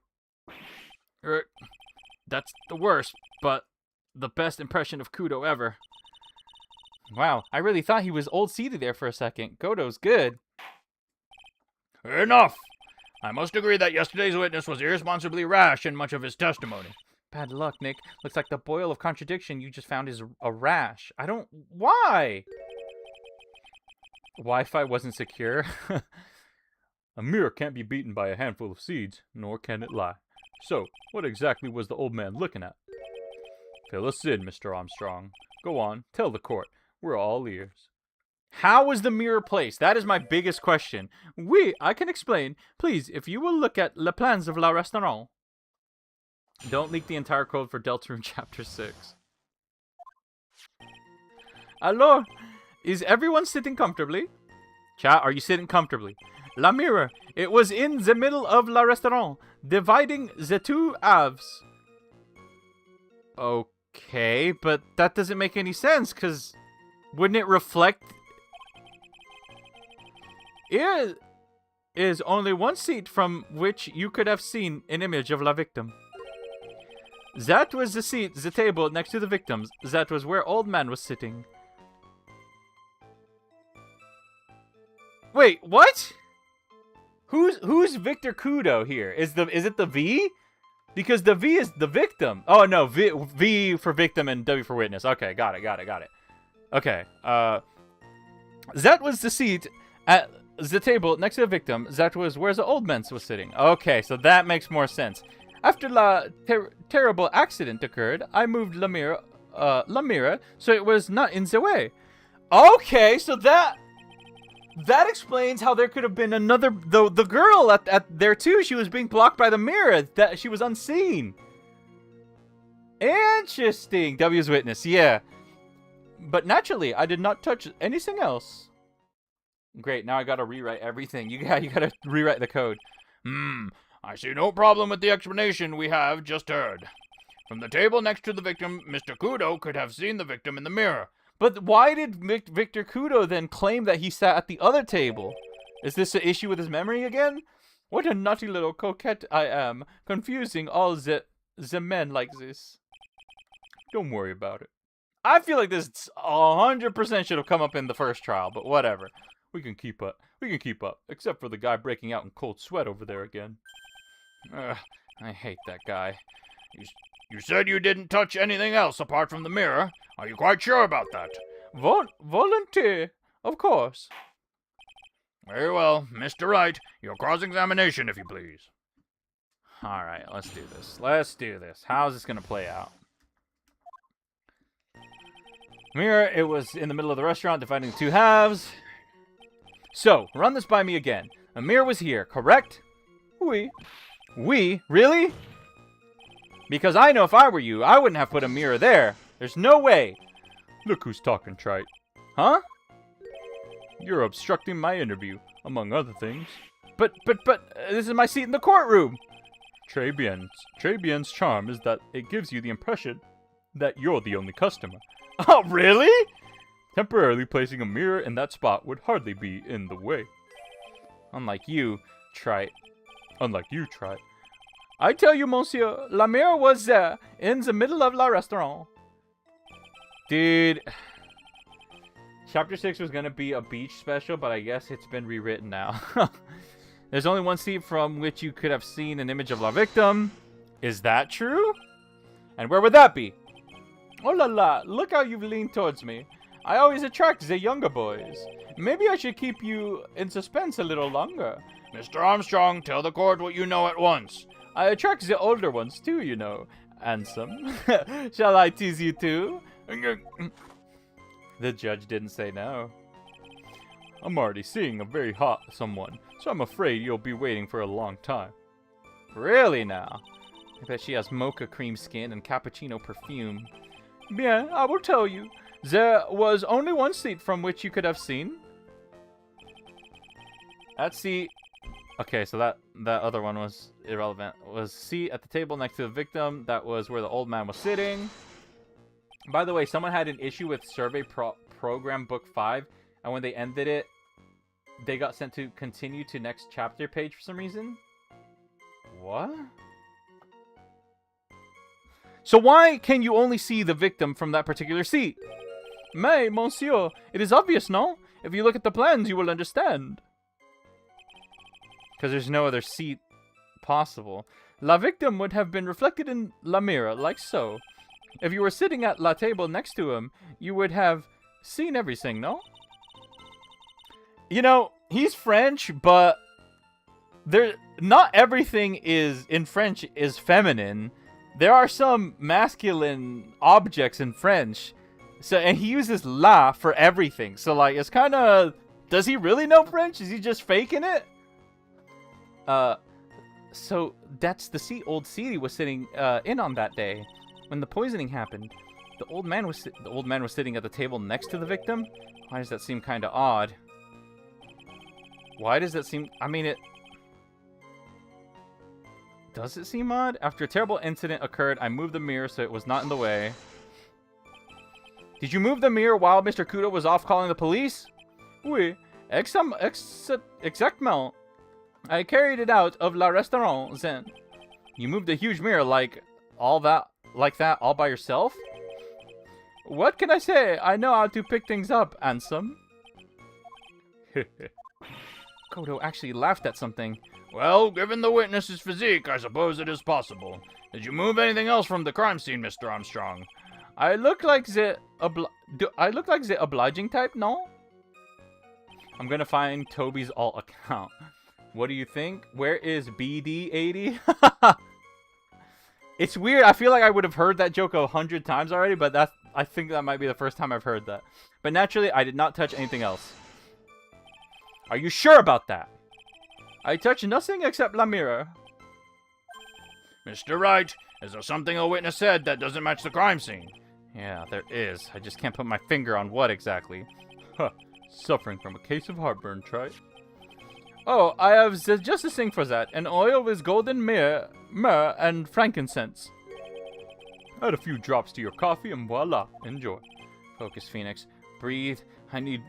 Speaker 1: That's the worst, but the best impression of Kudo ever. Wow, I really thought he was old-seated there for a second. Godo's good.
Speaker 3: Enough! I must agree that yesterday's witness was irresponsibly rash in much of his testimony.
Speaker 1: Bad luck, Nick. Looks like the boil of contradiction you just found is a rash. Why? Wi-Fi wasn't secure.
Speaker 2: A mirror can't be beaten by a handful of seeds, nor can it lie. So, what exactly was the old man looking at? Fill us in, Mr. Armstrong. Go on, tell the court. We're all ears.
Speaker 1: How was the mirror placed? That is my biggest question.
Speaker 2: Oui, I can explain. Please, if you will look at Le Plans of la Restaurant.
Speaker 1: Don't leak the entire code for Deltarune Chapter 6.
Speaker 2: Alors, is everyone sitting comfortably?
Speaker 1: Chat, are you sitting comfortably?
Speaker 2: La mirror, it was in the middle of la restaurant, dividing the two halves.
Speaker 1: Okay, but that doesn't make any sense, because wouldn't it reflect...
Speaker 2: Here is only one seat from which you could have seen an image of la victim. That was the seat, the table next to the victims. That was where old man was sitting.
Speaker 1: Wait, what? Who's Victor Kudo here? Is it the V? Because the V is the victim. Oh no, V for victim and W for witness. Okay, got it.
Speaker 2: Okay. That was the seat at the table next to the victim. That was where the old man was sitting. Okay, so that makes more sense. After the terrible accident occurred, I moved La mirror, so it was not in the way. Okay, so that explains how there could have been another the girl at there too. She was being blocked by the mirror. That she was unseen. Interesting. W's witness. Yeah. But naturally, I did not touch anything else. Great. Now I gotta rewrite everything. You gotta rewrite the code.
Speaker 3: I see no problem with the explanation we have just heard. From the table next to the victim, Mr. Kudo could have seen the victim in the mirror.
Speaker 2: But why did Victor Kudo then claim that he sat at the other table? Is this an issue with his memory again? What a naughty little coquette I am, confusing all the men like this. Don't worry about it. I feel like this 100% should have come up in the first trial, but whatever. We can keep up. Except for the guy breaking out in cold sweat over there again.
Speaker 3: Ugh, I hate that guy. You said you didn't touch anything else apart from the mirror. Are you quite sure about that?
Speaker 2: Volunteer, of course.
Speaker 3: Very well. Mr. Wright, your cross-examination, if you please.
Speaker 2: Alright, let's do this. How's this going to play out? Mirror, it was in the middle of the restaurant, dividing the two halves. So, run this by me again. A mirror was here, correct? Oui. Really? Because I know if I were you, I wouldn't have put a mirror there. There's no way.
Speaker 1: Look who's talking, Trite.
Speaker 2: Huh?
Speaker 1: You're obstructing my interview, among other things.
Speaker 2: But, this is my seat in the courtroom.
Speaker 1: Très charm is that it gives you the impression that you're the only customer.
Speaker 2: Oh, really?
Speaker 1: Temporarily placing a mirror in that spot would hardly be in the way.
Speaker 2: Unlike you, Trite. I tell you, monsieur, la mirror was there, in the middle of la restaurant. Dude. Chapter 6 was going to be a beach special, but I guess it's been rewritten now. There's only one seat from which you could have seen an image of la victim. Is that true? And where would that be? Oh la la, look how you've leaned towards me. I always attract the younger boys. Maybe I should keep you in suspense a little longer.
Speaker 3: Mr. Armstrong, tell the court what you know at once.
Speaker 2: I attract the older ones too, you know. Handsome. Shall I tease you too? The judge didn't say no.
Speaker 1: I'm already seeing a very hot someone, so I'm afraid you'll be waiting for a long time.
Speaker 2: Really now? I bet she has mocha cream skin and cappuccino perfume. Bien, I will tell you. There was only one seat from which you could have seen. That seat... Okay, so that other one was irrelevant. It was seat at the table next to the victim. That was where the old man was sitting. By the way, someone had an issue with Survey Program Book 5, and when they ended it, they got sent to continue to next chapter page for some reason. What? So why can you only see the victim from that particular seat? Mais, monsieur, it is obvious, no? If you look at the plans, you will understand. Because there's no other seat possible. La victim would have been reflected in la mirror, like so. If you were sitting at la table next to him, you would have seen everything, no? You know, he's French, but not everything in French is feminine. There are some masculine objects in French. So, and he uses la for everything. So, like, it's kind of... Does he really know French? Is he just faking it? So that's the seat old Seedy was sitting in on that day when the poisoning happened. The old man was sitting at the table next to the victim. Why does that seem kind of odd? Why does that seem... I mean, does it seem odd? After a terrible incident occurred, I moved the mirror so it was not in the way. Did you move the mirror while Mr. Kudo was off calling the police? Oui, exactement. I carried it out of la restaurant then. You moved a huge mirror like that all by yourself? What can I say? I know how to pick things up, handsome. Kodo actually laughed at something.
Speaker 3: Well, given the witness's physique, I suppose it is possible. Did you move anything else from the crime scene, Mr. Armstrong?
Speaker 2: I look like the Do I look like the obliging type? No? I'm gonna find Toby's alt account. What do you think? Where is BD A-Dee? It's weird. I feel like I would have heard that joke 100 times already, but I think that might be the first time I've heard that. But naturally, I did not touch anything else. Are you sure about that? I touched nothing except la mirror.
Speaker 3: Mr. Wright, is there something a witness said that doesn't match the crime scene?
Speaker 2: Yeah, there is. I just can't put my finger on what exactly. Huh. Suffering from a case of heartburn, try. Oh, I have just the thing for that. An oil with golden myrrh and frankincense. Add a few drops to your coffee and voila, enjoy. Focus, Phoenix. Breathe. I need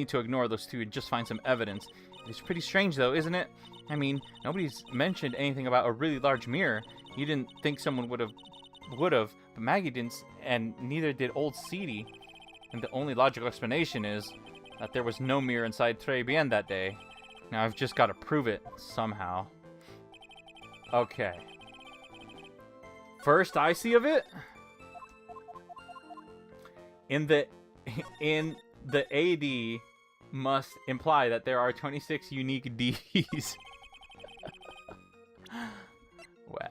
Speaker 2: to ignore those two and just find some evidence. It's pretty strange though, isn't it? I mean, nobody's mentioned anything about a really large mirror. You didn't think someone would have, but Maggie didn't, and neither did old Seedy. And the only logical explanation is that there was no mirror inside Tribulations that day. Now I've just got to prove it somehow. Okay. First I see of it, in the A-Dee must imply that there are 26 unique Ds. Wow.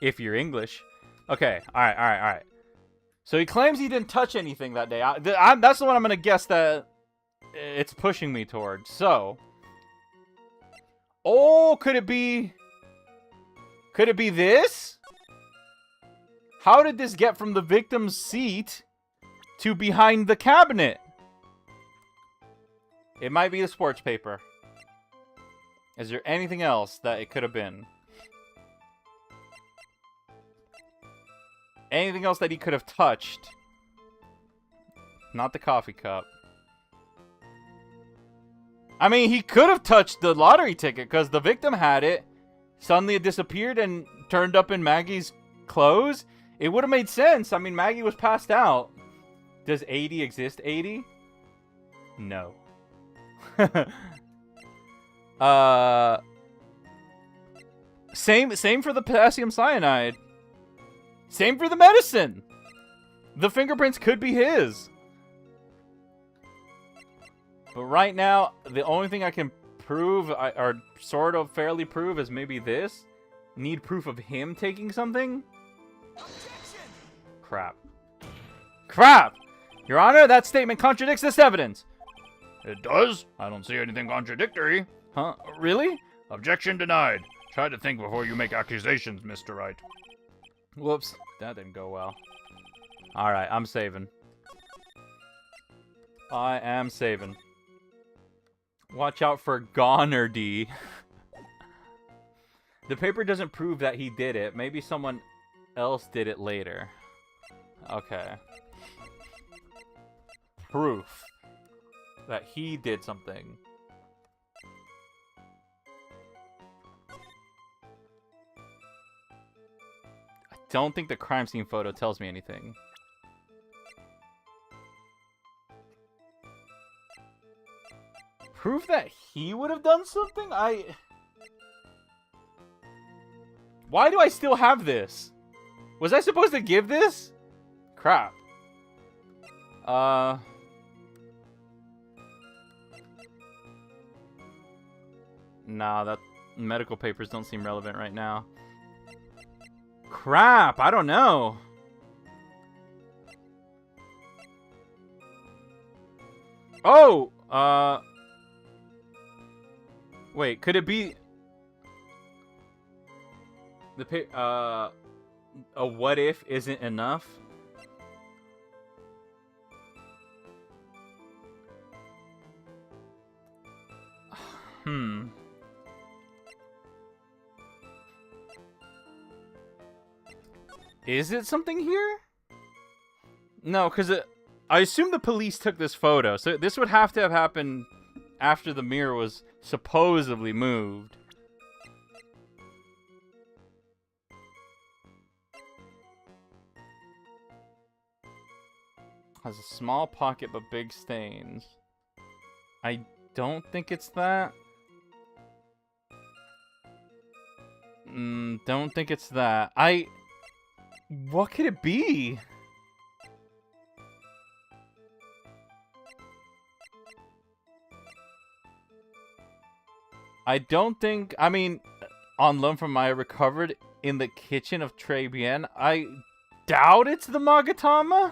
Speaker 2: If you're English. Okay, alright. So he claims he didn't touch anything that day. That's the one I'm going to guess that it's pushing me towards. So. Oh, could it be this? How did this get from the victim's seat to behind the cabinet? It might be the sports paper. Is there anything else that it could have been? Anything else that he could have touched? Not the coffee cup. I mean, he could have touched the lottery ticket because the victim had it. Suddenly it disappeared and turned up in Maggie's clothes. It would have made sense. I mean, Maggie was passed out. Does A-Dee exist, A-Dee? No. Same for the potassium cyanide. Same for the medicine. The fingerprints could be his. But right now, the only thing I can prove, or sort of fairly prove, is maybe this. Need proof of him taking something? Objection! Crap! Your Honor, that statement contradicts this evidence.
Speaker 3: It does? I don't see anything contradictory.
Speaker 2: Huh? Really?
Speaker 3: Objection denied. Try to think before you make accusations, Mr. Wright.
Speaker 2: Whoops. That didn't go well. Alright, I'm saving. I am saving. Watch out for Goner D. The paper doesn't prove that he did it. Maybe someone else did it later. Okay. Proof that he did something. I don't think the crime scene photo tells me anything. Proof that he would have done something? Why do I still have this? Was I supposed to give this? Crap. Nah, that medical papers don't seem relevant right now. Crap, I don't know. Oh, wait, could it be a what if isn't enough? Is it something here? No, because I assume the police took this photo, so this would have to have happened after the mirror was supposedly moved. Has a small pocket but big stains. I don't think it's that. Don't think it's that. What could it be?
Speaker 1: I don't think... I mean, on loan from Maya recovered in the kitchen of Trey Bien. I doubt it's the Magatama.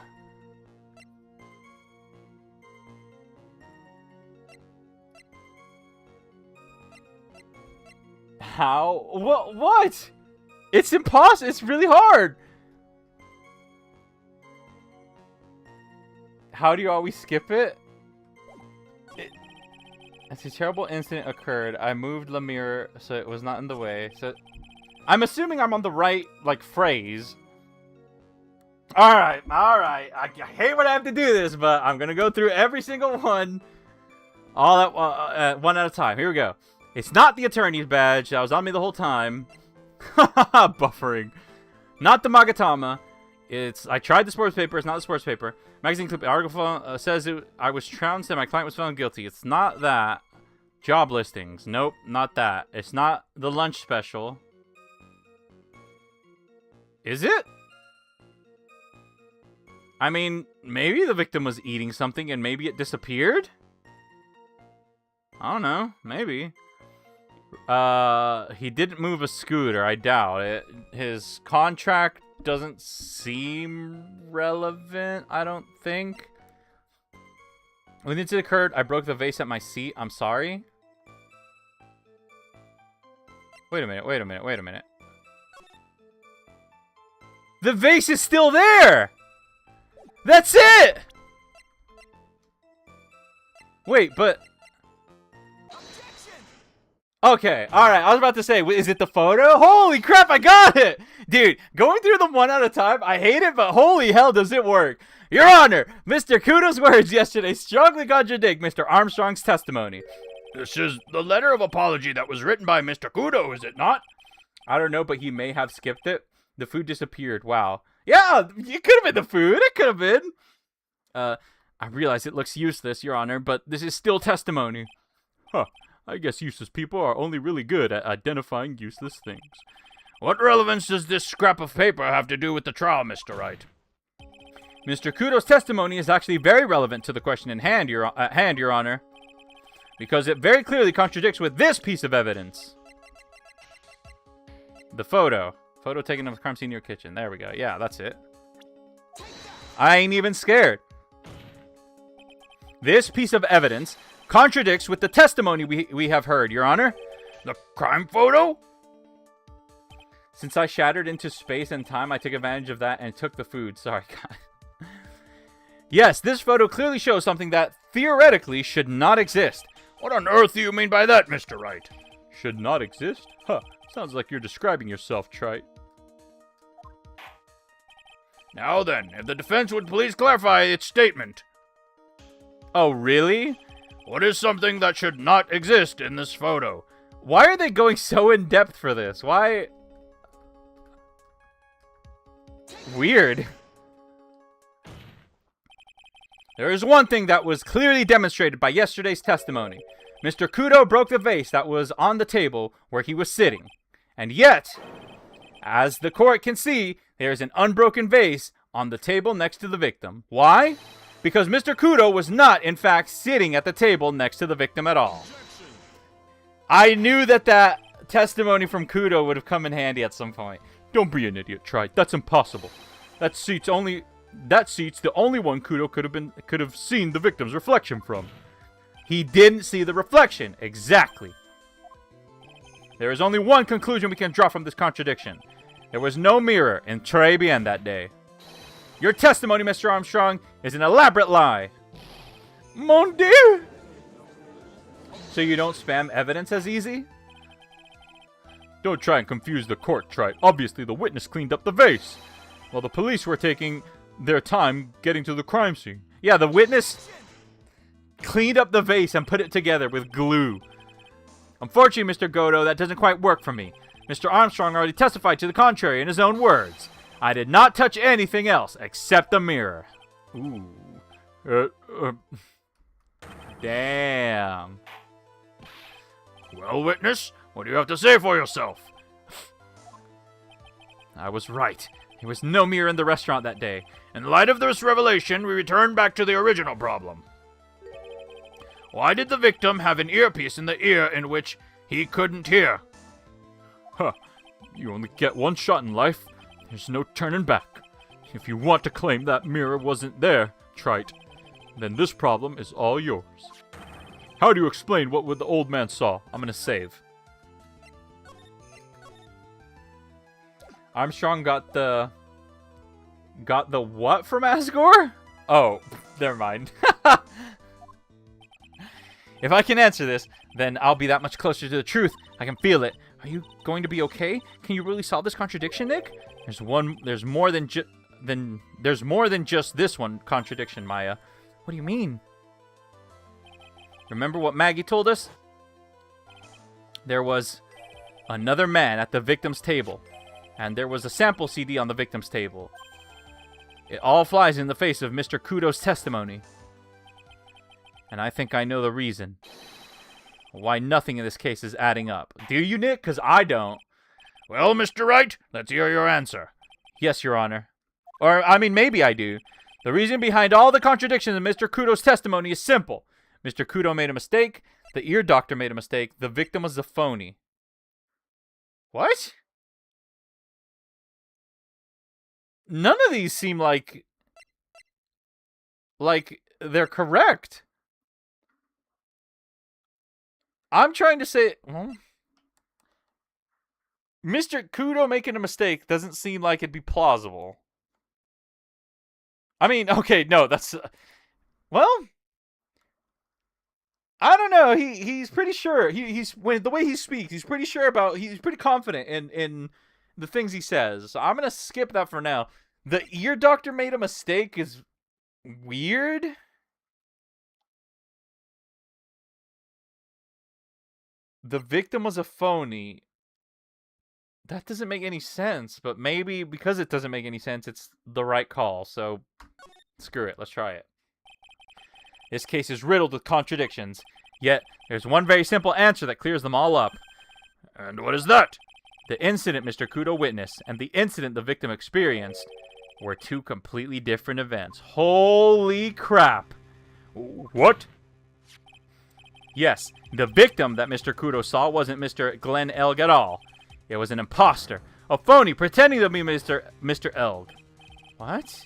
Speaker 1: How? What? It's impossible. It's really hard. How do you always skip it? As a terrible incident occurred, I moved the mirror so it was not in the way. So, I'm assuming I'm on the right, like, phrase. Alright. I hate when I have to do this, but I'm gonna go through every single one. All at one at a time. Here we go. It's not the attorney's badge. That was on me the whole time. Buffering. Not the Magatama. I tried the sports paper. It's not the sports paper. Magazine clip article says I was trounced and my client was found guilty. It's not that. Job listings. Nope, not that. It's not the lunch special. Is it? I mean, maybe the victim was eating something and maybe it disappeared? I don't know. Maybe. He didn't move a scooter. I doubt it. His contract doesn't seem relevant, I don't think. When the incident occurred, I broke the vase at my seat. I'm sorry. Wait a minute. The vase is still there! That's it! Wait, but... Okay, alright, I was about to say, is it the photo? Holy crap, I got it! Dude, going through them one at a time, I hate it, but holy hell does it work. Your Honor, Mr. Kudo's words yesterday strongly contradict Mr. Armstrong's testimony.
Speaker 3: This is the letter of apology that was written by Mr. Kudo, is it not?
Speaker 1: I don't know, but he may have skipped it. The food disappeared, wow. Yeah, it could have been the food, it could have been. I realize it looks useless, Your Honor, but this is still testimony. Huh. I guess useless people are only really good at identifying useless things.
Speaker 3: What relevance does this scrap of paper have to do with the trial, Mr. Wright?
Speaker 1: Mr. Kudo's testimony is actually very relevant to the question in hand, Your Honor. Because it very clearly contradicts with this piece of evidence. The photo. Photo taken of a crime scene in your kitchen. There we go. Yeah, that's it. I ain't even scared. This piece of evidence contradicts with the testimony we have heard, Your Honor.
Speaker 3: The crime photo?
Speaker 1: Since I shattered into space and time, I took advantage of that and took the food. Sorry, God. Yes, this photo clearly shows something that theoretically should not exist.
Speaker 3: What on earth do you mean by that, Mr. Wright?
Speaker 1: Should not exist? Huh. Sounds like you're describing yourself, Trite.
Speaker 3: Now then, if the defense would please clarify its statement.
Speaker 1: Oh, really?
Speaker 3: What is something that should not exist in this photo?
Speaker 1: Why are they going so in-depth for this? Why? Weird. There is one thing that was clearly demonstrated by yesterday's testimony. Mr. Kudo broke the vase that was on the table where he was sitting. And yet, as the court can see, there is an unbroken vase on the table next to the victim. Why? Because Mr. Kudo was not, in fact, sitting at the table next to the victim at all. I knew that testimony from Kudo would have come in handy at some point. Don't be an idiot, Trite. That's impossible. That seat's the only one Kudo could have seen the victim's reflection from. He didn't see the reflection. Exactly. There is only one conclusion we can draw from this contradiction. There was no mirror in Trey Bien that day. Your testimony, Mr. Armstrong, is an elaborate lie. Mon Dieu! So you don't spam evidence as easy? Don't try and confuse the court, Trite. Obviously, the witness cleaned up the vase, while the police were taking their time getting to the crime scene. Yeah, the witness cleaned up the vase and put it together with glue. Unfortunately, Mr. Godo, that doesn't quite work for me. Mr. Armstrong already testified to the contrary in his own words. I did not touch anything else except the mirror. Ooh. Damn.
Speaker 3: Well, witness, what do you have to say for yourself?
Speaker 1: I was right. There was no mirror in the restaurant that day.
Speaker 3: In light of this revelation, we return back to the original problem. Why did the victim have an earpiece in the ear in which He couldn't hear.
Speaker 2: Huh. You only get one shot in life. There's no turning back. If you want to claim that mirror wasn't there, Trite, then this problem is all yours. How do you explain what the old man saw? I'm gonna save. Armstrong got the what from Asgore? Oh, never mind. If I can answer this, then I'll be that much closer to the truth. I can feel it. Are you going to be okay? Can you really solve this contradiction, Nick? There's more than just this one contradiction, Maya. What do you mean? Remember what Maggie told us? There was another man at the victim's table, and there was a sample CD on the victim's table. It all flies in the face of Mr. Kudo's testimony. And I think I know the reason why nothing in this case is adding up. Do you, Nick? Because I don't.
Speaker 3: Well, Mr. Wright, let's hear your answer.
Speaker 2: Yes, Your Honor. Or, I mean, maybe I do. The reason behind all the contradictions in Mr. Kudo's testimony is simple. Mr. Kudo made a mistake. The ear doctor made a mistake. The victim was a phony. What? None of these seem like they're correct. I'm trying to say, well, Mr. Kudo making a mistake doesn't seem like it'd be plausible. I mean, okay, no, that's well, I don't know. He's pretty sure. He's when the way he speaks, he's pretty sure about. He's pretty confident in the things he says. So I'm gonna skip that for now. The ear doctor made a mistake is weird. The victim was a phony. That doesn't make any sense, but maybe because it doesn't make any sense, it's the right call. So, screw it. Let's try it. This case is riddled with contradictions, yet there's one very simple answer that clears them all up.
Speaker 3: And what is that?
Speaker 2: The incident Mr. Kudo witnessed and the incident the victim experienced were two completely different events. Holy crap.
Speaker 3: What?
Speaker 2: Yes, the victim that Mr. Kudo saw wasn't Mr. Glenn Elg at all. It was an imposter, a phony pretending to be Mr. Elg. What?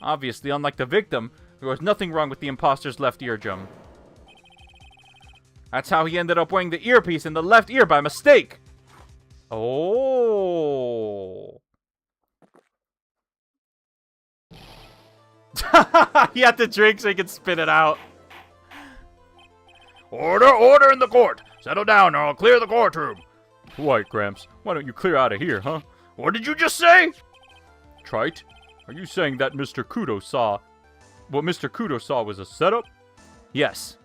Speaker 2: Obviously, unlike the victim, there was nothing wrong with the imposter's left eardrum. That's how he ended up wearing the earpiece in the left ear by mistake. Oh. He had to drink so he could spit it out.
Speaker 3: Order in the court. Settle down or I'll clear the courtroom.
Speaker 2: White Gramps, why don't you clear out of here, huh?
Speaker 3: What did you just say?
Speaker 2: Trite, are you saying that what Mr. Kudo saw was a setup? Yes.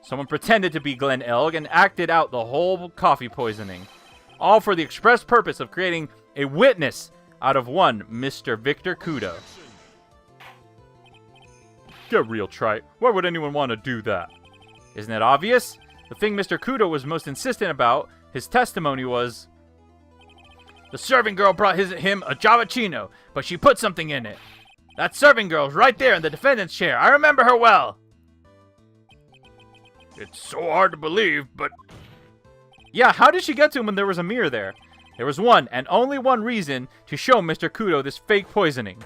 Speaker 2: Someone pretended to be Glenn Elg and acted out the whole coffee poisoning. All for the express purpose of creating a witness out of one Mr. Victor Kudo. Get real, Trite. Why would anyone want to do that? Isn't it obvious? The thing Mr. Kudo was most insistent about, his testimony was,
Speaker 3: the serving girl brought him a Javachino, but she put something in it. That serving girl's right there in the defendant's chair. I remember her well. It's so hard to believe, but...
Speaker 2: Yeah, how did she get to him when there was a mirror there? There was one, and only one reason, to show Mr. Kudo this fake poisoning.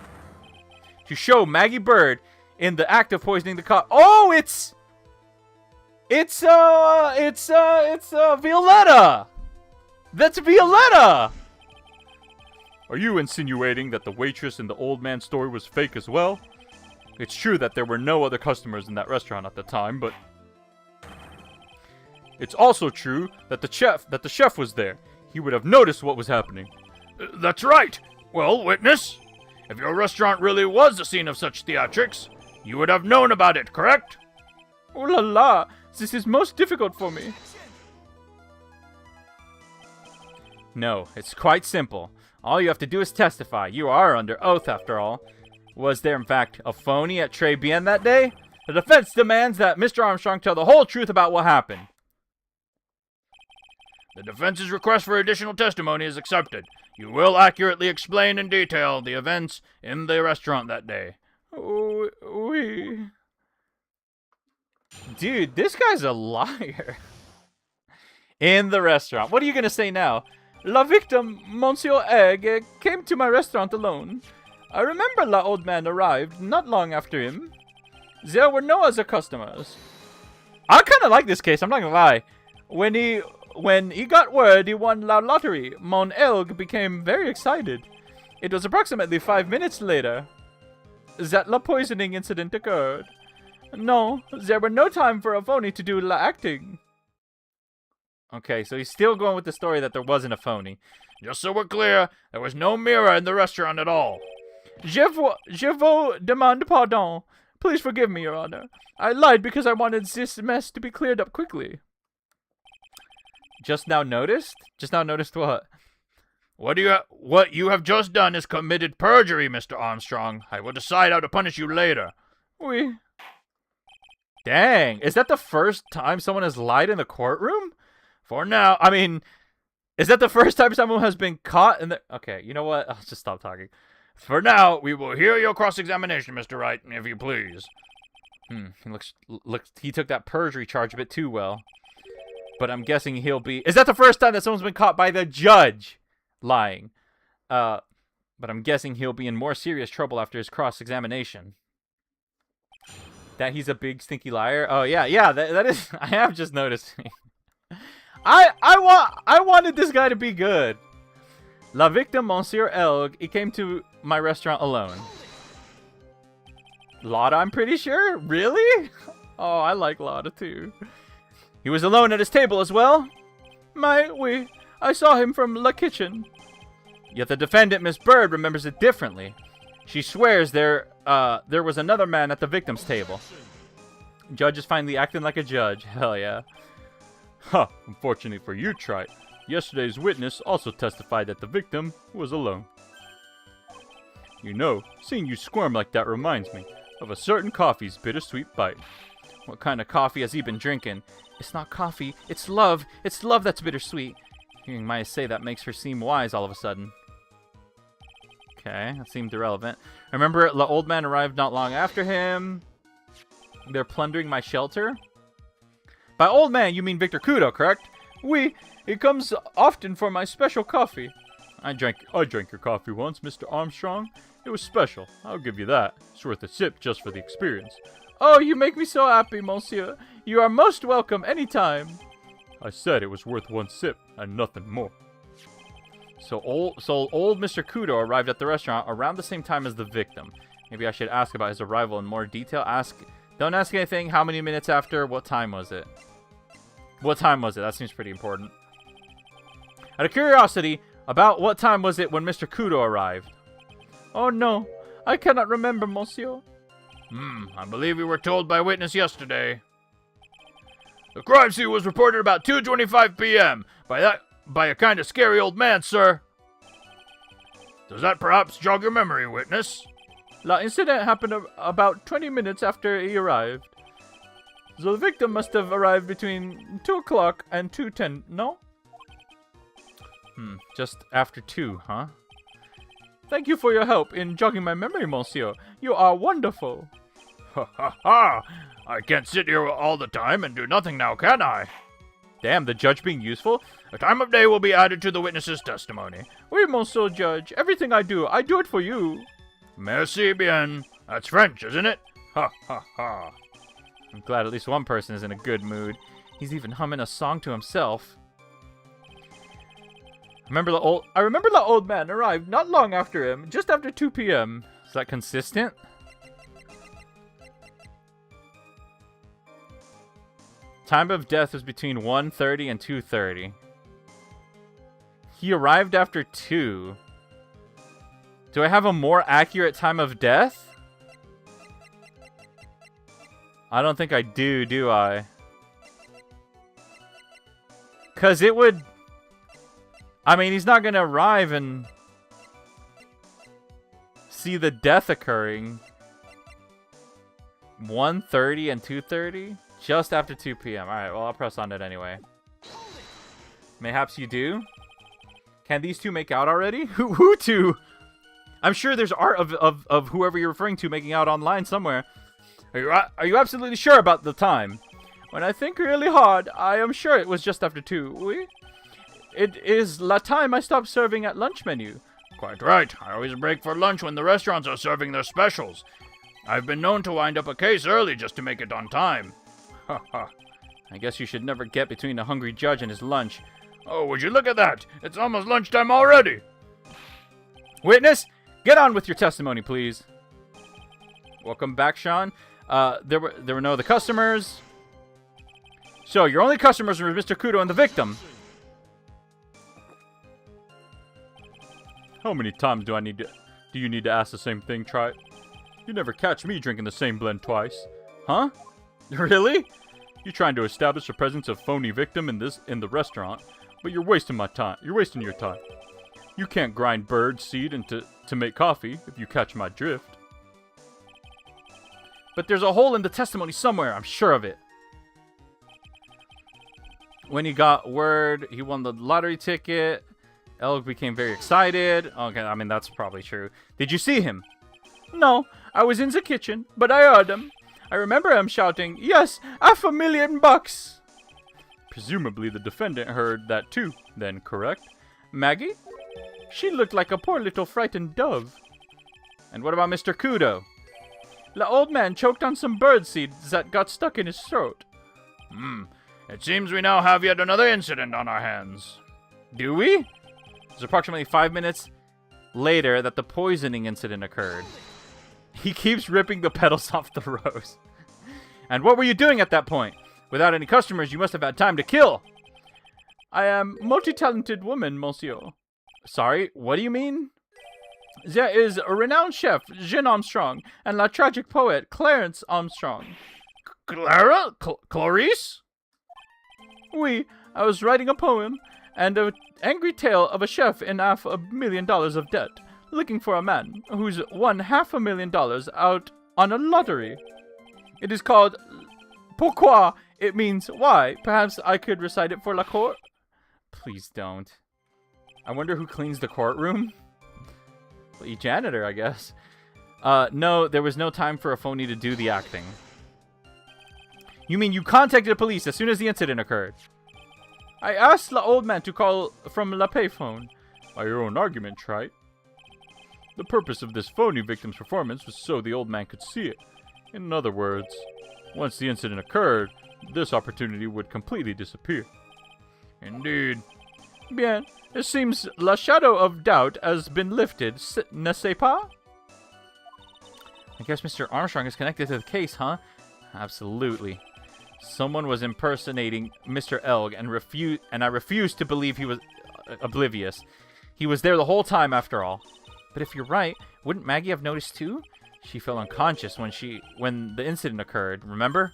Speaker 2: To show Maggie Bird in the act of poisoning the coffee. Oh, it's Violetta! That's Violetta! Are you insinuating that the waitress in the old man's story was fake as well? It's true that there were no other customers in that restaurant at the time, but... It's also true that the chef was there. He would have noticed what was happening.
Speaker 3: That's right. Well, witness, if your restaurant really was the scene of such theatrics, you would have known about it, correct?
Speaker 2: Oh la la! This is most difficult for me. No, it's quite simple. All you have to do is testify. You are under oath, after all. Was there, in fact, a phony at Tres Bien that day? The defense demands that Mr. Armstrong tell the whole truth about what happened.
Speaker 3: The defense's request for additional testimony is accepted. You will accurately explain in detail the events in the restaurant that day.
Speaker 2: Oh, oui. Dude, this guy's a liar. In the restaurant. What are you going to say now? La victim, Monsieur Egg, came to my restaurant alone. I remember la old man arrived not long after him. There were no other customers. I kind of like this case, I'm not going to lie. When he got word he won la lottery, Mon Elg became very excited. It was approximately 5 minutes later that la poisoning incident occurred. No, there were no time for a phony to do la acting. Okay, so he's still going with the story that there wasn't a phony.
Speaker 3: Just so we're clear, there was no mirror in the restaurant at all.
Speaker 2: Je vous demande pardon. Please forgive me, Your Honor. I lied because I wanted this mess to be cleared up quickly. Just now noticed? Just now noticed what?
Speaker 3: What you have just done is committed perjury, Mr. Armstrong. I will decide how to punish you later.
Speaker 2: Oui. Dang, is that the first time someone has lied in the courtroom?
Speaker 3: For now,
Speaker 2: I mean, is that the first time someone has been caught in the... Okay, you know what? I'll just stop talking.
Speaker 3: For now, we will hear your cross-examination, Mr. Wright, if you please.
Speaker 2: He took that perjury charge a bit too well. But I'm guessing he'll be... Is that the first time that someone's been caught by the judge lying? But I'm guessing he'll be in more serious trouble after his cross-examination. That he's a big stinky liar? Oh, yeah, that is... I have just noticed. I wanted this guy to be good. La victime, Monsieur Elg, he came to my restaurant alone. Lotta, I'm pretty sure? Really? Oh, I like Lotta too. He was alone at his table as well? Oui. I saw him from la kitchen. Yet the defendant, Miss Bird, remembers it differently. She swears there was another man at the victim's table. Judge is finally acting like a judge. Hell yeah. Huh, unfortunately for you, Trite. Yesterday's witness also testified that the victim was alone. You know, seeing you squirm like that reminds me of a certain coffee's bittersweet bite. What kind of coffee has he been drinking? It's not coffee, it's love. It's love that's bittersweet. Hearing Maya say that makes her seem wise all of a sudden. Okay, that seemed irrelevant. Remember, the old man arrived not long after him. They're plundering my shelter? By old man, you mean Victor Kudo, correct? Oui, he comes often for my special coffee. I drank your coffee once, Mr. Armstrong. It was special, I'll give you that. It's worth a sip just for the experience. Oh, you make me so happy, monsieur. You are most welcome anytime. I said it was worth one sip and nothing more. So old Mr. Kudo arrived at the restaurant around the same time as the victim. Maybe I should ask about his arrival in more detail. Don't ask anything. How many minutes after? What time was it? What time was it? That seems pretty important. Out of curiosity, about what time was it when Mr. Kudo arrived? Oh no, I cannot remember, monsieur.
Speaker 3: I believe we were told by witness yesterday. The crime scene was reported about 2:25 p.m. by a kind of scary old man, sir. Does that perhaps jog your memory, witness?
Speaker 2: The incident happened about 20 minutes after he arrived. So the victim must have arrived between 2 o'clock and 2:10, no? Just after 2, huh? Thank you for your help in jogging my memory, monsieur. You are wonderful.
Speaker 3: Ha ha ha! I can't sit here all the time and do nothing now, can I?
Speaker 2: Damn, the judge being useful?
Speaker 3: The time of day will be added to the witness's testimony.
Speaker 2: Oui, monsieur judge. Everything I do it for you.
Speaker 3: Merci bien. That's French, isn't it? Ha ha ha.
Speaker 2: I'm glad at least one person is in a good mood. He's even humming a song to himself. I remember the old man arrived not long after him, just after 2 p.m. Is that consistent? Time of death was between 1:30 and 2:30. He arrived after 2. Do I have a more accurate time of death? I don't think I do I? 'Cause it would... I mean, he's not gonna arrive and see the death occurring. 1:30 and 2:30? Just after 2 p.m. Alright, well, I'll press on it anyway. Mayhaps you do? Can these two make out already? Who two? I'm sure there's art of whoever you're referring to making out online somewhere. Are you absolutely sure about the time? When I think really hard, I am sure it was just after 2. Oui? It is la time I stopped serving at lunch menu.
Speaker 3: Quite right. I always break for lunch when the restaurants are serving their specials. I've been known to wind up a case early just to make it on time.
Speaker 2: Ha ha. I guess you should never get between a hungry judge and his lunch.
Speaker 3: Oh, would you look at that? It's almost lunchtime already.
Speaker 2: Witness, get on with your testimony, please. Welcome back, Sean. There were no other customers. So your only customers were Mr. Kudo and the victim. How many times do you need to ask the same thing, Try? You never catch me drinking the same blend twice. Huh? Really? You're trying to establish the presence of phony victim in the restaurant, but you're wasting my time. You're wasting your time. You can't grind bird seed to make coffee, if you catch my drift. But there's a hole in the testimony somewhere, I'm sure of it. When he got word he won the lottery ticket, Elg became very excited. Okay, I mean, that's probably true. Did you see him? No, I was in the kitchen, but I heard him. I remember him shouting, "Yes, $500,000! Presumably the defendant heard that too, then, correct? Maggie? She looked like a poor little frightened dove. And what about Mr. Kudo? The old man choked on some bird seeds that got stuck in his throat.
Speaker 3: It seems we now have yet another incident on our hands.
Speaker 2: Do we? It's approximately 5 minutes later that the poisoning incident occurred. He keeps ripping the petals off the rose. And what were you doing at that point? Without any customers, you must have had time to kill. I am multi-talented woman, monsieur. Sorry, what do you mean? There is a renowned chef, Jean Armstrong, and la tragic poet, Clarence Armstrong.
Speaker 3: Clara? Clarice?
Speaker 2: Oui, I was writing a poem, and an angry tale of a chef in $500,000 of debt, looking for a man who's won $500,000 out on a lottery. It is called Pourquoi? It means why. Perhaps I could recite it for la cour? Please don't. I wonder who cleans the courtroom? Well, you janitor, I guess. No, there was no time for a phony to do the acting. You mean you contacted the police as soon as the incident occurred? I asked the old man to call from la payphone. By your own argument, Trite. The purpose of this phony victim's performance was so the old man could see it. In other words, once the incident occurred, this opportunity would completely disappear.
Speaker 3: Indeed.
Speaker 2: Bien. It seems la shadow of doubt has been lifted, n'est-ce pas? I guess Mr. Armstrong is connected to the case, huh? Absolutely. Someone was impersonating Mr. Elg, and I refused to believe he was oblivious. He was there the whole time, after all. But if you're right, wouldn't Maggie have noticed too? She fell unconscious when the incident occurred, remember?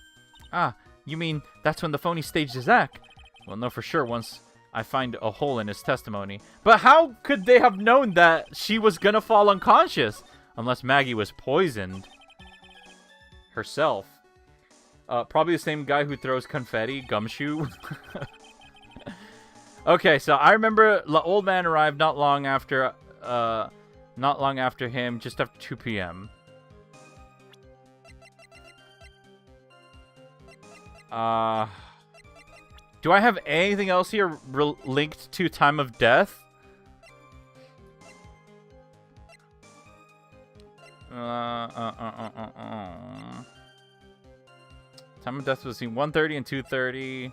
Speaker 2: Ah, you mean that's when the phony staged his act? We'll know for sure once I find a hole in his testimony. But how could they have known that she was gonna fall unconscious? Unless Maggie was poisoned herself. Probably the same guy who throws confetti, Gumshoe. Okay, so I remember the old man arrived not long after him, just after 2 p.m. Do I have anything else here linked to time of death? Time of death was between 1:30 and 2:30.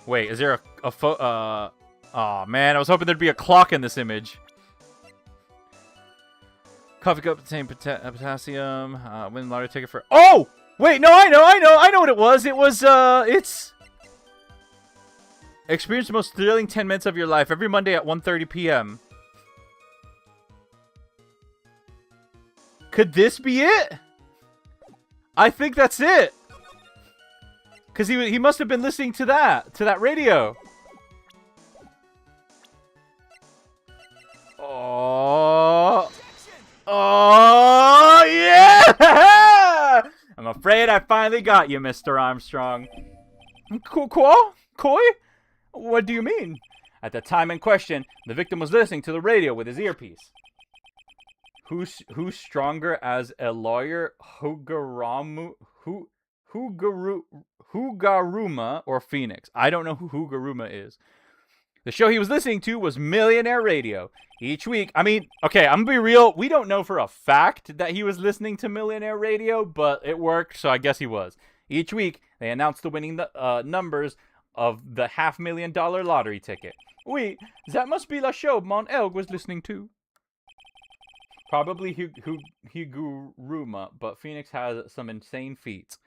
Speaker 2: Wait, is there oh man, I was hoping there'd be a clock in this image. Coffee cup contained potassium. Win lottery ticket for. Oh! Wait, no, I know what it was. It was, it's... Experience the most thrilling 10 minutes of your life every Monday at 1:30 p.m. Could this be it? I think that's it. Because he must have been listening to that radio. Oh. Oh, yeah! I'm afraid I finally got you, Mr. Armstrong. Koi? What do you mean? At the time in question, the victim was listening to the radio with his earpiece. Who's stronger as a lawyer? Hugaruma or Phoenix. I don't know who Hugaruma is. The show he was listening to was Millionaire Radio. Each week, okay, I'm gonna be real. We don't know for a fact that he was listening to Millionaire Radio, but it worked, so I guess he was. Each week, they announced the winning numbers of the $500,000 lottery ticket. Oui, that must be the show Mon Elg was listening to. Probably Higuruma, but Phoenix has some insane feats.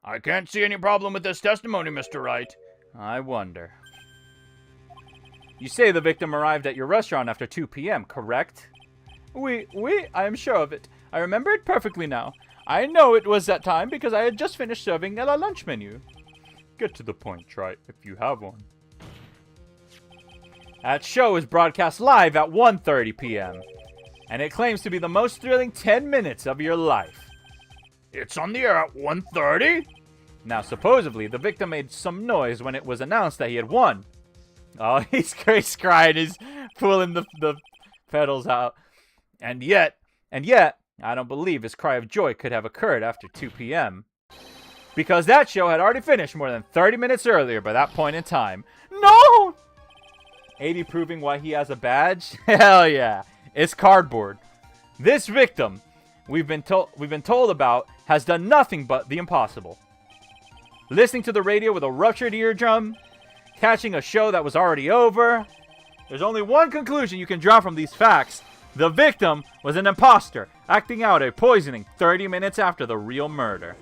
Speaker 3: I can't see any problem with this testimony, Mr. Wright.
Speaker 2: I wonder. You say the victim arrived at your restaurant after 2 p.m., correct? Oui, I am sure of it. I remember it perfectly now. I know it was that time because I had just finished serving a lunch menu. Get to the point, Trite, if you have one. That show is broadcast live at 1:30 p.m., and it claims to be the most thrilling 10 minutes of your life.
Speaker 3: It's on the air at 1:30?
Speaker 2: Now, supposedly, the victim made some noise when it was announced that he had won. Oh, he's crying. He's pulling the pedals out. And yet, I don't believe his cry of joy could have occurred after 2 p.m. Because that show had already finished more than 30 minutes earlier by that point in time. No! A-Dee proving why he has a badge? Hell yeah. It's cardboard. This victim we've been told about has done nothing but the impossible. Listening to the radio with a ruptured eardrum, catching a show that was already over. There's only one conclusion you can draw from these facts. The victim was an imposter, acting out a poisoning 30 minutes after the real murder.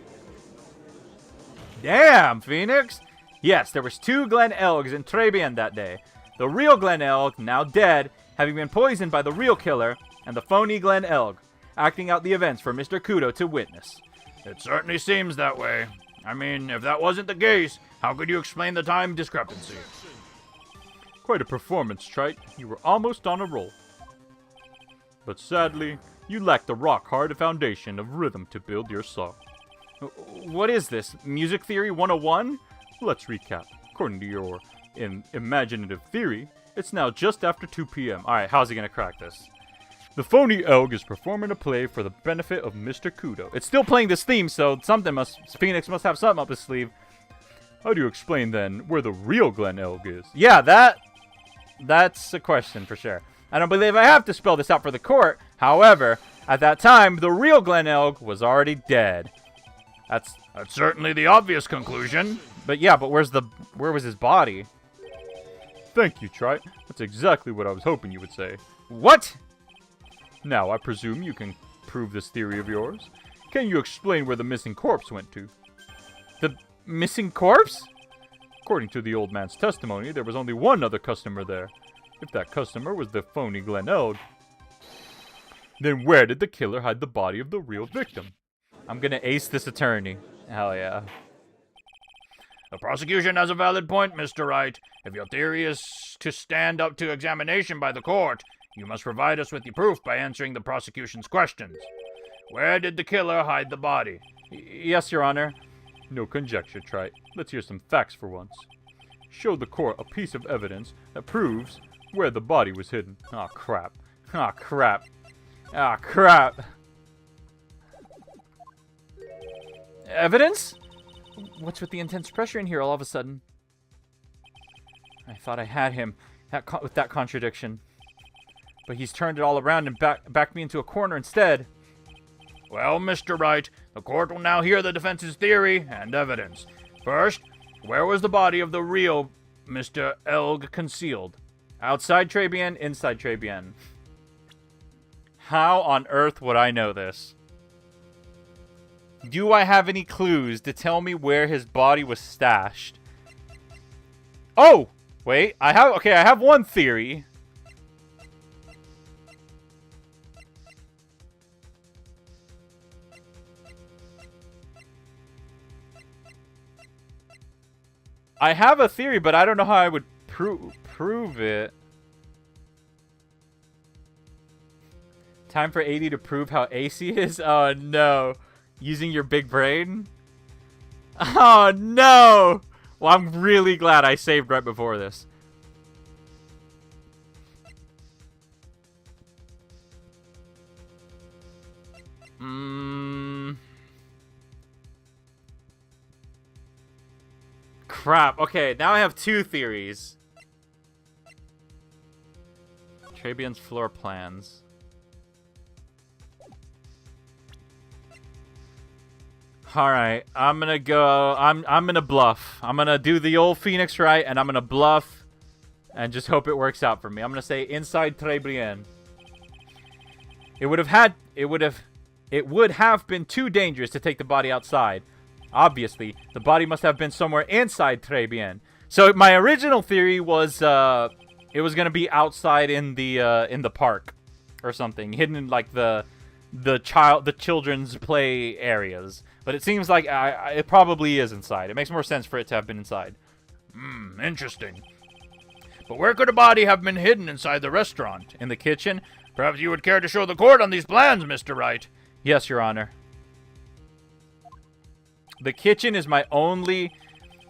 Speaker 2: Damn, Phoenix! Yes, there was 2 Glen Elgs in Tribulations that day. The real Glen Elg, now dead, having been poisoned by the real killer, and the phony Glen Elg, acting out the events for Mr. Kudo to witness.
Speaker 3: It certainly seems that way. I mean, if that wasn't the case, how could you explain the time discrepancy?
Speaker 2: Quite a performance, Trite. You were almost on a roll. But sadly, you lack the rock-hard foundation of rhythm to build your song. What is this? Music Theory 101? Let's recap. According to your imaginative theory, it's now just after 2 p.m. Alright, how's he gonna crack this? The phony Elg is performing a play for the benefit of Mr. Kudo. It's still playing this theme, so Phoenix must have something up his sleeve. How do you explain, then, where the real Glen Elg is? Yeah, that's a question for sure. I don't believe I have to spell this out for the court. However, at that time, the real Glen Elg was already dead.
Speaker 3: That's certainly the obvious conclusion.
Speaker 2: But where was his body? Thank you, Trite. That's exactly what I was hoping you would say. What? Now, I presume you can prove this theory of yours. Can you explain where the missing corpse went to? The missing corpse? According to the old man's testimony, there was only one other customer there. If that customer was the phony Glen Elg, then where did the killer hide the body of the real victim? I'm gonna ace this attorney. Hell yeah.
Speaker 3: The prosecution has a valid point, Mr. Wright. If your theory is to stand up to examination by the court, you must provide us with the proof by answering the prosecution's questions. Where did the killer hide the body?
Speaker 2: Yes, Your Honor. No conjecture, Trite. Let's hear some facts for once. Show the court a piece of evidence that proves where the body was hidden. Aw, crap. Aw, crap. Aw, crap. Evidence? What's with the intense pressure in here all of a sudden? I thought I had him with that contradiction. But he's turned it all around and backed me into a corner instead.
Speaker 3: Well, Mr. Wright, the court will now hear the defense's theory and evidence. First, where was the body of the real Mr. Elg concealed?
Speaker 2: Outside Tribulations, inside Tribulations. How on earth would I know this? Do I have any clues to tell me where his body was stashed? Oh! Wait, I have one theory. I have a theory, but I don't know how I would prove it. Time for A-Dee to prove how ace he is? Oh, no. Using your big brain? Oh, no! Well, I'm really glad I saved right before this.
Speaker 1: Crap. Okay, now I have two theories. Trabian's floor plans. Alright, I'm gonna go... I'm gonna bluff. I'm gonna do the old Phoenix right, and I'm gonna bluff and just hope it works out for me. I'm gonna say inside Tribulation. It would have been too dangerous to take the body outside. Obviously, the body must have been somewhere inside Tribulation. So my original theory was it was gonna be outside in the park or something, hidden in like the children's play areas. But it seems like it probably is inside. It makes more sense for it to have been inside.
Speaker 3: Interesting. But where could a body have been hidden inside the restaurant?
Speaker 1: In the kitchen?
Speaker 3: Perhaps you would care to show the court on these plans, Mr. Wright.
Speaker 1: Yes, Your Honor. The kitchen is my only...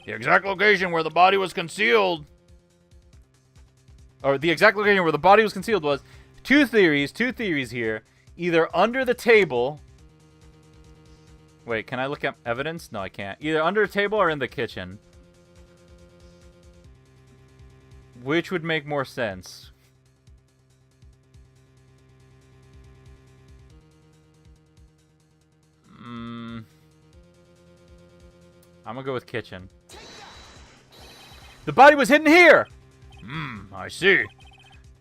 Speaker 3: The exact location where the body was concealed.
Speaker 1: Or the exact location where the body was concealed was... Two theories here. Either under the table... Wait, can I look at evidence? No, I can't. Either under the table or in the kitchen. Which would make more sense? I'm gonna go with kitchen. The body was hidden here!
Speaker 3: I see.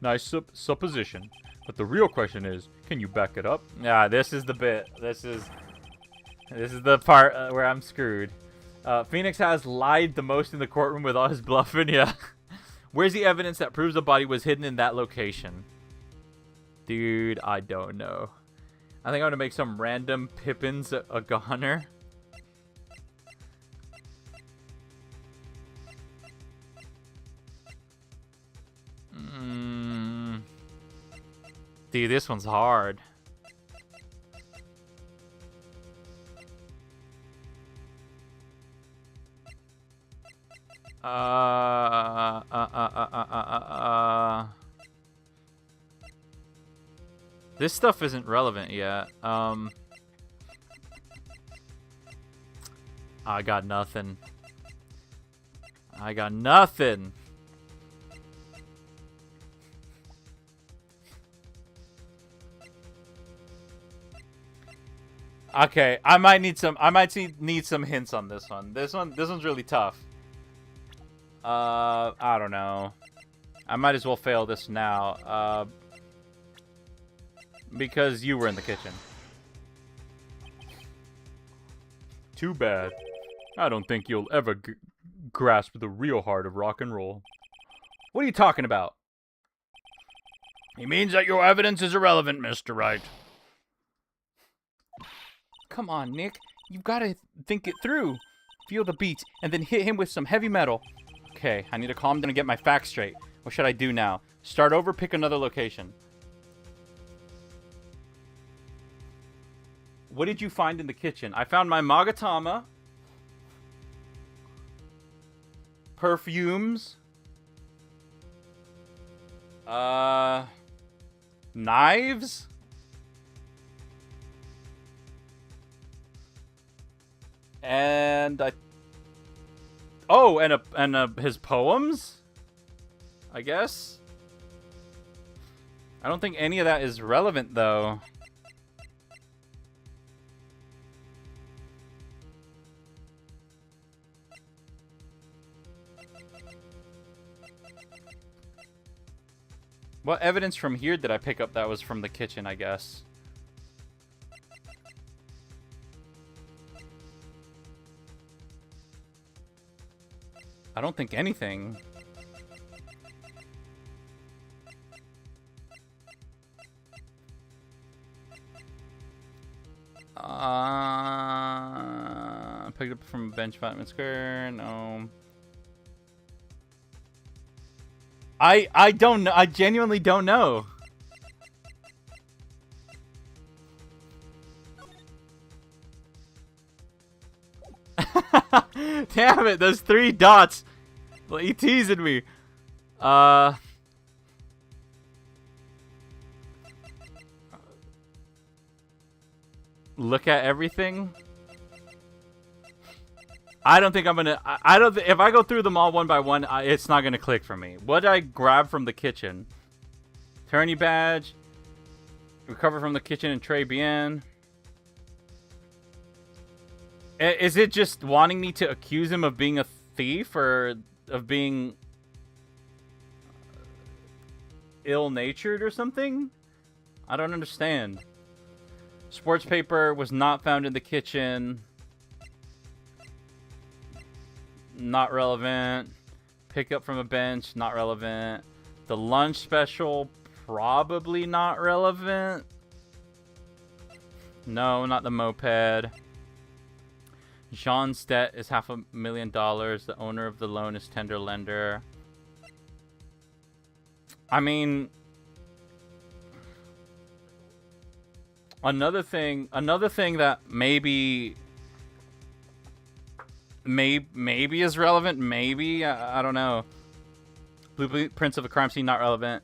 Speaker 1: Nice supposition. But the real question is, can you back it up? Yeah, this is the bit. This is the part where I'm screwed. Phoenix has lied the most in the courtroom with all his bluffing, yeah. Where's the evidence that proves the body was hidden in that location? Dude, I don't know. I think I'm gonna make some random Pippins a goner. Dude, this one's hard. This stuff isn't relevant yet. I got nothing. I got nothing. Okay, I might need some hints on this one. This one's really tough. I don't know. I might as well fail this now. Because you were in the kitchen. Too bad. I don't think you'll ever grasp the real heart of rock and roll. What are you talking about?
Speaker 3: He means that your evidence is irrelevant, Mr. Wright.
Speaker 1: Come on, Nick. You've got to think it through. Feel the beats, and then hit him with some heavy metal. Okay, I need to calm down and get my facts straight. What should I do now? Start over, pick another location. What did you find in the kitchen? I found my Magatama. Perfumes. Knives. And his poems, I guess. I don't think any of that is relevant though. What evidence from here did I pick up that was from the kitchen, I guess? I don't think anything. Picked up from a bench, Batman Square. No. I don't know. I genuinely don't know. Damn it, those 3 dots. Well, you teasing me. Look at everything. I don't think I'm gonna. I don't. If I go through them all one by one, it's not gonna click for me. What did I grab from the kitchen? Tourney badge. Recover from the kitchen and Trey Bien. Is it just wanting me to accuse him of being a thief or of being ill-natured or something? I don't understand. Sports paper was not found in the kitchen. Not relevant. Pick up from a bench, not relevant. The lunch special, probably not relevant. No, not the moped. Jean's debt is $500,000. The owner of the loan is tender lender. I mean, another thing that maybe is relevant. Maybe I don't know. Blueprints of a crime scene, not relevant.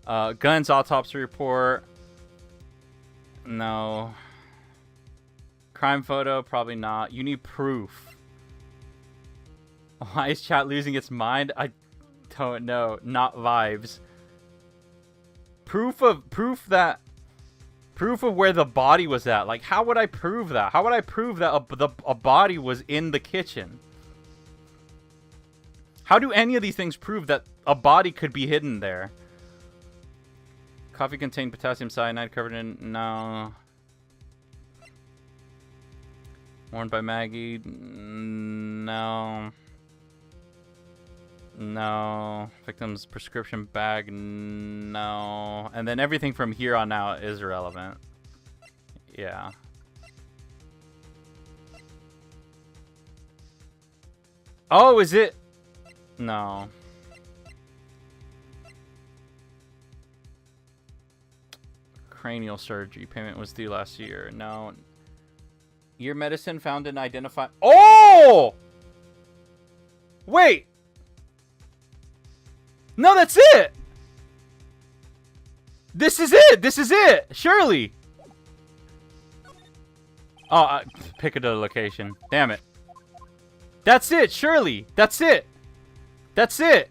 Speaker 1: Guns autopsy report. No. Crime photo, probably not. You need proof. Why is chat losing its mind? I don't know. Not vibes. Proof of where the body was at. Like, how would I prove that? How would I prove that a body was in the kitchen? How do any of these things prove that a body could be hidden there? Coffee contained potassium cyanide covered in... No. Worn by Maggie? No. No. Victim's prescription bag? No. And then everything from here on out is irrelevant. Yeah. Oh, is it? No. Cranial surgery. Payment was due last year. No. Ear medicine found and identified. Oh! Wait! No, that's it! This is it! This is it! Surely! Oh, pick another location. Damn it. That's it, surely! That's it! That's it!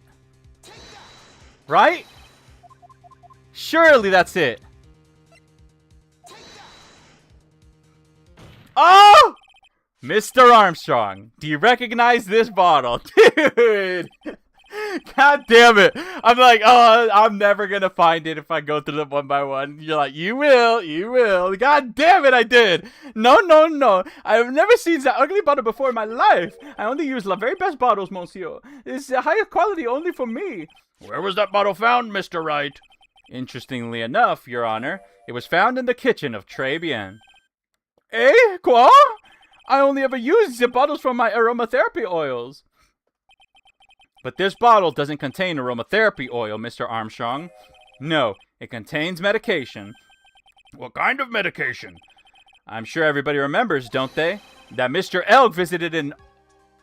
Speaker 1: Right? Surely that's it! Oh! Mr. Armstrong, do you recognize this bottle? Dude! God damn it. I'm like, oh, I'm never gonna find it if I go through them one by one. You're like, you will, you will. God damn it, I did. No, no, no. I have never seen that ugly bottle before in my life. I only use the very best bottles, monsieur. It's higher quality only for me.
Speaker 3: Where was that bottle found, Mr. Wright?
Speaker 1: Interestingly enough, Your Honor, it was found in the kitchen of Trey Bien. Eh? Quoi? I only ever use the bottles from my aromatherapy oils. But this bottle doesn't contain aromatherapy oil, Mr. Armstrong. No, it contains medication.
Speaker 3: What kind of medication?
Speaker 1: I'm sure everybody remembers, don't they? That Mr. Elg visited in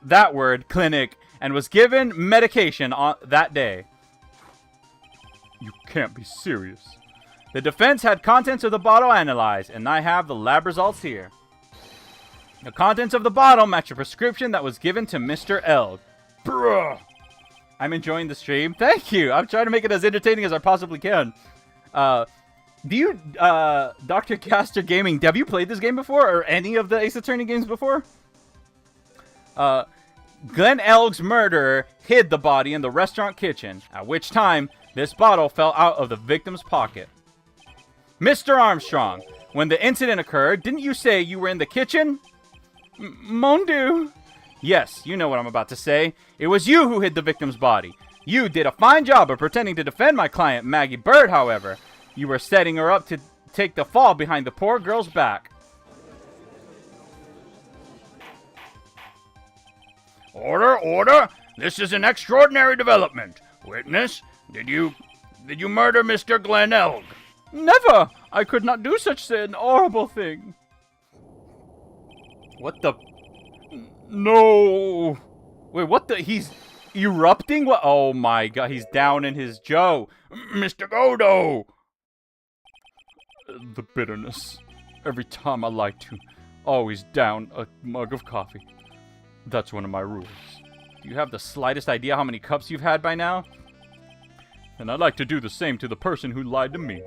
Speaker 1: that word clinic and was given medication on that day. You can't be serious. The defense had contents of the bottle analyzed, and I have the lab results here. The contents of the bottle match a prescription that was given to Mr. Elg.
Speaker 3: Bruh.
Speaker 1: I'm enjoying the stream. Thank you. I'm trying to make it as entertaining as I possibly can. Do you, Dr. Caster Gaming, have you played this game before, or any of the Ace Attorney games before? Glenn Elg's murderer hid the body in the restaurant kitchen, at which time this bottle fell out of the victim's pocket. Mr. Armstrong, when the incident occurred, didn't you say you were in the kitchen? Mon Dieu. Yes, you know what I'm about to say. It was you who hid the victim's body. You did a fine job of pretending to defend my client, Maggie Bird, however. You were setting her up to take the fall behind the poor girl's back.
Speaker 3: Order, order! This is an extraordinary development. Witness, did you murder Mr. Glenn Elg?
Speaker 1: Never! I could not do such an horrible thing. What the... No! Wait, what the... He's erupting? What? Oh my god, he's down in his Joe.
Speaker 3: Mr. Godo!
Speaker 1: The bitterness. Every time I like to. Always down a mug of coffee. That's one of my rules. Do you have the slightest idea how many cups you've had by now? And I'd like to do the same to the person who lied to me.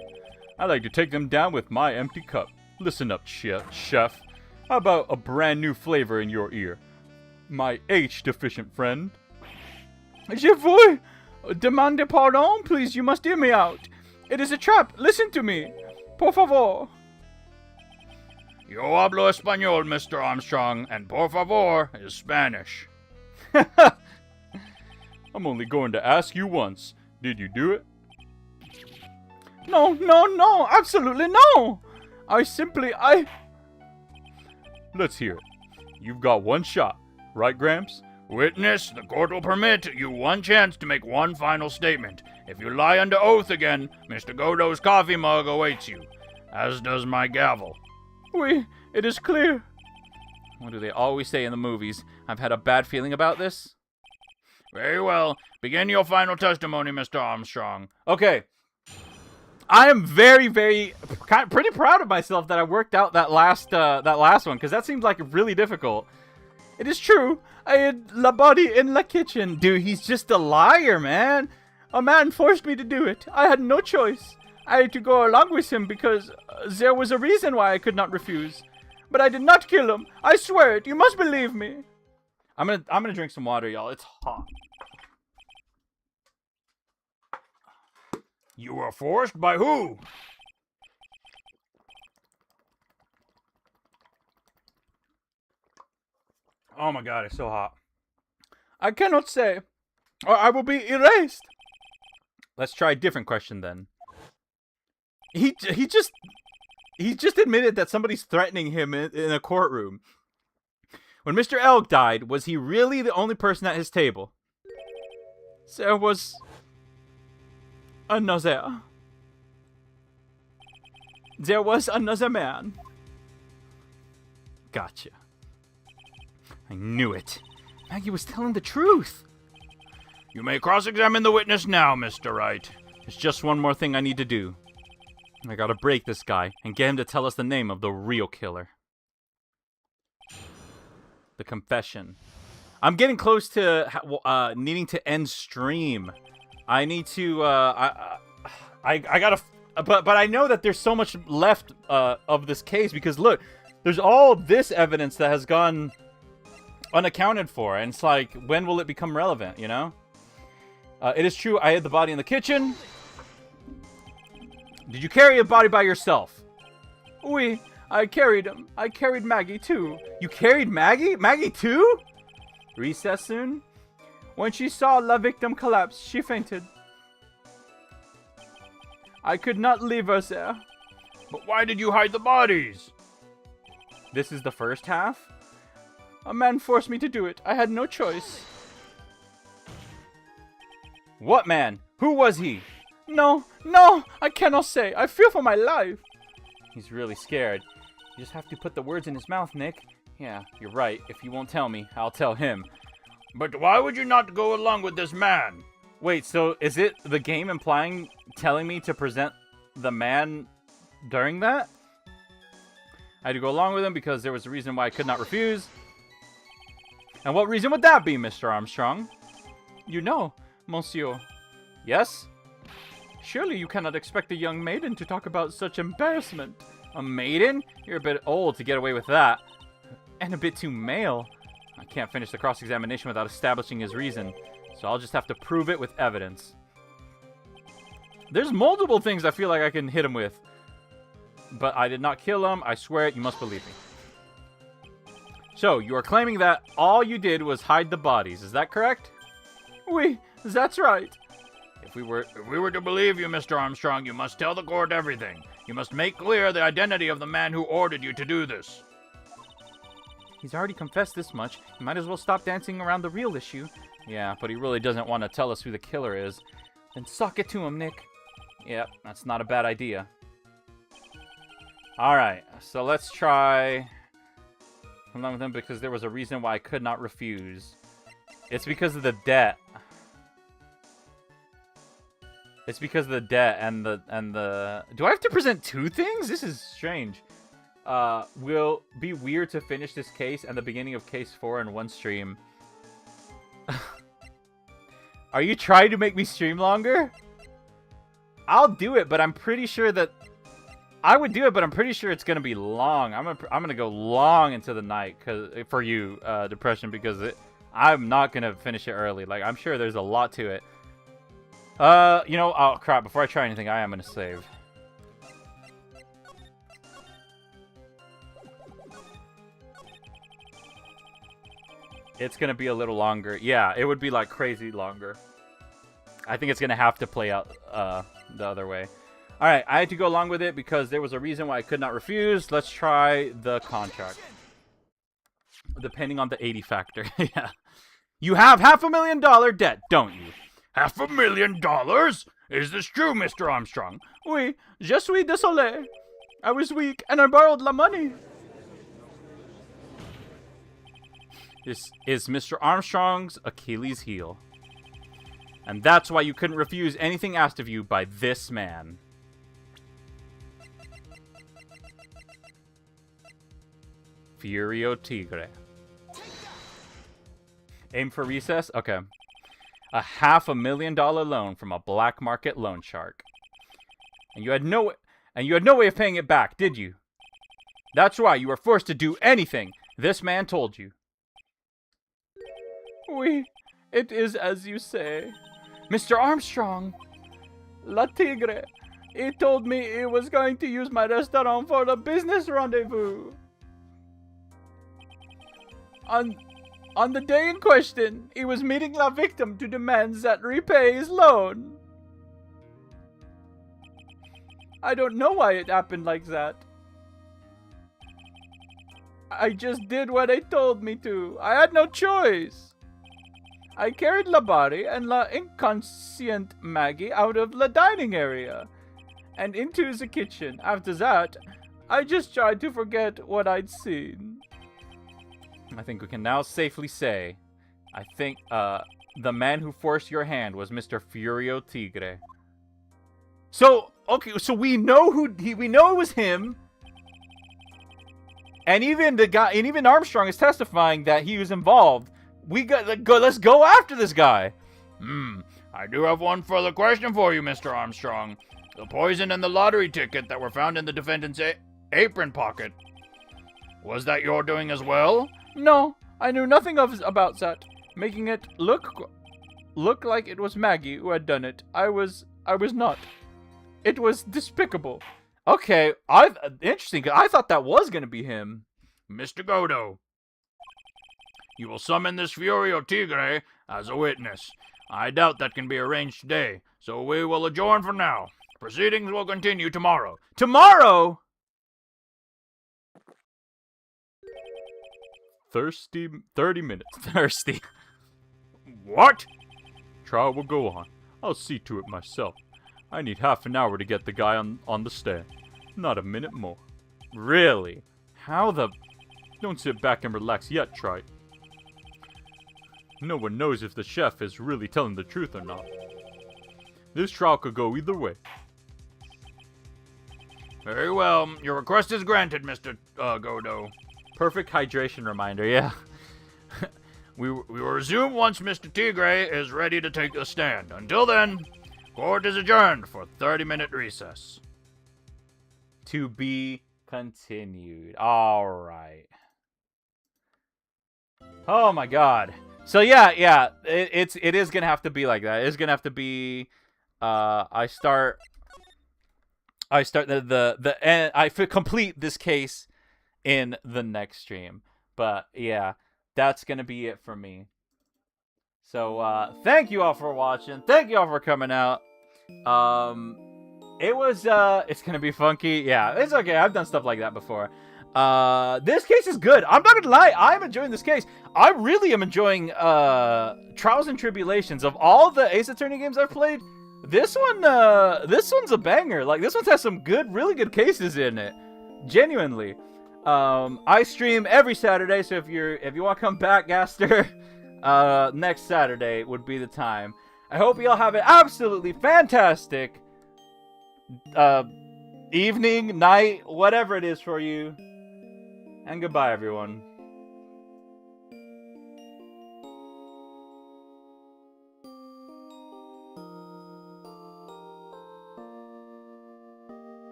Speaker 1: I'd like to take them down with my empty cup. Listen up, chef. How about a brand new flavor in your ear? My H-deficient friend.
Speaker 2: Je vous demande pardon, please, you must hear me out. It is a trap, listen to me. Por favor.
Speaker 3: Yo hablo español, Mr. Armstrong, and por favor is Spanish.
Speaker 1: I'm only going to ask you once. Did you do it?
Speaker 2: No, absolutely no.
Speaker 1: Let's hear it. You've got one shot, right, Gramps?
Speaker 3: Witness, the court will permit you one chance to make one final statement. If you lie under oath again, Mr. Godot's coffee mug awaits you, as does my gavel.
Speaker 2: Oui, it is clear.
Speaker 1: What do they always say in the movies? I've had a bad feeling about this.
Speaker 3: Very well. Begin your final testimony, Mr. Armstrong.
Speaker 1: Okay. I am very, pretty proud of myself that I worked out that last one, because that seemed like really difficult.
Speaker 2: It is true. I hid la body in la kitchen.
Speaker 1: Dude, he's just a liar, man.
Speaker 2: A man forced me to do it. I had no choice. I had to go along with him because there was a reason why I could not refuse. But I did not kill him. I swear it. You must believe me.
Speaker 1: I'm gonna drink some water, y'all. It's hot.
Speaker 3: You were forced by who?
Speaker 1: Oh my god, it's so hot.
Speaker 2: I cannot say, or I will be erased.
Speaker 1: Let's try a different question then. He just admitted that somebody's threatening him in a courtroom. When Mr. Elk died, was he really the only person at his table?
Speaker 2: There was another. There was another man.
Speaker 1: Gotcha. I knew it. Maggie was telling the truth.
Speaker 3: You may cross-examine the witness now, Mr. Wright.
Speaker 1: There's just one more thing I need to do. I gotta break this guy and get him to tell us the name of the real killer. The confession. I'm getting close to needing to end stream. I need to. I gotta. But I know that there's so much left of this case because look, there's all this evidence that has gone unaccounted for, and it's like, when will it become relevant? You know. It is true. I hid the body in the kitchen. Did you carry a body by yourself?
Speaker 2: Oui, I carried him. I carried Maggie too.
Speaker 1: You carried Maggie? Maggie too?
Speaker 2: Recess soon? When she saw la victim collapse, she fainted. I could not leave her there.
Speaker 3: But why did you hide the bodies?
Speaker 1: This is the first half?
Speaker 2: A man forced me to do it. I had no choice.
Speaker 1: What man? Who was he?
Speaker 2: No, I cannot say. I fear for my life.
Speaker 1: He's really scared. You just have to put the words in his mouth, Nick. Yeah, you're right. If you won't tell me, I'll tell him.
Speaker 3: But why would you not go along with this man?
Speaker 1: Wait, so is it the game telling me to present the man during that? I had to go along with him because there was a reason why I could not refuse. And what reason would that be, Mr. Armstrong?
Speaker 2: You know, monsieur.
Speaker 1: Yes?
Speaker 2: Surely you cannot expect a young maiden to talk about such embarrassment.
Speaker 1: A maiden? You're a bit old to get away with that.
Speaker 2: And a bit too male.
Speaker 1: I can't finish the cross-examination without establishing his reason, so I'll just have to prove it with evidence. There's multiple things I feel like I can hit him with. But I did not kill him. I swear it. You must believe me. So, you are claiming that all you did was hide the bodies. Is that correct?
Speaker 2: Oui, that's right.
Speaker 3: If we were to believe you, Mr. Armstrong, you must tell the court everything. You must make clear the identity of the man who ordered you to do this.
Speaker 1: He's already confessed this much. You might as well stop dancing around the real issue. Yeah, but he really doesn't want to tell us who the killer is. Then suck it to him, Nick. Yep, that's not a bad idea. Alright, so let's try along with him because there was a reason why I could not refuse. It's because of the debt. It's because of the debt and the... Do I have to present two things? This is strange.
Speaker 2: will be weird to finish this case and the beginning of case 4 in one stream. Are you trying to make me stream longer? I'll do it, but I'm pretty sure that I would do it, but I'm pretty sure it's gonna be long. I'm gonna go long into the night for you, Depression, because I'm not gonna finish it early. Like, I'm sure there's a lot to it. You know, oh crap! Before I try anything, I am gonna save. It's gonna be a little longer. Yeah, it would be like crazy longer. I think it's gonna have to play out the other way. All right, I had to go along with it because there was a reason why I could not refuse. Let's try the contract. Depending on the 80 factor. Yeah. You have $500,000 debt, don't you?
Speaker 3: $500,000? Is this true, Mr. Armstrong?
Speaker 2: Oui, je suis désolé. I was weak and I borrowed la money. This is Mr. Armstrong's Achilles heel. And that's why you couldn't refuse anything asked of you by this man. Furio Tigre. Aim for recess? Okay. A $500,000 loan from a black market loan shark. And you had no way of paying it back, did you? That's why you were forced to do anything this man told you. Oui, it is as you say. Mr. Armstrong, La Tigre, he told me he was going to use my restaurant for the business rendezvous. On the day in question, he was meeting la victim to demand that repay his loan. I don't know why it happened like that. I just did what they told me to. I had no choice. I carried la body and la inconscient Maggie out of la dining area and into the kitchen. After that, I just tried to forget what I'd seen. I think we can now safely say, I think the man who forced your hand was Mr. Furio Tigre. So, okay, so we know we know it was him. And even Armstrong is testifying that he was involved. Let's go after this guy.
Speaker 3: I do have one further question for you, Mr. Armstrong. The poison and the lottery ticket that were found in the defendant's apron pocket. Was that your doing as well?
Speaker 2: No, I knew nothing about that. Making it look like it was Maggie who had done it. I was not. It was despicable. Okay, interesting. I thought that was gonna be him.
Speaker 3: Mr. Godo, you will summon this Furio Tigre as a witness. I doubt that can be arranged today, so we will adjourn for now. Proceedings will continue tomorrow.
Speaker 2: Tomorrow?
Speaker 1: Thirsty 30 minutes.
Speaker 2: Thirsty.
Speaker 3: What?
Speaker 1: Trial will go on. I'll see to it myself. I need half an hour to get the guy on the stand. Not a minute more.
Speaker 2: Really? How the...
Speaker 1: Don't sit back and relax yet, Trite. No one knows if the chef is really telling the truth or not. This trial could go either way.
Speaker 3: Very well. Your request is granted, Mr. Godo.
Speaker 2: Perfect hydration reminder, yeah.
Speaker 3: We will resume once Mr. Tigre is ready to take the stand. Until then, court is adjourned for 30-minute recess.
Speaker 2: To be continued. All right. Oh my God. So yeah, it is gonna have to be like that. It's gonna have to be. I start the end. I complete this case in the next stream. But yeah, that's gonna be it for me. So thank you all for watching. Thank you all for coming out. It's gonna be funky. Yeah, it's okay. I've done stuff like that before. This case is good. I'm not gonna lie. I'm enjoying this case. I really am enjoying Trials and Tribulations. Of all the Ace Attorney games I've played, this one's a banger. Like, this one has some really good cases in it. Genuinely. I stream every Saturday, so if you want to come back, Gaster, next Saturday would be the time. I hope you all have an absolutely fantastic evening, night, whatever it is for you.
Speaker 1: And goodbye, everyone.